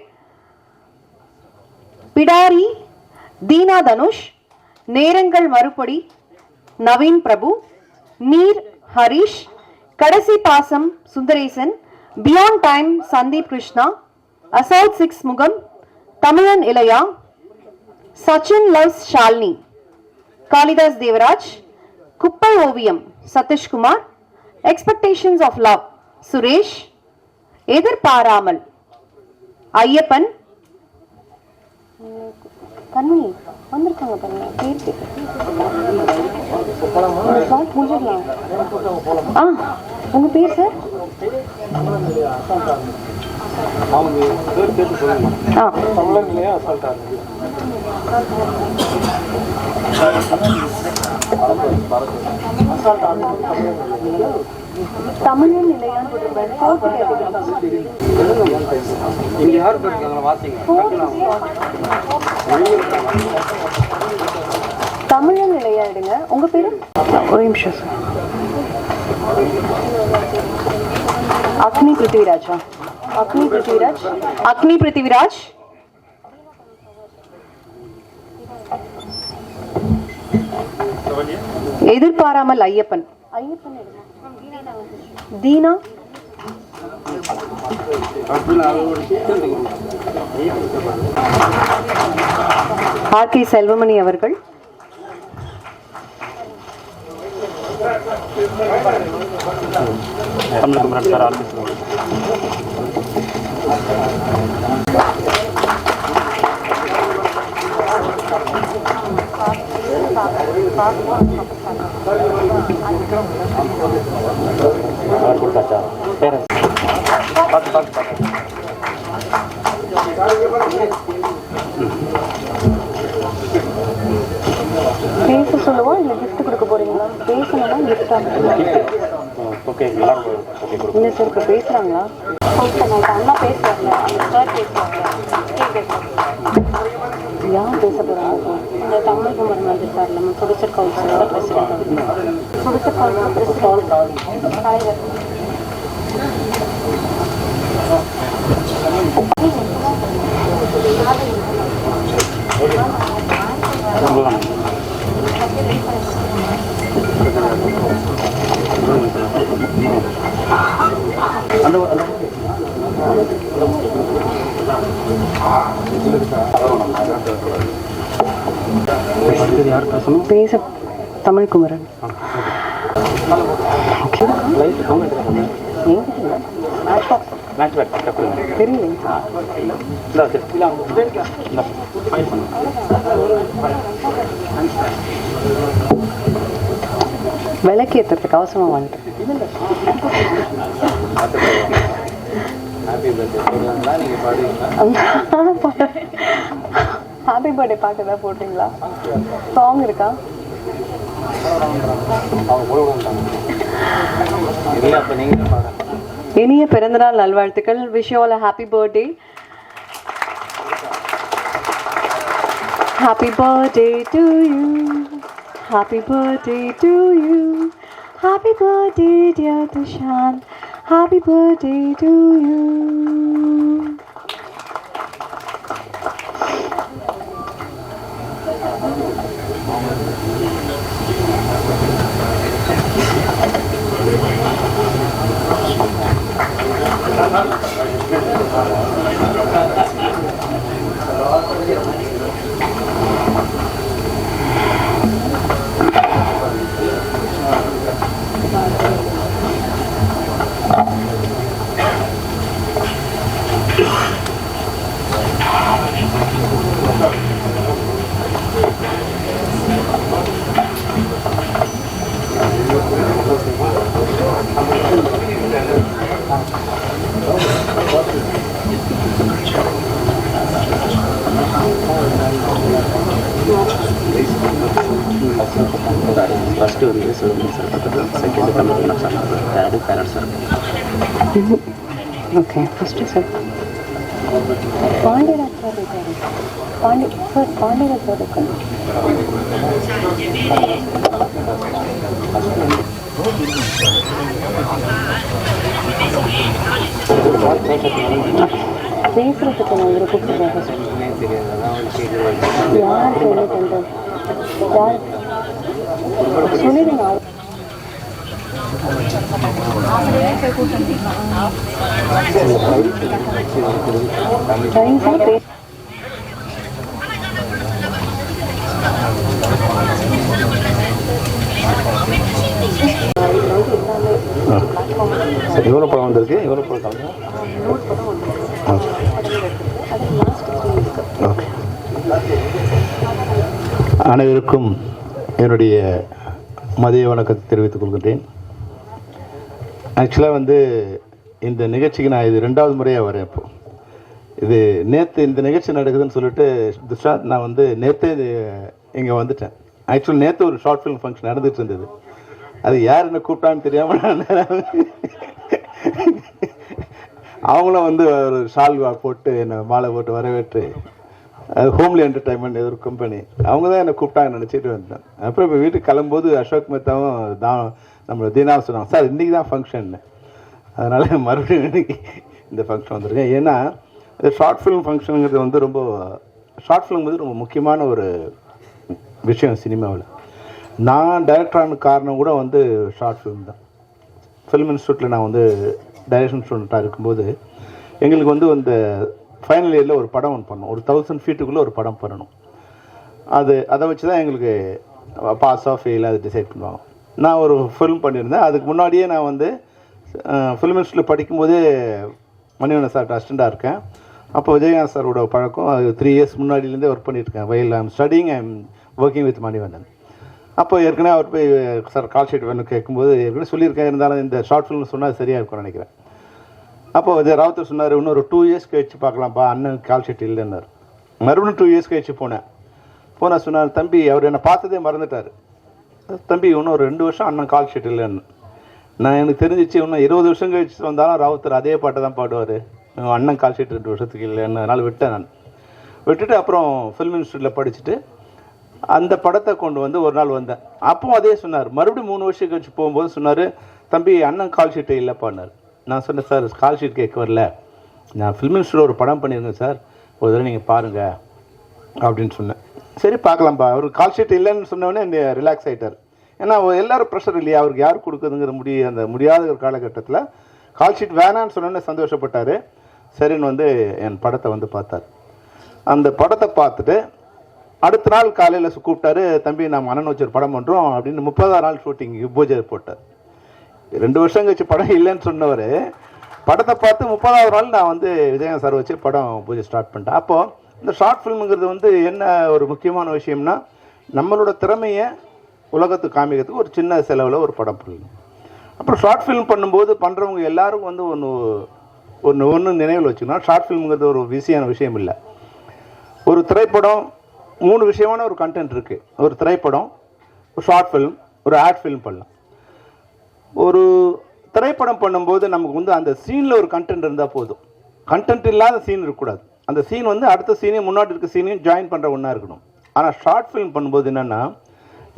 பிடாரி தீனா தனுஷ், நேரங்கள் மறுபடி நவீன் பிரபு, நீர் ஹரிஷ், கடைசி பாசம் சுந்தரேசன், பியாண்ட் டைம் சந்தீப் கிருஷ்ணா, அசௌட் 6 Mugam, Tamizhan Ilaiya, Sachin loves Shalini, Kalidas Devaraj, Kuppai Oviyam Sathishkumar, expectations of love Suresh, Ethirparamal Ayyappan, கண்மணி வந்திருக்காங்க பாருங்க, பேர் முடிஞ்சிடலாம். உங்க பேர் சார்? தமிழன் நிலையான் தமிழன் நிலையாயிடுங்க. உங்க பேரு? ஒரு நிமிஷம் சார். அக்னி பிருத்திவிராஜா? அக்னி பிருத்திவிராஜ். அக்னி பிருத்திவிராஜ். எதிர்பாராமல் ஐயப்பன். ஐயப்பன் தீனா, ஆர்கே செல்வமணி அவர்கள், தமிழ் குமரன் சார், கொடுத்தாச்சா பேரண்ட்ஸ் பார்த்து பார்த்து பார்த்து பேச சொல்லவா இல்லை கிஃப்ட் கொடுக்க போறீங்களா? பேசணுமா கிஃப்டா? ஓகே எல்லாரும் ஓகே கொடுக்கும். இல்லை சார் இப்போ பேசுகிறாங்களா? அண்ணா பேசுவாங்க, அந்த சார் பேசுவாங்க. யார் பேச போகிறாங்க? இந்த தமிழ் குமரன் வந்து சார் நம்ம ப்ரொடியூசர் கவுன்சிலோட பிரசிடென்ட். ப்ரொடியூசர் கவுன்சில் பிரசிடென்ட் தலைவர். யார் பேசணும்? பேச தமிழ் குமரன். விளக்கேற்றதுக்கு அவசரமாக வந்துட்டேன். ஹாப்பி பர்த்டே பாட்டு தான் போட்டிங்களா? சாங் இருக்கா? இனிய பிறந்தநாள் நல்வாழ்த்துக்கள். Wish you all a happy birthday. Happy birthday to you. Happy birthday to you. Happy birthday dear Dushan. Happy birthday to you. First வந்து சொல்லுங்கள் சார், பக்கத்தில் second Tamil sir, third parents sir. Okay, first sir Pandiraj sir இருக்காரு. பாண்டியராஜ் சார் இருக்காரு. பேசுகிறதுக்கு நான் இவரை கூப்பிட்டுருக்கேன். யார் சொல்லி பண்ணுறது? யார் சொல்லிடுங்க. எவ்வளோ படம் வந்திருக்கு? எவ்வளோ படம்? ஓகே. அனைவருக்கும் என்னுடைய மதிய வணக்கத்தை தெரிவித்துக் கொள்கின்றேன். ஆக்சுவலாக வந்து இந்த நிகழ்ச்சிக்கு நான் இது 2வது முறையாக வரேன். இப்போ இது நேற்று இந்த நிகழ்ச்சி நடக்குதுன்னு சொல்லிட்டு துஷாந்த் நான் வந்து நேற்றே இங்கே வந்துட்டேன். ஆக்சுவலி நேற்று ஒரு ஷார்ட் ஃபிலிம் ஃபங்க்ஷன் நடந்துகிட்டு இருந்தது. அது யார் என்ன கூப்பிட்டான்னு தெரியாமல் அவங்களும் வந்து ஒரு ஷால்வா போட்டு என்னை மாலை போட்டு வரவேற்று, அது ஹோம்லி என்டர்டைன்மெண்ட் ஏதோ ஒரு கம்பெனி, அவங்க தான் என்னை கூப்பிட்டாங்கன்னு நினச்சிட்டு வந்தேன். அப்புறம் இப்போ வீட்டுக்கு கிளம்பும்போது அசோக் மேத்தாவும் நம்ம தீனாவும் சொன்னாங்க, சார் இன்றைக்கி தான் ஃபங்க்ஷன்னு. அதனால் மறுபடியும் இன்றைக்கி இந்த ஃபங்க்ஷன் வந்திருக்கேன். ஏன்னா ஷார்ட் ஃபிலிம் ஃபங்க்ஷனுங்கிறது வந்து ரொம்ப ஷார்ட் ஃபிலிம் வந்து ரொம்ப முக்கியமான ஒரு விஷயம் சினிமாவில். நான் டைரக்டரான காரணம் கூட வந்து ஷார்ட் ஃபிலிம் தான். ஃபிலிம் இன்ஸ்டியூட்டில் நான் வந்து டைரக்ஷன் ஸ்டூடெண்ட்டாக இருக்கும்போது எங்களுக்கு வந்து இந்த ஃபைனல் இயரில் ஒரு படம் ஒன்று பண்ணணும். ஒரு 1000 ஃபீட்டுக்குள்ளே ஒரு படம் பண்ணணும். அதை வச்சு தான் எங்களுக்கு பாஸ் ஆஃப் ஃபெயில் அது டிசைட் பண்ணுவாங்க. நான் ஒரு ஃபிலிம் பண்ணியிருந்தேன். அதுக்கு முன்னாடியே நான் வந்து ஃபிலிம் இன்ஸ்டியூட்டில் படிக்கும்போதே மணிவண்ணன் சார்கிட்ட அசிஸ்டண்ட்டாக இருக்கேன். அப்போ விஜயகாந்த் சாரோட பழக்கம் அது 3 இயர்ஸ் முன்னாடியிலேருந்தே ஒர்க் பண்ணியிருக்கேன். While I am studying I am working with Manivannan. அப்போ ஏற்கனவே அவர் போய் சார் கால் ஷீட் வேணும் கேட்கும்போது ஏற்கனவே சொல்லியிருக்கேன், இருந்தாலும் இந்த ஷார்ட் ஃபிலிம் சொன்னால் சரியாக இருக்கும்னு நினைக்கிறேன். அப்போ விஜய் ராவுத்தர் சொன்னார், இன்னொரு 2 இயர்ஸ் கழிச்சு பார்க்கலாம்ப்பா, அண்ணன் கால் ஷீட் இல்லைன்னார். மறுபடியும் 2 இயர்ஸ் கழிச்சு போனேன். சொன்னார், தம்பி அவர் என்னை பார்த்ததே மறந்துட்டார், தம்பி இன்னும் ஒரு 2 வருஷம் அண்ணன் கால் ஷீட் இல்லைன்னு. நான் எனக்கு தெரிஞ்சிச்சு இன்னும் 20 வருஷம் கழிச்சு வந்தாலும் ராவுத்தர் அதே பாட்டை தான் பாடுவார், அண்ணன் கால் ஷீட் 2 வருஷத்துக்கு இல்லைன்னு. அதனால் விட்டேன். நான் விட்டுட்டு அப்புறம் ஃபிலிம் இன்ஸ்டியூட்டில் படிச்சுட்டு அந்த படத்தை கொண்டு வந்து ஒரு நாள் வந்தேன். அப்பவும் அதே சொன்னார். மறுபடியும் 3 வருஷம் கழிச்சு போகும்போது சொன்னார், தம்பி அண்ணன் கால் ஷீட்டை இல்லைப்பான்னார். நான் சொன்னேன், சார் கால் ஷீட் கேட்க வரல, நான் ஃபிலிம் இன்ஸ்டியூட்டில் ஒரு படம் பண்ணியிருக்கேன் சார், ஒரு தடவை நீங்கள் பாருங்கள் அப்படின்னு சொன்னேன். சரி பார்க்கலாம்ப்பா. அவர் கால் ஷீட் இல்லைன்னு சொன்னோடனே ரிலாக்ஸ் ஆகிட்டார். ஏன்னா எல்லோரும் ப்ரெஷர் இல்லையா, அவருக்கு யார் கொடுக்குதுங்கிற அந்த முடியாத ஒரு காலகட்டத்தில் கால் ஷீட் வேணான்னு சொன்னோன்னே சந்தோஷப்பட்டார். சரின்னு வந்து என் படத்தை வந்து பார்த்தார். அந்த படத்தை பார்த்துட்டு அடுத்த நாள் காலையில் கூப்பிட்டாரு, தம்பி நம்ம அண்ணன் வச்சு ஒரு படம் பண்ணுறோம் அப்படின்னு 30ஆம் நாள் ஷூட்டிங் பூஜை போட்டார். 2 வருஷம் கழிச்சு படம் இல்லைன்னு சொன்னவர் படத்தை பார்த்து 30ஆவது நாள் நான் வந்து விஜயகாந்த் சார் வச்சு படம் பூஜை ஸ்டார்ட் பண்ணிட்டேன். அப்போது இந்த ஷார்ட் ஃபிலிமுங்கிறது வந்து என்ன ஒரு முக்கியமான விஷயம்னா, நம்மளோட திறமையை உலகத்துக்கு காமிக்கிறதுக்கு ஒரு சின்ன செலவில் ஒரு படம் பண்ணணும். அப்புறம் ஷார்ட் ஃபிலிம் பண்ணும்போது பண்ணுறவங்க எல்லாரும் வந்து ஒன்று நினைவில் வச்சுக்கணும், ஷார்ட் ஃபிலிமுங்கிறது ஒரு ஈஸியான விஷயம் இல்லை. ஒரு திரைப்படம் 3 விஷயமான ஒரு கண்டென்ட் இருக்குது. ஒரு திரைப்படம், ஒரு ஷார்ட் ஃபிலிம், ஒரு ஆட் ஃபிலிம் பண்ணலாம். ஒரு திரைப்படம் பண்ணும்போது நமக்கு வந்து அந்த சீனில் ஒரு கண்டென்ட் இருந்தால் போதும், கண்டென்ட் இல்லாத சீன் இருக்கக்கூடாது. அந்த சீன் வந்து அடுத்த சீனையும் முன்னாடி இருக்க சீனையும் ஜாயின் பண்ணுற ஒன்றா இருக்கணும். ஆனால் ஷார்ட் ஃபிலிம் பண்ணும்போது என்னென்னா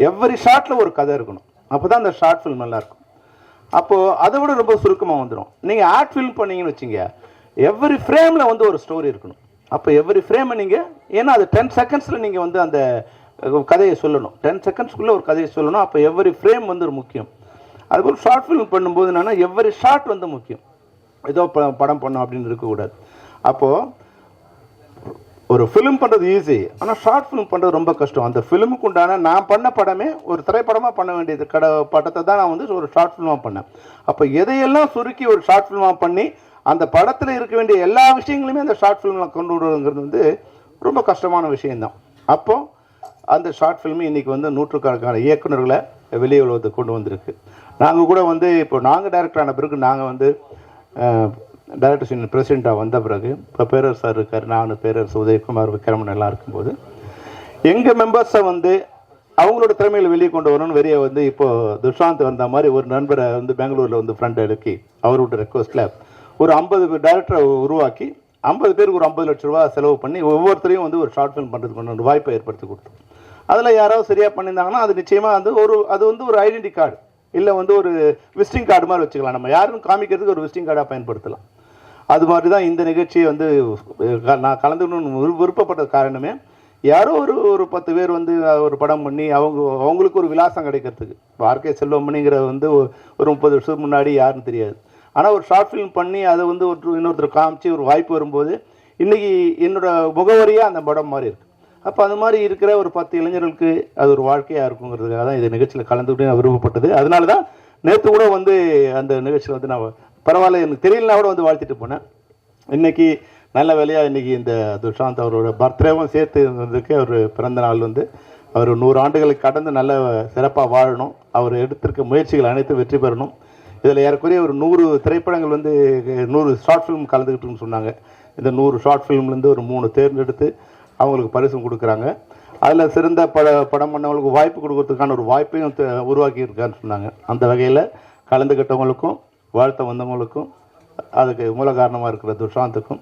எவ்வரி ஷார்ட்டில் ஒரு கதை இருக்கணும், அப்போ தான் அந்த ஷார்ட் ஃபிலிம் நல்லாயிருக்கும். அப்போது அதை விட ரொம்ப சுருக்கமாக வந்துடும். நீங்கள் ஆட் ஃபிலிம் பண்ணிங்கன்னு வச்சிங்க, எவ்வரி ஃப்ரேமில் வந்து ஒரு ஸ்டோரி இருக்கணும். அப்போ எவ்வரி ஃப்ரேமை நீங்கள், ஏன்னா அது 10 செகண்ட்ஸில் நீங்கள் வந்து அந்த கதையை சொல்லணும், 10 செகண்ட்ஸ்க்குள்ளே ஒரு கதையை சொல்லணும். அப்போ எவ்வரி ஃப்ரேம் வந்து ஒரு முக்கியம். அதுபோல் ஷார்ட் ஃபிலிம் பண்ணும்போது என்னென்னா எவ்வரி ஷார்ட் வந்து முக்கியம், ஏதோ படம் பண்ணோம் அப்படின்னு இருக்கக்கூடாது. அப்போது ஒரு ஃபிலிம் பண்ணுறது ஈஸி, ஆனால் ஷார்ட் ஃபிலிம் பண்ணுறது ரொம்ப கஷ்டம். அந்த ஃபிலிமுக்கு உண்டான நான் பண்ண படமே ஒரு திரைப்படமாக பண்ண வேண்டியது படத்தை தான் நான் வந்து ஒரு ஷார்ட் ஃபிலிமாக பண்ணேன். அப்போ எதையெல்லாம் சுருக்கி ஒரு ஷார்ட் ஃபிலிமாக பண்ணி அந்த படத்தில் இருக்க வேண்டிய எல்லா விஷயங்களையுமே அந்த ஷார்ட் ஃபிலிமில் கொண்டு விடுறதுங்கிறது வந்து ரொம்ப கஷ்டமான விஷயந்தான். அப்போது அந்த ஷார்ட் ஃபிலிம் இன்றைக்கி வந்து 100கணக்கான இயக்குநர்களை வெளியே உலகத்துக்கு கொண்டு வந்திருக்கு. நாங்கள் கூட வந்து இப்போ நாங்கள் டைரக்டர் ஆன பிறகு நாங்கள் வந்து டைரக்டர்ஸ் யூனியன் பிரசிடெண்ட்டாக வந்த பிறகு இப்போ பேரர் சார் இருக்கார், நான் பேரர் உதயகுமார் விக்ரமன் எல்லாம் இருக்கும்போது எங்கள் மெம்பர்ஸை வந்து அவங்களோட திறமைகளை வெளியே கொண்டு வரணும்னு வெளியே வந்து இப்போது துஷாந்த் வந்த மாதிரி ஒரு நண்பரை வந்து பெங்களூரில் வந்து ஃப்ரெண்ட் எடுக்கி அவரோட ரெக்வஸ்ட்டில் ஒரு 50 டைரக்டரை உருவாக்கி 50 பேருக்கு ஒரு 50 லட்ச ரூபா செலவு பண்ணி ஒவ்வொருத்தரையும் வந்து ஒரு ஷார்ட் ஃபிலிம் பண்ணுறதுக்கு ஒரு வாய்ப்பை ஏற்படுத்தி கொடுத்தோம். அதில் யாராவது சரியாக பண்ணியிருந்தாங்கன்னா அது நிச்சயமாக வந்து அது வந்து ஒரு ஐடென்டி கார்டு, இல்லை வந்து ஒரு விசிட்டிங் கார்டு மாதிரி வச்சுக்கலாம். நம்ம யாரும் காமிக்கிறதுக்கு ஒரு விசிட்டிங் கார்டாக பயன்படுத்தலாம். அது மாதிரி தான் இந்த நிகழ்ச்சியை வந்து நான் கலந்துக்கணும்னு விருப்பப்பட்ட காரணமே, யாரோ ஒரு 10 பேர் வந்து ஒரு படம் பண்ணி அவங்களுக்கு ஒரு விலாசம் கிடைக்கிறதுக்கு. ஆர்கே செல்வமணிங்கிற வந்து ஒரு 30 வருஷத்துக்கு முன்னாடி யாருன்னு தெரியாது, ஆனால் ஒரு ஷார்ட் ஃபிலிம் பண்ணி அதை வந்து இன்னொருத்தர் காமிச்சு ஒரு வாய்ப்பு வரும்போது இன்றைக்கி என்னோட முகவரியாக அந்த படம் மாதிரி இருக்குது. அப்போ அது மாதிரி இருக்கிற ஒரு 10 இளைஞர்களுக்கு அது ஒரு வாழ்க்கையாக இருக்குங்கிறதுக்காக தான் இந்த நிகழ்ச்சியில் கலந்துக்கிட்டு நான் விருப்பப்பட்டது. அதனால தான் நேற்று கூட வந்து அந்த நிகழ்ச்சியில் வந்து நான் பரவாயில்ல எனக்கு தெரியலனா கூட வந்து வாழ்த்திட்டு போனேன். இன்றைக்கி நல்ல வேலையாக இன்றைக்கி இந்த துஷாந்த் அவரோட பர்த்டேவும் சேர்த்து வந்திருக்கு. அவர் பிறந்த நாள் வந்து அவர் 100 ஆண்டுகளுக்கு கடந்து நல்ல சிறப்பாக வாழணும், அவர் எடுத்திருக்க முயற்சிகள் அனைத்தும் வெற்றி பெறணும். இதில் ஏறக்குறைய ஒரு 100 திரைப்படங்கள் வந்து 100 ஷார்ட் ஃபிலிம் கலந்துக்கிட்டுன்னு சொன்னாங்க. இந்த 100 ஷார்ட் ஃபிலிம்லேருந்து ஒரு 3 தேர்ந்தெடுத்து அவங்களுக்கு பரிசும் கொடுக்குறாங்க. அதில் சிறந்த படம் பண்ணவங்களுக்கு வாய்ப்பு கொடுக்கறதுக்கான ஒரு வாய்ப்பையும் உருவாக்கியிருக்கான்னு சொன்னாங்க. அந்த வகையில் கலந்துக்கிட்டவங்களுக்கும் வாழ்த்த வந்தவங்களுக்கும் அதுக்கு மூல காரணமாக இருக்கிற துஷாந்துக்கும்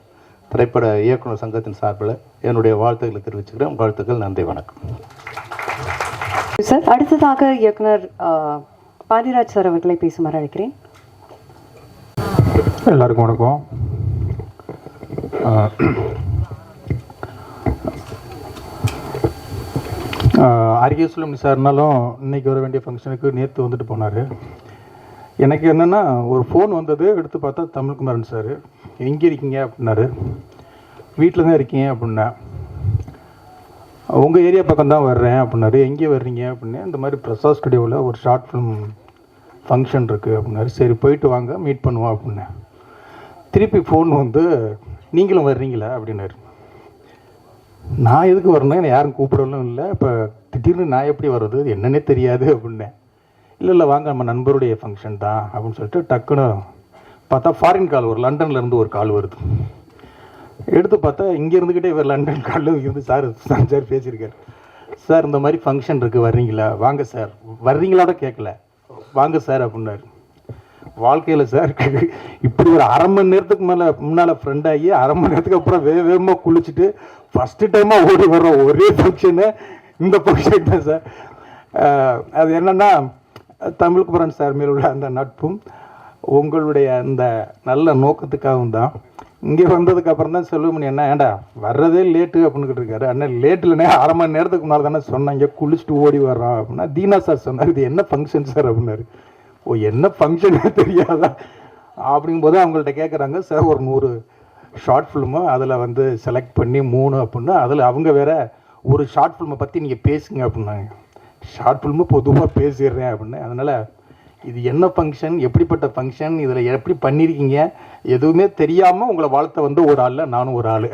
திரைப்பட இயக்குனர் சங்கத்தின் சார்பில் என்னுடைய வாழ்த்துக்களை தெரிவிச்சுக்கிறேன். வாழ்த்துக்கள், நன்றி, வணக்கம். சார், அடுத்ததாக இயக்குனர் பாண்டியராஜ் சார் அவர்களை பேசுமாறு அழைக்கிறேன். எல்லாருக்கும் வணக்கம். ஆர்கே சுலமணி சார்னாலும் இன்றைக்கி வர வேண்டிய ஃபங்க்ஷனுக்கு நேற்று வந்துட்டு போனார். எனக்கு என்னென்னா ஒரு ஃபோன் வந்தது, எடுத்து பார்த்தா தமிழ்குமாரன் சார், எங்கே இருக்கீங்க அப்படின்னாரு. வீட்டில் தான் இருக்கீங்க அப்படின்னா. உங்கள் ஏரியா பக்கம் தான் வர்றேன் அப்படின்னாரு. எங்கே வர்றீங்க அப்படின்னு. இந்த மாதிரி பிரசாத் ஸ்டுடியோவில் ஒரு ஷார்ட் ஃபிலிம் ஃபங்க்ஷன் இருக்குது அப்படின்னாரு. சரி போயிட்டு வாங்க, மீட் பண்ணுவோம் அப்படின்னேன். திருப்பி ஃபோன் வந்து நீங்களும் வர்றீங்களா அப்படின்னாரு. நான் எதுக்கு வரணும், என்னை யாரும் கூப்பிடலும் இல்லை, இப்போ திடீர்னு நான் எப்படி வர்றது என்னன்னே தெரியாது அப்படின்னேன். இல்லை வாங்க நம்ம நண்பருடைய ஃபங்க்ஷன் தான் அப்படின்னு சொல்லிட்டு டக்குன்னு பார்த்தா ஃபாரின் கால், ஒரு லண்டன்லேருந்து ஒரு கால் வருது. எடுத்து பார்த்தா இங்கே இருந்துக்கிட்டே இவர் லண்டன் காலில் இருந்து சார் பேசியிருக்காரு. சார் இந்த மாதிரி ஃபங்க்ஷன் இருக்குது வர்றீங்களா, வாங்க சார், வர்றீங்களாட கேட்கல, வாங்க சார் அப்படின்னாரு. வாழ்க்கையில் சார் இப்படி ஒரு அரை மணி நேரத்துக்கு முன்னால் ஃப்ரெண்ட் ஆகி அரை மணி நேரத்துக்கு அப்புறம் வேகமாக குளிச்சுட்டு ஃபஸ்ட்டு டைமாக ஓடி வர்றோம் ஒரே ஃபங்க்ஷனு இந்த ஃபங்க்ஷன் தான் சார். அது என்னென்னா தமிழ்குமரன் சார் மேல் உள்ள அந்த நட்பும் உங்களுடைய அந்த நல்ல நோக்கத்துக்காகவும் தான். இங்கே வந்ததுக்கு அப்புறம் தான் செல்வமணி என்ன ஏண்டா வர்றதே லேட்டு அப்படின்னுக்கிட்டு இருக்காரு. அண்ணன் லேட் இல்லைன்னா அரை மணி நேரத்துக்கு முன்னால் தானே சொன்னாங்க குளிச்சுட்டு ஓடி வர்றோம் அப்படின்னா. தீனா சார் சொன்னார் இது என்ன ஃபங்க்ஷன் சார் அப்படின்னாரு. ஓ என்ன ஃபங்க்ஷனே தெரியாதா அப்படிங்கும்போது அவங்கள்ட்ட கேட்குறாங்க. சார் ஒரு 100 ஷார்ட் ஃபிலிமு அதில் வந்து செலக்ட் பண்ணி 3 அப்படின்னா அதில் அவங்க வேற ஒரு ஷார்ட் ஃபிலிமை பற்றி நீங்கள் பேசுங்க அப்படின்னாங்க. ஷார்ட் ஃபிலிமு பொதுவாக பேசிடுறேன் அப்படின்னு. அதனால் இது என்ன ஃபங்க்ஷன், எப்படிப்பட்ட ஃபங்க்ஷன், இதில் எப்படி பண்ணியிருக்கீங்க எதுவுமே தெரியாமல் உங்களை வாழ்த்த வந்து ஒரு ஆள், நானும் ஒரு ஆள்.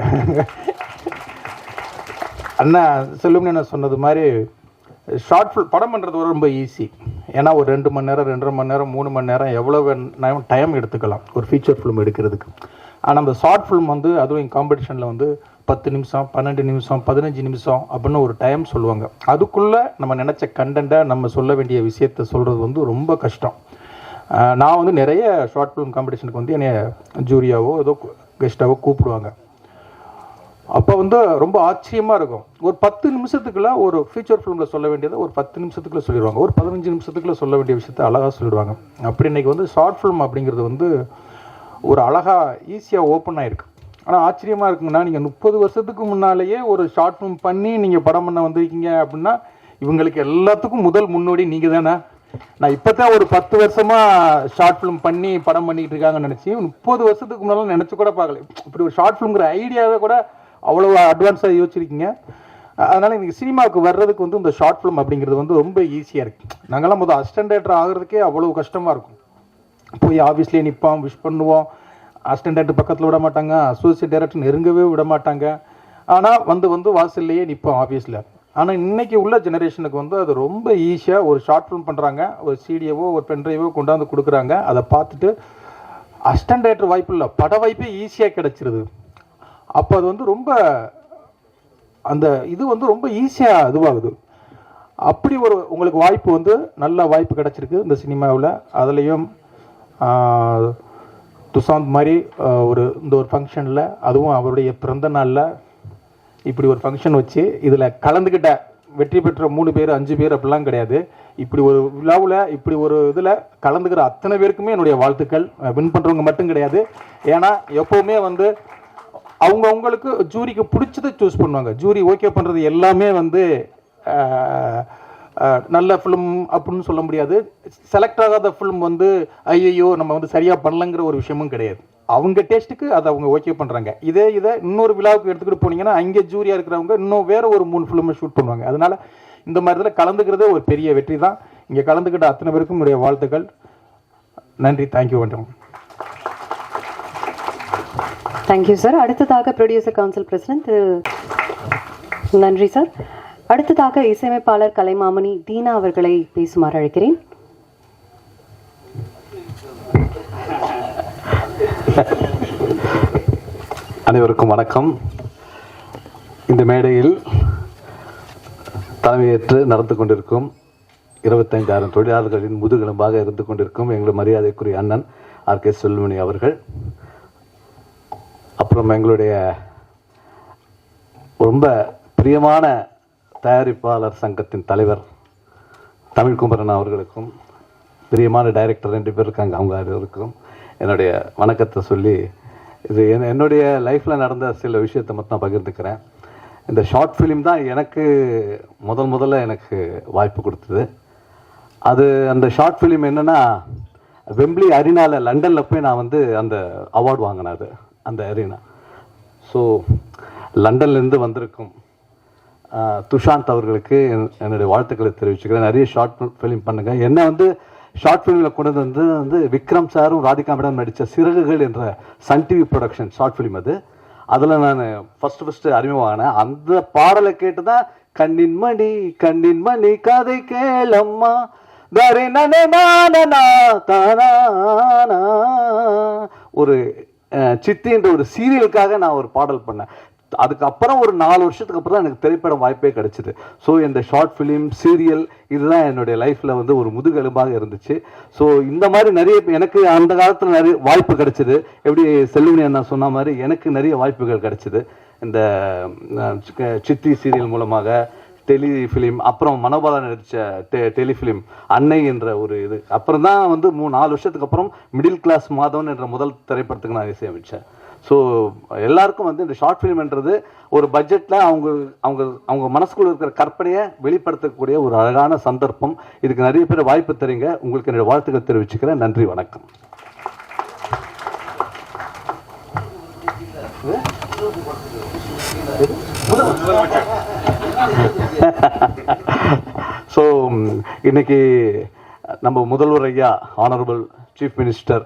அண்ணா செல்வமணி என்ன சொன்னது மாதிரி ஷார்ட் ஃபிலிம் படம் பண்ணுறது ரொம்ப ஈஸி. ஏன்னா ஒரு 2 மணி நேரம் 2.5 மணி நேரம் 3 மணி நேரம் எவ்வளோ டைம் எடுத்துக்கலாம் ஒரு ஃபீச்சர் ஃபிலிம் எடுக்கிறதுக்கு. ஆனால் அந்த ஷார்ட் ஃபிலிம் வந்து அதுவும் காம்படிஷனில் வந்து 10 நிமிஷம் 12 நிமிஷம் 15 நிமிஷம் அப்படின்னு ஒரு டைம் சொல்லுவாங்க. அதுக்குள்ளே நம்ம நினச்ச கண்டென்ட்டை நம்ம சொல்ல வேண்டிய விஷயத்தை சொல்கிறது வந்து ரொம்ப கஷ்டம். நான் வந்து நிறைய ஷார்ட் ஃபிலிம் காம்படிஷனுக்கு வந்து என்னை ஜூரியாவோ ஏதோ கெஸ்ட்டாவோ கூப்பிடுவாங்க. அப்போ வந்து ரொம்ப ஆச்சரியமாக இருக்கும். ஒரு 10 நிமிஷத்துக்குள்ளே ஒரு ஃபீச்சர் ஃபிலிமில் சொல்ல வேண்டியதை ஒரு 10 நிமிஷத்துக்குள்ளே சொல்லிடுவாங்க. ஒரு 15 நிமிஷத்துக்குள்ளே சொல்ல வேண்டிய விஷயத்தை அழகாக சொல்லிடுவாங்க. அப்படி இன்றைக்கி வந்து ஷார்ட் ஃபிலிம் அப்படிங்கிறது வந்து ஒரு அழகாக ஈஸியாக ஓப்பன் ஆகிருக்கு. ஆனால் ஆச்சரியமாக இருக்குங்கன்னா நீங்கள் 30 வருஷத்துக்கு முன்னாலேயே ஒரு ஷார்ட் ஃபிலிம் பண்ணி நீங்கள் படம் பண்ண வந்திருக்கீங்க அப்படின்னா இவங்களுக்கு எல்லாத்துக்கும் முதல் முன்னோடி நீங்கள் தானே. நான் இப்போ தான் ஒரு 10 வருஷமாக ஷார்ட் ஃபிலிம் பண்ணி படம் பண்ணிக்கிட்டு இருக்காங்கன்னு நினச்சி 30 வருஷத்துக்கு முன்னாலும் நினச்சி கூட பார்க்கல. இப்படி ஒரு ஷார்ட் ஃபிலிம்ங்கிற ஐடியாவை கூட அவ்வளோ அட்வான்ஸாக யோசிச்சிருக்கீங்க. அதனால் இன்றைக்கி சினிமாவுக்கு வர்றதுக்கு வந்து இந்த ஷார்ட் ஃபிலிம் அப்படிங்கிறது வந்து ரொம்ப ஈஸியாக இருக்குது. நாங்கள்லாம் முதல் அசிஸ்டன்ட் டைரக்டர் ஆகிறதுக்கே அவ்வளோ கஷ்டமாக இருக்கும். போய் ஆஃபீஸ்லேயே நிற்போம், விஷ் பண்ணுவோம், அசிஸ்டன்ட் டைரக்டர் பக்கத்தில் விட மாட்டாங்க, அசோசியேட் டைரக்டர் நெருங்கவே விட மாட்டாங்க. ஆனால் வந்து வாசல்லையே நிற்போம் ஆஃபீஸில். ஆனால் இன்றைக்கி உள்ள ஜெனரேஷனுக்கு வந்து அது ரொம்ப ஈஸியாக ஒரு ஷார்ட் ஃபிலிம் பண்ணுறாங்க, ஒரு சிடியவோ ஒரு பென்ட்ரைவோ கொண்டாந்து கொடுக்குறாங்க. அதை பார்த்துட்டு அசிஸ்டன்ட் டைரக்டர் வாய்ப்பு இல்லை, பட வாய்ப்பே ஈஸியாக கிடச்சிருது. அப்போ அது வந்து ரொம்ப அந்த இது வந்து ரொம்ப ஈஸியாக இதுவாகுது. அப்படி ஒரு உங்களுக்கு வாய்ப்பு வந்து நல்ல வாய்ப்பு கிடச்சிருக்கு இந்த சினிமாவில். அதுலேயும் துஷாந்த் மாதிரி இந்த ஒரு ஃபங்க்ஷனில், அதுவும் அவருடைய பிறந்த நாளில் இப்படி ஒரு ஃபங்க்ஷன் வச்சு இதில் கலந்துக்கிட்ட வெற்றி பெற்ற 3 பேர் 5 பேர் அப்படிலாம் கிடையாது. இப்படி ஒரு விழாவில் இப்படி ஒரு இதில் கலந்துக்கிற அத்தனை பேருக்குமே என்னுடைய வாழ்த்துக்கள். வின் பண்ணுறவங்க மட்டும் கிடையாது. ஏன்னா எப்போவுமே வந்து அவங்களுக்கு ஜூரிக்கு பிடிச்சதை சூஸ் பண்ணுவாங்க. ஜூரி ஓகே பண்ணுறது எல்லாமே வந்து நல்ல ஃபிலிம் அப்படின்னு சொல்ல முடியாது. செலக்ட் ஆகாத ஃபிலிம் வந்து ஐயோ நம்ம வந்து சரியாக பண்ணலங்கிற ஒரு விஷயமும் கிடையாது. அவங்க டேஸ்ட்டுக்கு அதை அவங்க ஓகே பண்ணுறாங்க. இதை இன்னொரு விழாவுக்கு எடுத்துக்கிட்டு போனீங்கன்னா அங்கே ஜூரியாக இருக்கிறவங்க இன்னும் வேறு ஒரு 3 ஃபிலிமை ஷூட் பண்ணுவாங்க. அதனால் இந்த மாதிரி இதில் கலந்துக்கிறதே ஒரு பெரிய வெற்றி தான். இங்கே கலந்துக்கிட்ட அத்தனை பேருக்கும் என்னுடைய வாழ்த்துக்கள். நன்றி. தேங்க்யூ. வணக்கம். Thank you sir. அடுத்ததாக ப்ரொடியூசர் கவுன்சில் பிரசிடென்ட் திரு நன்றி சார். அடுத்ததாக இசையமைப்பாளர் கலைமாமணி தீனா அவர்களை பேசுமாறு அழைக்கிறேன். அனைவருக்கும் வணக்கம். இந்த மேடையில் தலைமையேற்று நடந்து கொண்டிருக்கும் 25,000 தொழிலாளர்களின் முதுகெலும்பாக இருந்து கொண்டிருக்கும் எங்கள் மரியாதைக்குரிய அண்ணன் ஆர்.கே. செல்வமணி அவர்கள், அப்புறம் எங்களுடைய ரொம்ப பிரியமான தயாரிப்பாளர் சங்கத்தின் தலைவர் தமிழ்குமரன் அவர்களுக்கும், பிரியமான டைரக்டர் 2 பேர் இருக்காங்க, அவங்க அவர்களுக்கும் என்னுடைய வணக்கத்தை சொல்லி, இது என்னுடைய லைஃப்பில் நடந்த சில விஷயத்தை மட்டும் நான் பகிர்ந்துக்கிறேன். இந்த ஷார்ட் ஃபிலிம் தான் எனக்கு முதல்ல எனக்கு வாய்ப்பு கொடுத்தது. அந்த ஷார்ட் ஃபிலிம் என்னென்னா வெம்பிளி அரினாவில் லண்டனில் போய் நான் வந்து அந்த அவார்டு வாங்கினேன். அது அந்த அரினா. ஸோ லண்டன்லேருந்து வந்திருக்கும் துஷாந்த் அவர்களுக்கு என்னுடைய வாழ்த்துக்களை தெரிவிச்சுக்கிறேன். நிறைய ஷார்ட் ஃபிலிம் பண்ணுங்கள். என்ன வந்து ஷார்ட் ஃபிலிமில் கொண்டு வந்து விக்ரம் சாரும் ராதிகா மேடம் நடித்த சிறகுகள் என்ற Sun TV production short film அது. அதில் நான் ஃபஸ்ட்டு அறிமுகமானேன். அந்த பாடலை கேட்டு தான் கண்ணின் மணி கதை கேளம்மா தரி ஒரு சித்தின்ற ஒரு சீரியலுக்காக நான் ஒரு பாடல் பண்ணேன். அதுக்கப்புறம் ஒரு 4 வருஷத்துக்கு அப்புறம் தான் எனக்கு திரைப்படம் வாய்ப்பே கிடைச்சிது. ஸோ இந்த ஷார்ட் ஃபிலிம் சீரியல் இதுதான் என்னுடைய லைஃப்பில் வந்து ஒரு முதுகெலும்பாக இருந்துச்சு. ஸோ இந்த மாதிரி நிறைய எனக்கு அந்த காலத்தில் நிறைய வாய்ப்பு கிடைச்சிது. எப்படி செல்லுமணி அண்ணா சொன்ன மாதிரி எனக்கு நிறைய வாய்ப்புகள் கிடைச்சிது. இந்த சித்தி சீரியல் மூலமாக டெலிஃபிலிம், அப்புறம் மனோபாலா நடித்த டெலிஃபிலிம் அன்னை என்ற ஒரு இது. அப்புறம் தான் வந்து 4 வருஷத்துக்கு அப்புறம் மிடில் கிளாஸ் மாதவன் என்ற முதல் திரைப்படத்துக்கு நான் இசையமைச்சேன். ஸோ எல்லாருக்கும் வந்து இந்த ஷார்ட் ஃபிலிம்ன்றது ஒரு பட்ஜெட்டில் அவங்க மனசுக்குள்ள இருக்கிற கற்பனையை வெளிப்படுத்தக்கூடிய ஒரு அழகான சந்தர்ப்பம். இதுக்கு நிறைய பேர் வாய்ப்பு தரீங்க. உங்களுக்கு என்னுடைய வாழ்த்துக்கள் தெரிவிச்சுக்கிறேன். நன்றி, வணக்கம். ஸோ இன்னைக்கு நம்ம முதல்வர் ஐயா ஆனரபிள் சீஃப் மினிஸ்டர்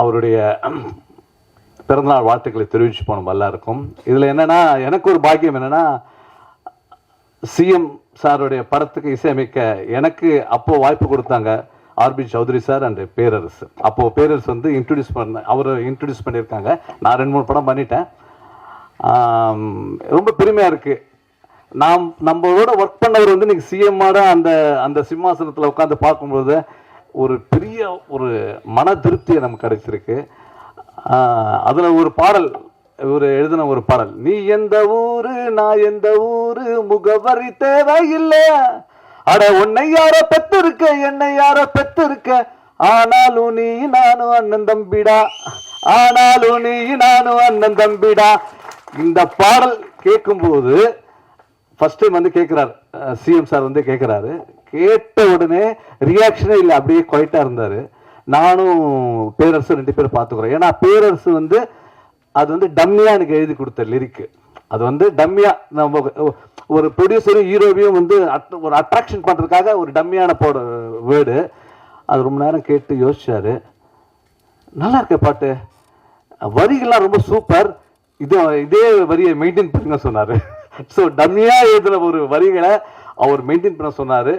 அவருடைய பிறந்தநாள் வாழ்த்துக்களை தெரிவிச்சு போனோம் எல்லாருக்கும். இதில் என்னென்னா எனக்கு ஒரு பாக்கியம் என்னென்னா சிஎம் சாருடைய படத்துக்கு இசையமைக்க எனக்கு அப்போது வாய்ப்பு கொடுத்தாங்க ஆர்பி சௌத்ரி சார் அண்ட் பேரரசு. அப்போது பேரரசு வந்து அவர் இன்ட்ரடியூஸ் பண்ணியிருக்காங்க. நான் 2-3 படம் பண்ணிட்டேன். ரொம்ப பெருமையாக இருக்குது. நம்மளோட ஒர்க் பண்ணவர் வந்து இன்னைக்கு சிஎம்மோட அந்த சிம்மாசனத்தில் உட்காந்து பார்க்கும்போது ஒரு பெரிய ஒரு மன திருப்தியை நமக்கு கிடைச்சிருக்கு. அதில் ஒரு பாடல் இவர் எழுதின ஒரு பாடல், நீ எந்த ஊரு நான் எந்த ஊரு முகவரி தேவையில்லை, அட உன்னை யார பெத்திருக்க என்னை யார பெத்திருக்க, ஆனாலும் நீ நானும் அண்ணன் தம்பிடா, ஆனாலும் நீ நானும் அண்ணன் தம்பிடா. இந்த பாடல் கேட்கும்போது ஃபர்ஸ்ட் டைம் வந்து கேட்குறாரு சிஎம் சார் வந்து கேட்குறாரு. கேட்ட உடனே ரியாக்ஷனே இல்லை, அப்படியே குவைட்டாக இருந்தார். நானும் பேரரசு 2 பேர் பார்த்துக்குறோம். ஏன்னா பேரரசு வந்து அது வந்து டம்மியாக எனக்கு எழுதி கொடுத்த லிரிக்கு. அது வந்து டம்மியாக நம்ம ஒரு ப்ரொடியூசரும் ஹீரோவையும் வந்து ஒரு அட்ராக்ஷன் பண்ணுறதுக்காக ஒரு டம்மியான வேர்டு. அது ரொம்ப நேரம் கேட்டு யோசிச்சாரு. நல்லா இருக்க பாட்டு, வரிகள்லாம் ரொம்ப சூப்பர், இதே வரியை மெயின்டைன் பண்ணுங்க சொன்னார். ஸோ டம்மியாக எழுதின ஒரு வரிகளை அவர் மெயின்டைன் பண்ண சொன்னார்.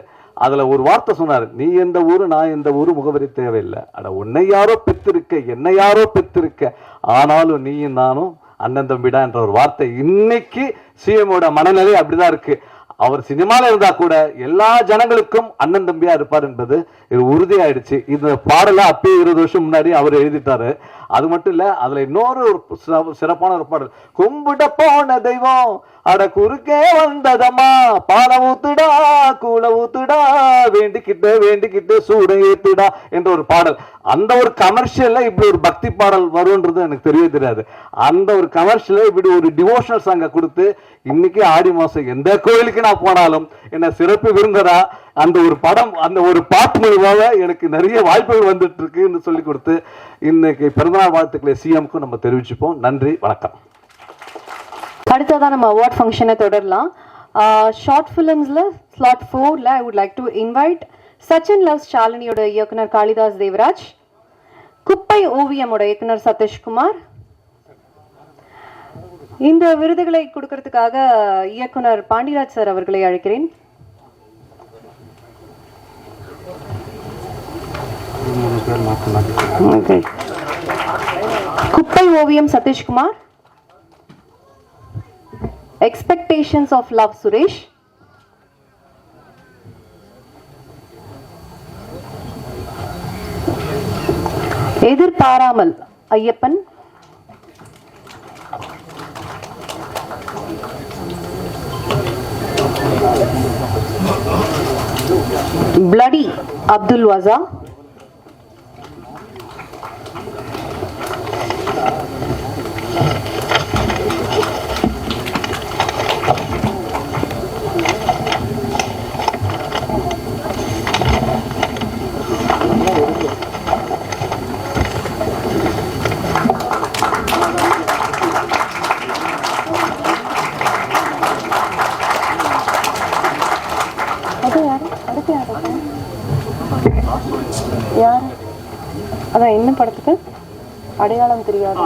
அதில் ஒரு வார்த்தை சொன்னார், நீ எந்த ஊரு நான் எந்த ஊரு முகவரி தேவையில்லை, அட உன்னை யாரோ பெற்றிருக்க என்னை யாரோ பெற்றிருக்க, ஆனாலும் நீயும் நானும் அண்ணன் தம்பிடா என்ற ஒரு வார்த்தை. இன்னைக்கு சிஎமோட மனநிலை அப்படிதான் இருக்கு. அவர் சினிமாவில் இருந்தா கூட எல்லா ஜனங்களுக்கும் அண்ணன் தம்பியா இருப்பார் என்பது இது உறுதியாயிடுச்சு. இந்த பாடலை அப்பயே 20 வருஷம் முன்னாடி அவர் எழுதிட்டாரு. அது மட்டும் இல்ல, அதுல இன்னொரு ஒரு சிறப்பான ஒரு பாடல், கும்பிட போன தெய்வம் அட குறுக்கே வந்ததம்மா, பால ஊத்துடா கூல ஊத்துடா, வேண்டிக்கிட்டு சூட ஏத்துடா என்ற ஒரு பாடல். அந்த ஒரு கமர்ஷியல்ல இப்படி ஒரு பக்தி பாடல் வரும்ன்றது எனக்கு தெரியவே தெரியாது. அந்த ஒரு கமர்ஷியல இப்படி ஒரு டிவோஷனல் சாங்க கொடுத்து இன்னைக்கு ஆடி மாசம் எந்த கோயிலுக்கு நான் போனாலும் என்ன சிறப்பு விருந்தரா அந்த ஒரு படம் அந்த ஒரு பாட்டு மூலமாக எனக்கு நிறைய வாய்ப்புகள் வந்துட்டு இருக்குன்னு சொல்லி கொடுத்து இன்னைக்கு பிறந்தநாள் வாழ்த்துக்களை சிஎம்க்கும் நம்ம தெரிவிச்சுப்போம். நன்றி, வணக்கம். அடுத்ததான் நம்ம அவார்ட் ஃபங்க்ஷனை தொடரலாம். ஷார்ட் ஃபிலிம்ஸில் ஸ்லாட் 4ல I would like to invite Sachin loves ஷாலினியோட இயக்குனர் காளிதாஸ் தேவராஜ், குப்பை ஓவியமோட இயக்குனர் சதீஷ்குமார். இந்த விருதுகளை கொடுக்கறதுக்காக இயக்குனர் பாண்டிராஜ் சார் அவர்களை அழைக்கிறேன். Kuppai Oviyam Sathishkumar, expectations of love Suresh, Ethirparamal Ayyappan, bloody Abdul வசா, யார் அதான் என்ன படத்துக்கு அடையாளம் தெரியாத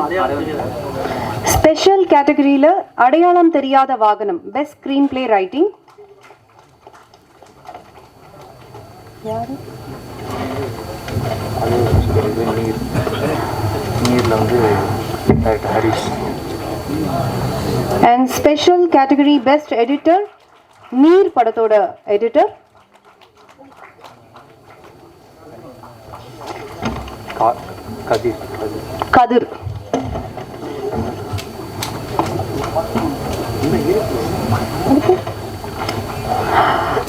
ஸ்பெஷல் கேட்டகரியில் அடையாளம் தெரியாத Vaganam best screen play writing யாரு நீரில் வந்து Harish. And special category best editor Neer படத்தோட எடிட்டர் கதிர்.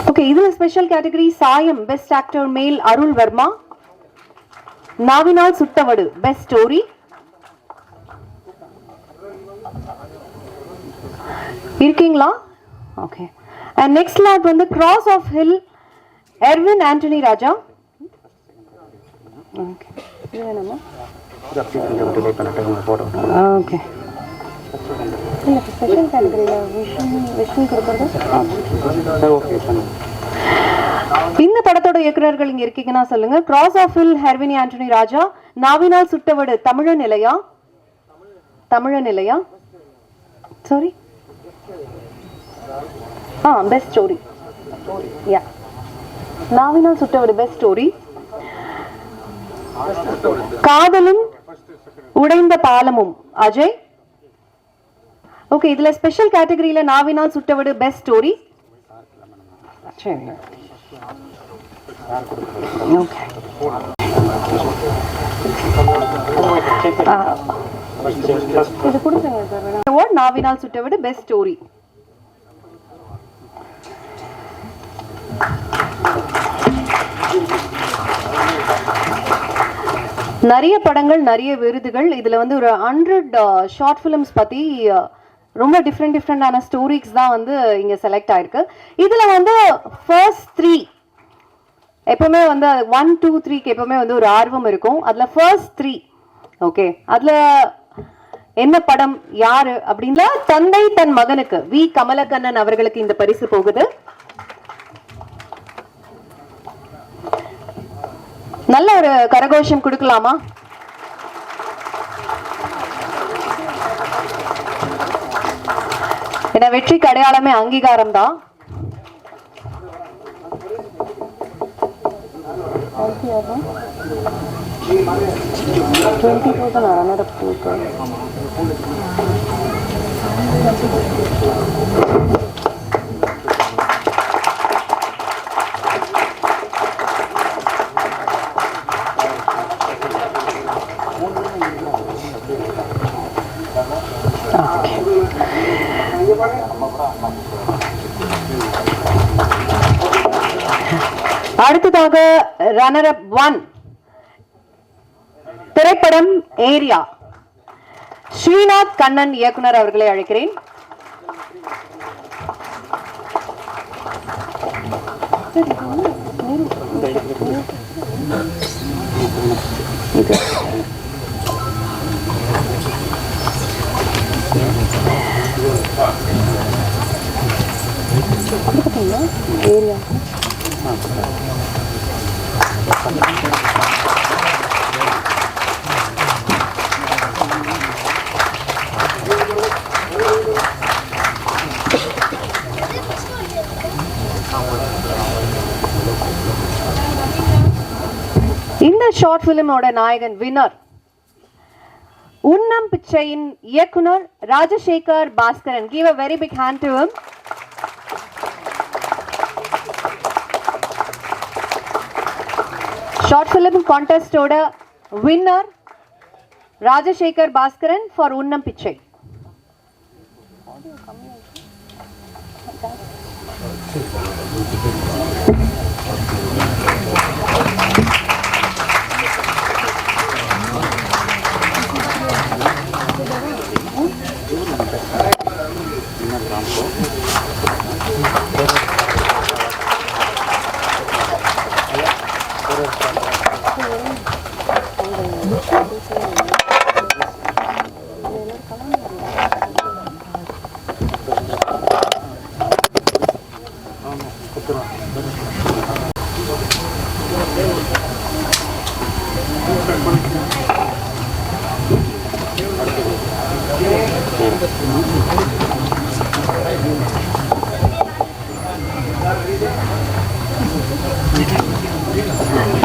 ஓகே, இதுல special category Saayam best actor male Arul Varma, நாவினால் சுட்டவடு பெஸ்ட் ஸ்டோரி, இருக்கீங்களா? ஓகே. அண்ட் நெக்ஸ்ட் லாட் வந்து cross of hill Erwin Antony Raja. Okay, இது வேணுமா? ஓகே. இல்லை, ஸ்பெஷல் கேட்டகரியில் விஷன் கொடுக்குறது. இந்த படத்தோட இயக்குநர்கள் இங்க இருக்கீங்கன்னா சொல்லுங்க. கிராஸ் ஆஃப் ஹில் ஹெர்வினி ஆண்டனி ராஜா, நாவினால் சுட்டவடு தமிழன் இல்லையா? தமிழன் இல்லையா? Sorry, best story. யா, நாவினால் சுட்டவடு பெஸ்ட் ஸ்டோரி. காதலும் உடைந்த பாலமும் அஜய். ஓகே, இதுல ஸ்பெஷல் கேட்டகரியில நாவினால் சுட்டவடு பெஸ்ட் ஸ்டோரி. சரி, ஓகே. இது கொடுத்துங்க சார். நாவினால் சுட்டவடு பெஸ்ட் ஸ்டோரி. நிறைய படங்கள், நிறைய விருதுகள். இதில் வந்து ஒரு 100 ஷார்ட் ஃபிலிம்ஸ் பற்றி ரொம்ப டிஃப்ரெண்டான ஸ்டோரிஸ் தான் வந்து இங்கே செலக்ட் ஆயிருக்கு. இதில் வந்து ஃபர்ஸ்ட் 3 எப்பவுமே வந்து 1, 2, 3க்கு எப்பவுமே வந்து ஒரு ஆர்வம் இருக்கும். அதில் ஃபர்ஸ்ட் 3 ஓகே, அதில் என்ன படம் யாரு அப்படின்னா தந்தை தன் மகனுக்கு வி கமலக்கண்ணன் அவர்களுக்கு இந்த பரிசு போகுது. நல்ல ஒரு கரகோஷம் கொடுக்கலாமா? ஏன்னா வெற்றிக்கு அடையாளமே அங்கீகாரம் தான். அடுத்ததாக ரன்னர் அப் 1 திரைப்படம் ஏரியா, ஸ்ரீநாத் கண்ணன் இயக்குனர் அவர்களை அழைக்கிறேன். ஏரியா இந்த ஷார்ட் பிலிமோட நாயகன் வினர் உன்னம் பிச்சையின் இயக்குனர் Rajasekar Baskaran. Give a very big hand to him. Short film கான்டெஸ்டோட வின்னர் ராஜசேகர் பாஸ்கரன் ஃபார் உன்னம் பிச்சை.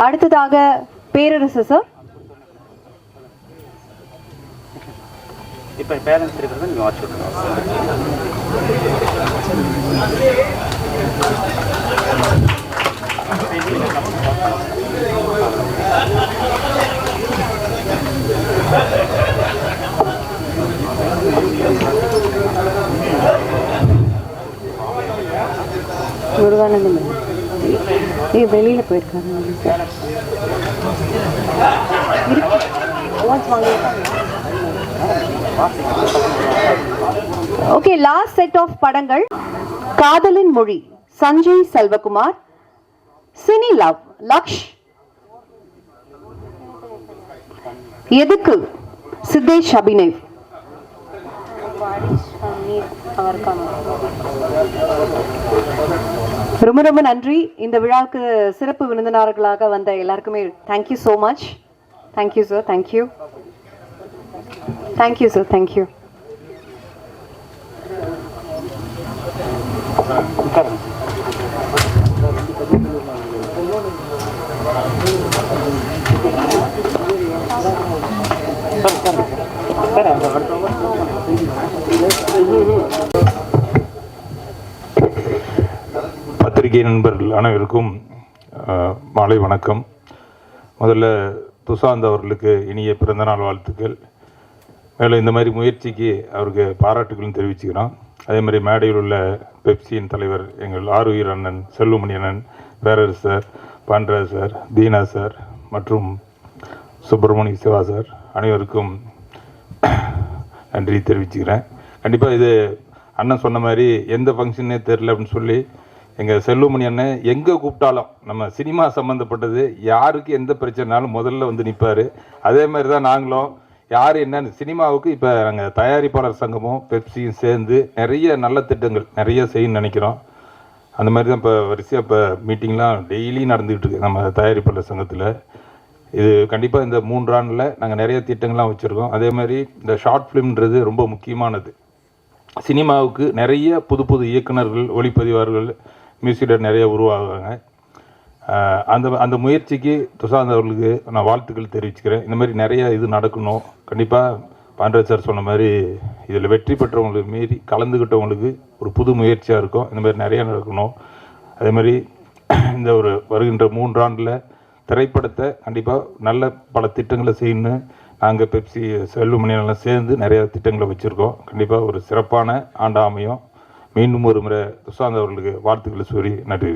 அடுத்ததாக பேரரசு சார். இப்போ பேலன்ஸ் இருக்கிறத நீங்கள் வாட்ச் முருகானந்தம் வெளியில் போயிருக்காங்க. ஓகே, லாஸ்ட் செட் ஆஃப் படங்கள். காதலின் மொழி சஞ்சய் செல்வகுமார், சினி லவ் லக்ஷ், எதுக்கு சித்தேஷ் அபிநவ். ரொம்ப ரொம்ப நன்றி. இந்த விழாவுக்கு சிறப்பு விருந்தினர்களாக வந்த எல்லாருக்குமே thank you so much. Thank you sir. Thank you. Thank you sir. Thank you. பத்திரிகை நண்பர்கள் அனைவருக்கும் மாலை வணக்கம். முதல்ல துஷாந்த் அவர்களுக்கு இனிய பிறந்தநாள் வாழ்த்துக்கள். மேலும் இந்த மாதிரி முயற்சிக்கு அவருக்கு பாராட்டுகளும் தெரிவிச்சுக்கிறோம். அதே மாதிரி மேடையில் உள்ள பெப்சியின் தலைவர் எங்கள் ஆருயிர் அண்ணன் செல்வமணி அண்ணன், பேரரசு sir, Pandaraj sir, Dheena sir மற்றும் சுப்பிரமணிய சிவா சார் அனைவருக்கும் நன்றி தெரிவிச்சுக்கிறேன். கண்டிப்பாக இது அண்ணன் சொன்ன மாதிரி எந்த ஃபங்க்ஷனே தெரில அப்படின்னு சொல்லி எங்கள் செல்வமணி அண்ணன் எங்கே கூப்பிட்டாலும் நம்ம சினிமா சம்மந்தப்பட்டது யாருக்கு எந்த பிரச்சனைனாலும் முதல்ல வந்து நிற்பார். அதே மாதிரி தான் நாங்களும் யார் என்னன்னு சினிமாவுக்கு இப்போ நாங்கள் தயாரிப்பாளர் சங்கமும் பெப்சியும் சேர்ந்து நிறைய நல்ல திட்டங்கள் நிறைய செய்யணும்னு நினைக்கிறோம். அந்த மாதிரி தான் இப்போ வரிசையாக இப்போ மீட்டிங்லாம் டெய்லி நடந்துகிட்டு இருக்கு நம்ம தயாரிப்பாளர் சங்கத்தில். இது கண்டிப்பாக இந்த 3 ஆண்டில் நாங்கள் நிறைய திட்டங்கள்லாம் வச்சுருக்கோம். அதே மாதிரி இந்த ஷார்ட் ஃபிலிம்ன்றது ரொம்ப முக்கியமானது. சினிமாவுக்கு நிறைய புது புது இயக்குநர்கள், ஒளிப்பதிவாளர்கள், மியூசிக் நிறைய உருவாகுவாங்க. அந்த முயற்சிக்கு துஷாந்த் அவர்களுக்கு நான் வாழ்த்துக்கள் தெரிவிச்சுக்கிறேன். இந்த மாதிரி நிறைய இது நடக்கணும். கண்டிப்பாக பாண்டராஜ் சார் சொன்ன மாதிரி இதில் வெற்றி பெற்றவங்களுக்கு மீறி கலந்துக்கிட்டவங்களுக்கு ஒரு புது முயற்சியாக இருக்கும். இந்த மாதிரி நிறையா நடக்கணும். அதே மாதிரி இந்த ஒரு வருகின்ற 3 ஆண்டில் திரைப்படத்தை கண்டிப்பாக நல்ல பல திட்டங்களை செய்யணும்னு நாங்கள் பெப்சி செல்வமணியெல்லாம் சேர்ந்து நிறைய திட்டங்களை வச்சுருக்கோம். கண்டிப்பாக ஒரு சிறப்பான ஆண்டாக அமையும். மீண்டும் ஒரு முறை துஷாந்த் அவர்களுக்கு வாழ்த்துக்களை சொல்லி நன்றி.